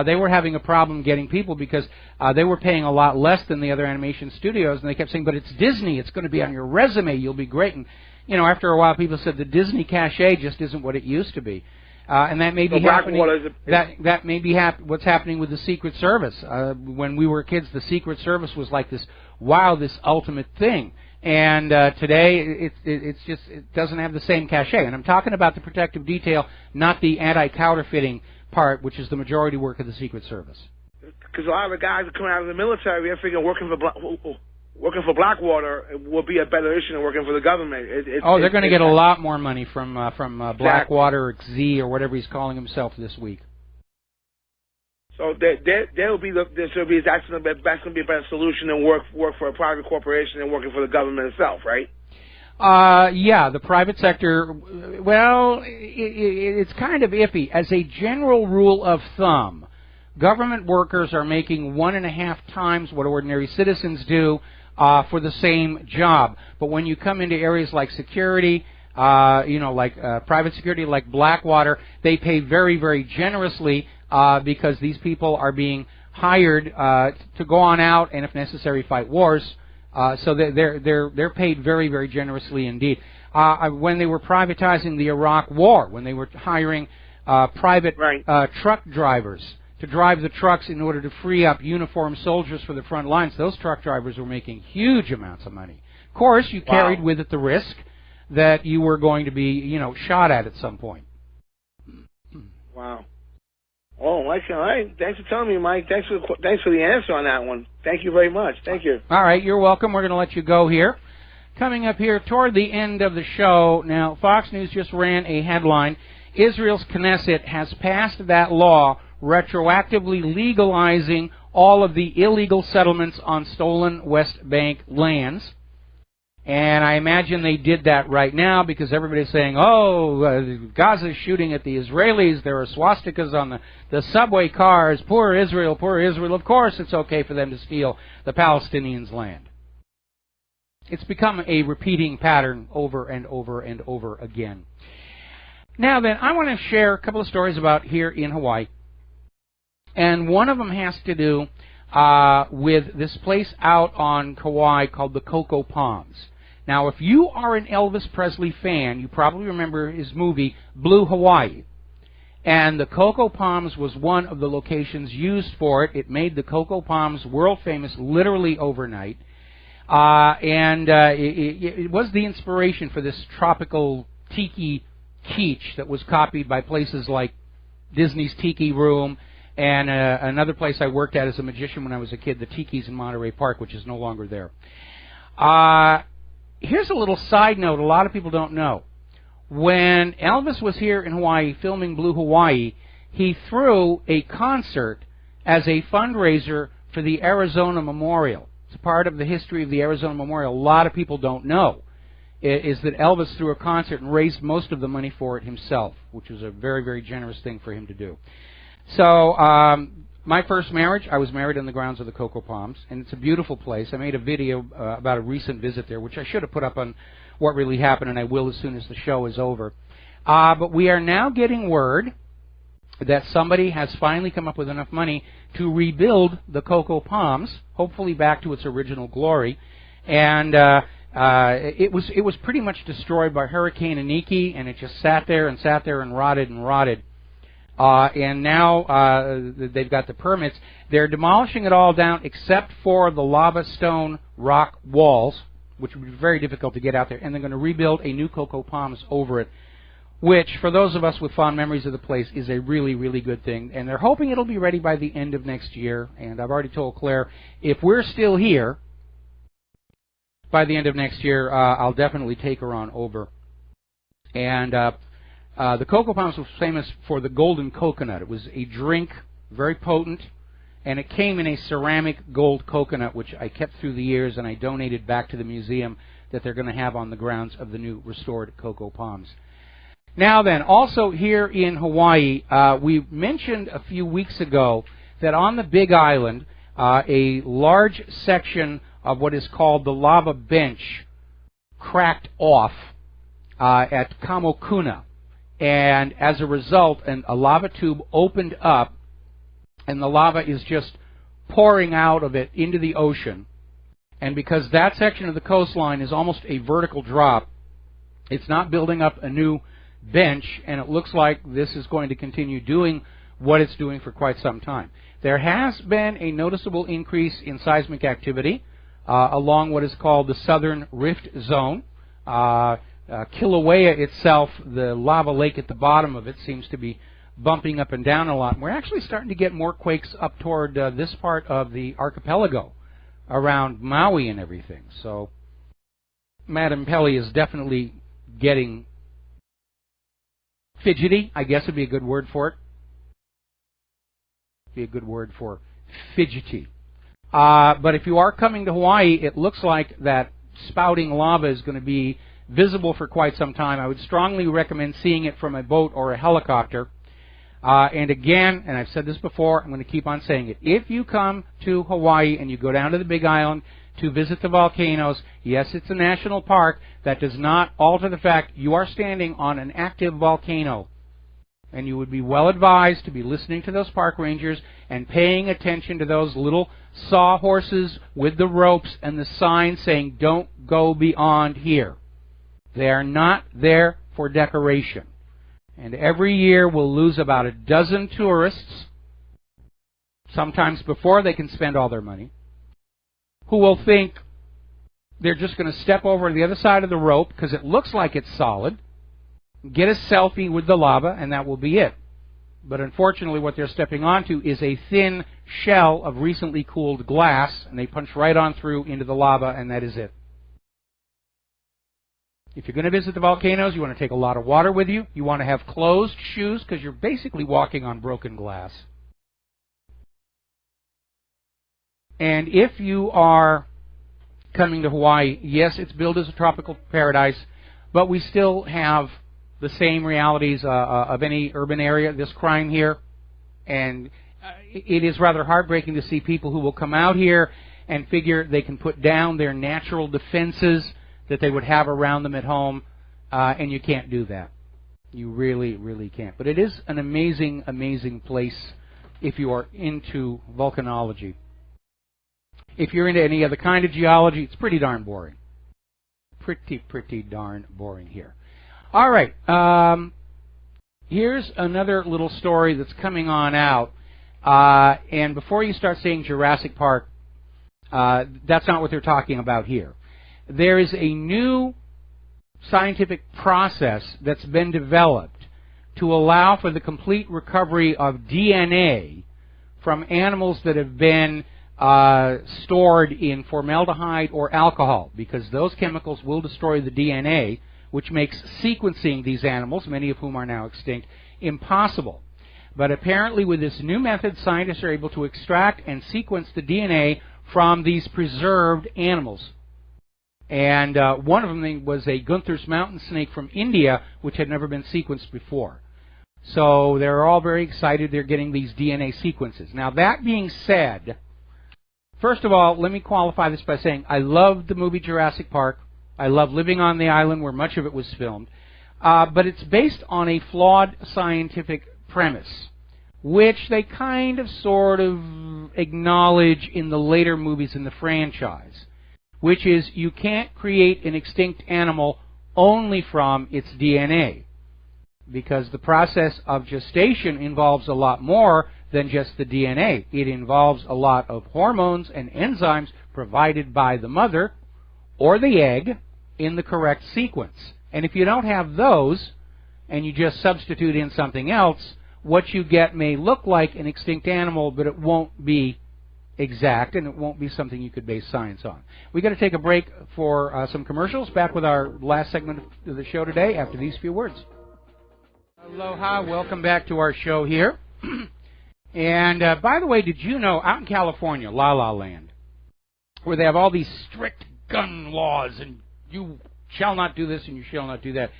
they were having a problem getting people because they were paying a lot less than the other animation studios, and they kept saying, but it's Disney, it's going to be on your resume, you'll be great. And after a while, people said the Disney cachet just isn't what it used to be, and that may be happening. That may be what's happening with the Secret Service. When we were kids, the Secret Service was like this ultimate thing, and today it doesn't have the same cachet. And I'm talking about the protective detail, not the anti-counterfeiting part, which is the majority work of the Secret Service. Because a lot of the guys that come out of the military, they're figuring working for Blackwater will be a better issue than working for the government. They're going to get a lot more money from Blackwater or XZ or whatever he's calling himself this week. So that's going to be a better solution than work for a private corporation and working for the government itself, right? Yeah, the private sector, well, it's kind of iffy. As a general rule of thumb, government workers are making 1.5 times what ordinary citizens do for the same job. But when you come into areas like security, private security like Blackwater, they pay very, very generously because these people are being hired to go on out and, if necessary, fight wars. So they're paid very, very generously indeed. When they were privatizing the Iraq War, when they were hiring private truck drivers to drive the trucks in order to free up uniformed soldiers for the front lines, those truck drivers were making huge amounts of money. Of course, you carried with it the risk that you were going to be, shot at some point. Wow. Oh, all right. Thanks for telling me, Mike. Thanks for the answer on that one. Thank you very much. Thank you. All right, you're welcome. We're going to let you go here. Coming up here toward the end of the show, now Fox News just ran a headline. Israel's Knesset has passed that law retroactively legalizing all of the illegal settlements on stolen West Bank lands. And I imagine they did that right now because everybody's saying, Gaza's shooting at the Israelis. There are swastikas on the subway cars. Poor Israel, poor Israel. Of course it's okay for them to steal the Palestinians' land. It's become a repeating pattern over and over and over again. Now then, I want to share a couple of stories about here in Hawaii. And one of them has to do with this place out on Kauai called the Cocoa Palms. Now, if you are an Elvis Presley fan, you probably remember his movie Blue Hawaii. And the Cocoa Palms was one of the locations used for it. It made the Cocoa Palms world famous literally overnight. It was the inspiration for this tropical tiki kitsch that was copied by places like Disney's Tiki Room and another place I worked at as a magician when I was a kid, the Tiki's in Monterey Park, which is no longer there. Here's a little side note a lot of people don't know. When Elvis was here in Hawaii filming Blue Hawaii, he threw a concert as a fundraiser for the Arizona Memorial. It's part of the history of the Arizona Memorial. A lot of people don't know is that Elvis threw a concert and raised most of the money for it himself, which was a very, very generous thing for him to do. So my first marriage, I was married on the grounds of the Cocoa Palms, and it's a beautiful place. I made a video about a recent visit there, which I should have put up on What Really Happened, and I will as soon as the show is over. But we are now getting word that somebody has finally come up with enough money to rebuild the Cocoa Palms, hopefully back to its original glory. And it was pretty much destroyed by Hurricane Iniki, and it just sat there and rotted and rotted. And now they've got the permits. They're demolishing it all down except for the lava stone rock walls, which would be very difficult to get out there. And they're going to rebuild a new Cocoa Palms over it, which, for those of us with fond memories of the place, is a really, really good thing. And they're hoping it'll be ready by the end of next year. And I've already told Claire, if we're still here by the end of next year, I'll definitely take her on over. And the Cocoa Palms was famous for the golden coconut. It was a drink, very potent, and it came in a ceramic gold coconut, which I kept through the years, and I donated back to the museum that they're going to have on the grounds of the new restored Cocoa Palms. Now then, also here in Hawaii, we mentioned a few weeks ago that on the Big Island, a large section of what is called the lava bench cracked off at Kaahumanu. And as a result, a lava tube opened up, and the lava is just pouring out of it into the ocean. And because that section of the coastline is almost a vertical drop, it's not building up a new bench, and it looks like this is going to continue doing what it's doing for quite some time. There has been a noticeable increase in seismic activity along what is called the Southern Rift Zone. Kilauea itself, the lava lake at the bottom of it, seems to be bumping up and down a lot. And we're actually starting to get more quakes up toward this part of the archipelago around Maui and everything. So Madam Pelly is definitely getting fidgety, I guess would be a good word for it. Be a good word for fidgety. But if you are coming to Hawaii, it looks like that spouting lava is going to be visible for quite some time. I would strongly recommend seeing it from a boat or a helicopter. And again, and I've said this before, I'm going to keep on saying it. If you come to Hawaii and you go down to the Big Island to visit the volcanoes, yes, it's a national park. That does not alter the fact you are standing on an active volcano. And you would be well advised to be listening to those park rangers and paying attention to those little sawhorses with the ropes and the signs saying, "Don't go beyond here." They are not there for decoration. And every year we'll lose about a dozen tourists, sometimes before they can spend all their money, who will think they're just going to step over to the other side of the rope because it looks like it's solid, get a selfie with the lava, and that will be it. But unfortunately, what they're stepping onto is a thin shell of recently cooled glass, and they punch right on through into the lava, and that is it. If you're going to visit the volcanoes, you want to take a lot of water with you. You want to have closed shoes because you're basically walking on broken glass. And if you are coming to Hawaii, yes, it's billed as a tropical paradise, but we still have the same realities of any urban area, this crime here. And it is rather heartbreaking to see people who will come out here and figure they can put down their natural defenses that they would have around them at home, and you can't do that. You really, really can't. But it is an amazing, amazing place if you are into volcanology. If you're into any other kind of geology, it's pretty darn boring. Pretty darn boring here. All right. Here's another little story that's coming on out. And before you start saying Jurassic Park, that's not what they're talking about here. There is a new scientific process that's been developed to allow for the complete recovery of DNA from animals that have been stored in formaldehyde or alcohol, because those chemicals will destroy the DNA, which makes sequencing these animals, many of whom are now extinct, impossible. But apparently with this new method, scientists are able to extract and sequence the DNA from these preserved animals. And one of them was a Gunther's mountain snake from India, which had never been sequenced before. So they're all very excited they're getting these DNA sequences. Now, that being said, first of all, let me qualify this by saying I loved the movie Jurassic Park. I love living on the island where much of it was filmed. But it's based on a flawed scientific premise, which they kind of sort of acknowledge in the later movies in the franchise, which is you can't create an extinct animal only from its DNA, because the process of gestation involves a lot more than just the DNA. It involves a lot of hormones and enzymes provided by the mother or the egg in the correct sequence. And if you don't have those, and you just substitute in something else, what you get may look like an extinct animal, but it won't be exact, and it won't be something you could base science on. We've got to take a break for some commercials. Back with our last segment of the show today after these few words. Aloha, welcome back to our show here. And by the way, did you know out in California, La La Land, where they have all these strict gun laws and you shall not do this and you shall not do that,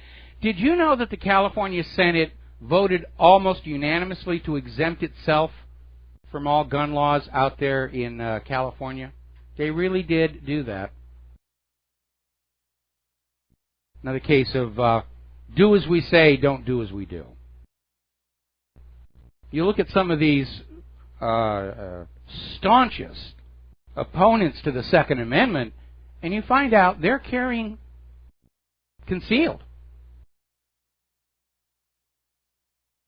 did you know that the California Senate voted almost unanimously to exempt itself from all gun laws out there in California? They really did do that. Another case of do as we say, don't do as we do. You look at some of these staunchest opponents to the Second Amendment, and you find out they're carrying concealed.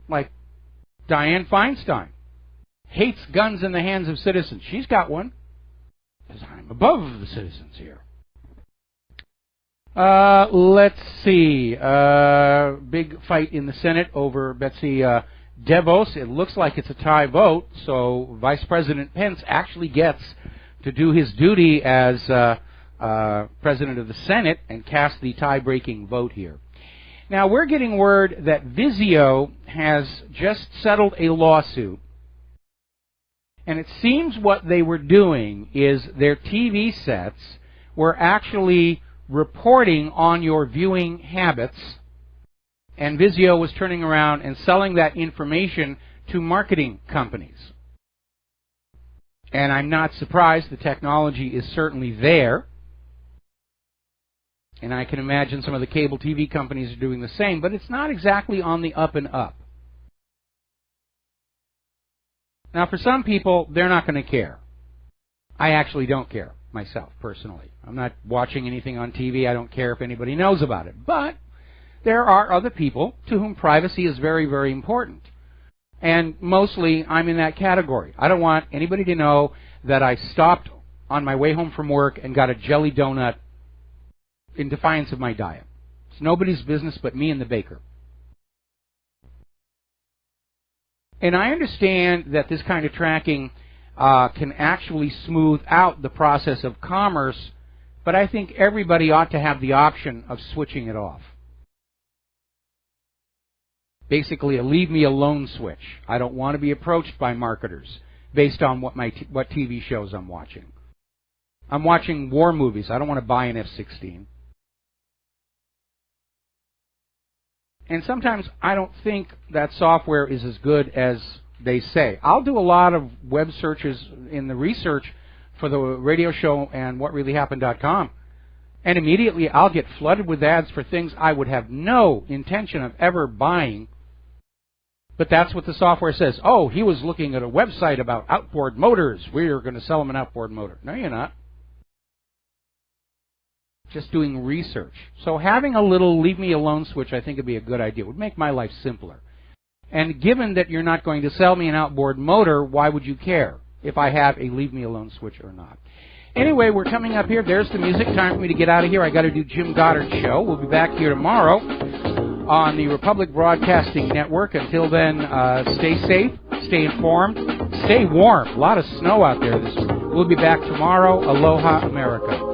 Like Dianne Feinstein hates guns in the hands of citizens. She's got one, because I'm above the citizens here. Let's see. Big fight in the Senate over Betsy DeVos. It looks like it's a tie vote, so Vice President Pence actually gets to do his duty as President of the Senate and cast the tie-breaking vote here. Now, we're getting word that Vizio has just settled a lawsuit, and it seems what they were doing is their TV sets were actually reporting on your viewing habits, and Vizio was turning around and selling that information to marketing companies. And I'm not surprised. The technology is certainly there. And I can imagine some of the cable TV companies are doing the same, but it's not exactly on the up and up. Now, for some people, they're not going to care. I actually don't care myself, personally. I'm not watching anything on TV. I don't care if anybody knows about it. But there are other people to whom privacy is very, very important. And mostly, I'm in that category. I don't want anybody to know that I stopped on my way home from work and got a jelly donut in defiance of my diet. It's nobody's business but me and the baker. And I understand that this kind of tracking can actually smooth out the process of commerce, but I think everybody ought to have the option of switching it off. Basically, a leave me alone switch. I don't want to be approached by marketers based on what TV shows I'm watching. I'm watching war movies. I don't want to buy an F-16. And sometimes I don't think that software is as good as they say. I'll do a lot of web searches in the research for the radio show and WhatReallyHappened.com, and immediately I'll get flooded with ads for things I would have no intention of ever buying. But that's what the software says. Oh, he was looking at a website about outboard motors. We're going to sell him an outboard motor. No, you're not. Just doing research. So having a little leave me alone switch I think would be a good idea. It would make my life simpler. And given that you're not going to sell me an outboard motor, why would you care if I have a leave me alone switch or not? Anyway, we're coming up here. There's the music. Time for me to get out of here. I got to do Jim Goddard's show. We'll be back here tomorrow on the Republic Broadcasting Network. Until then, stay safe, stay informed, stay warm. A lot of snow out there this week. We'll be back tomorrow. Aloha, America.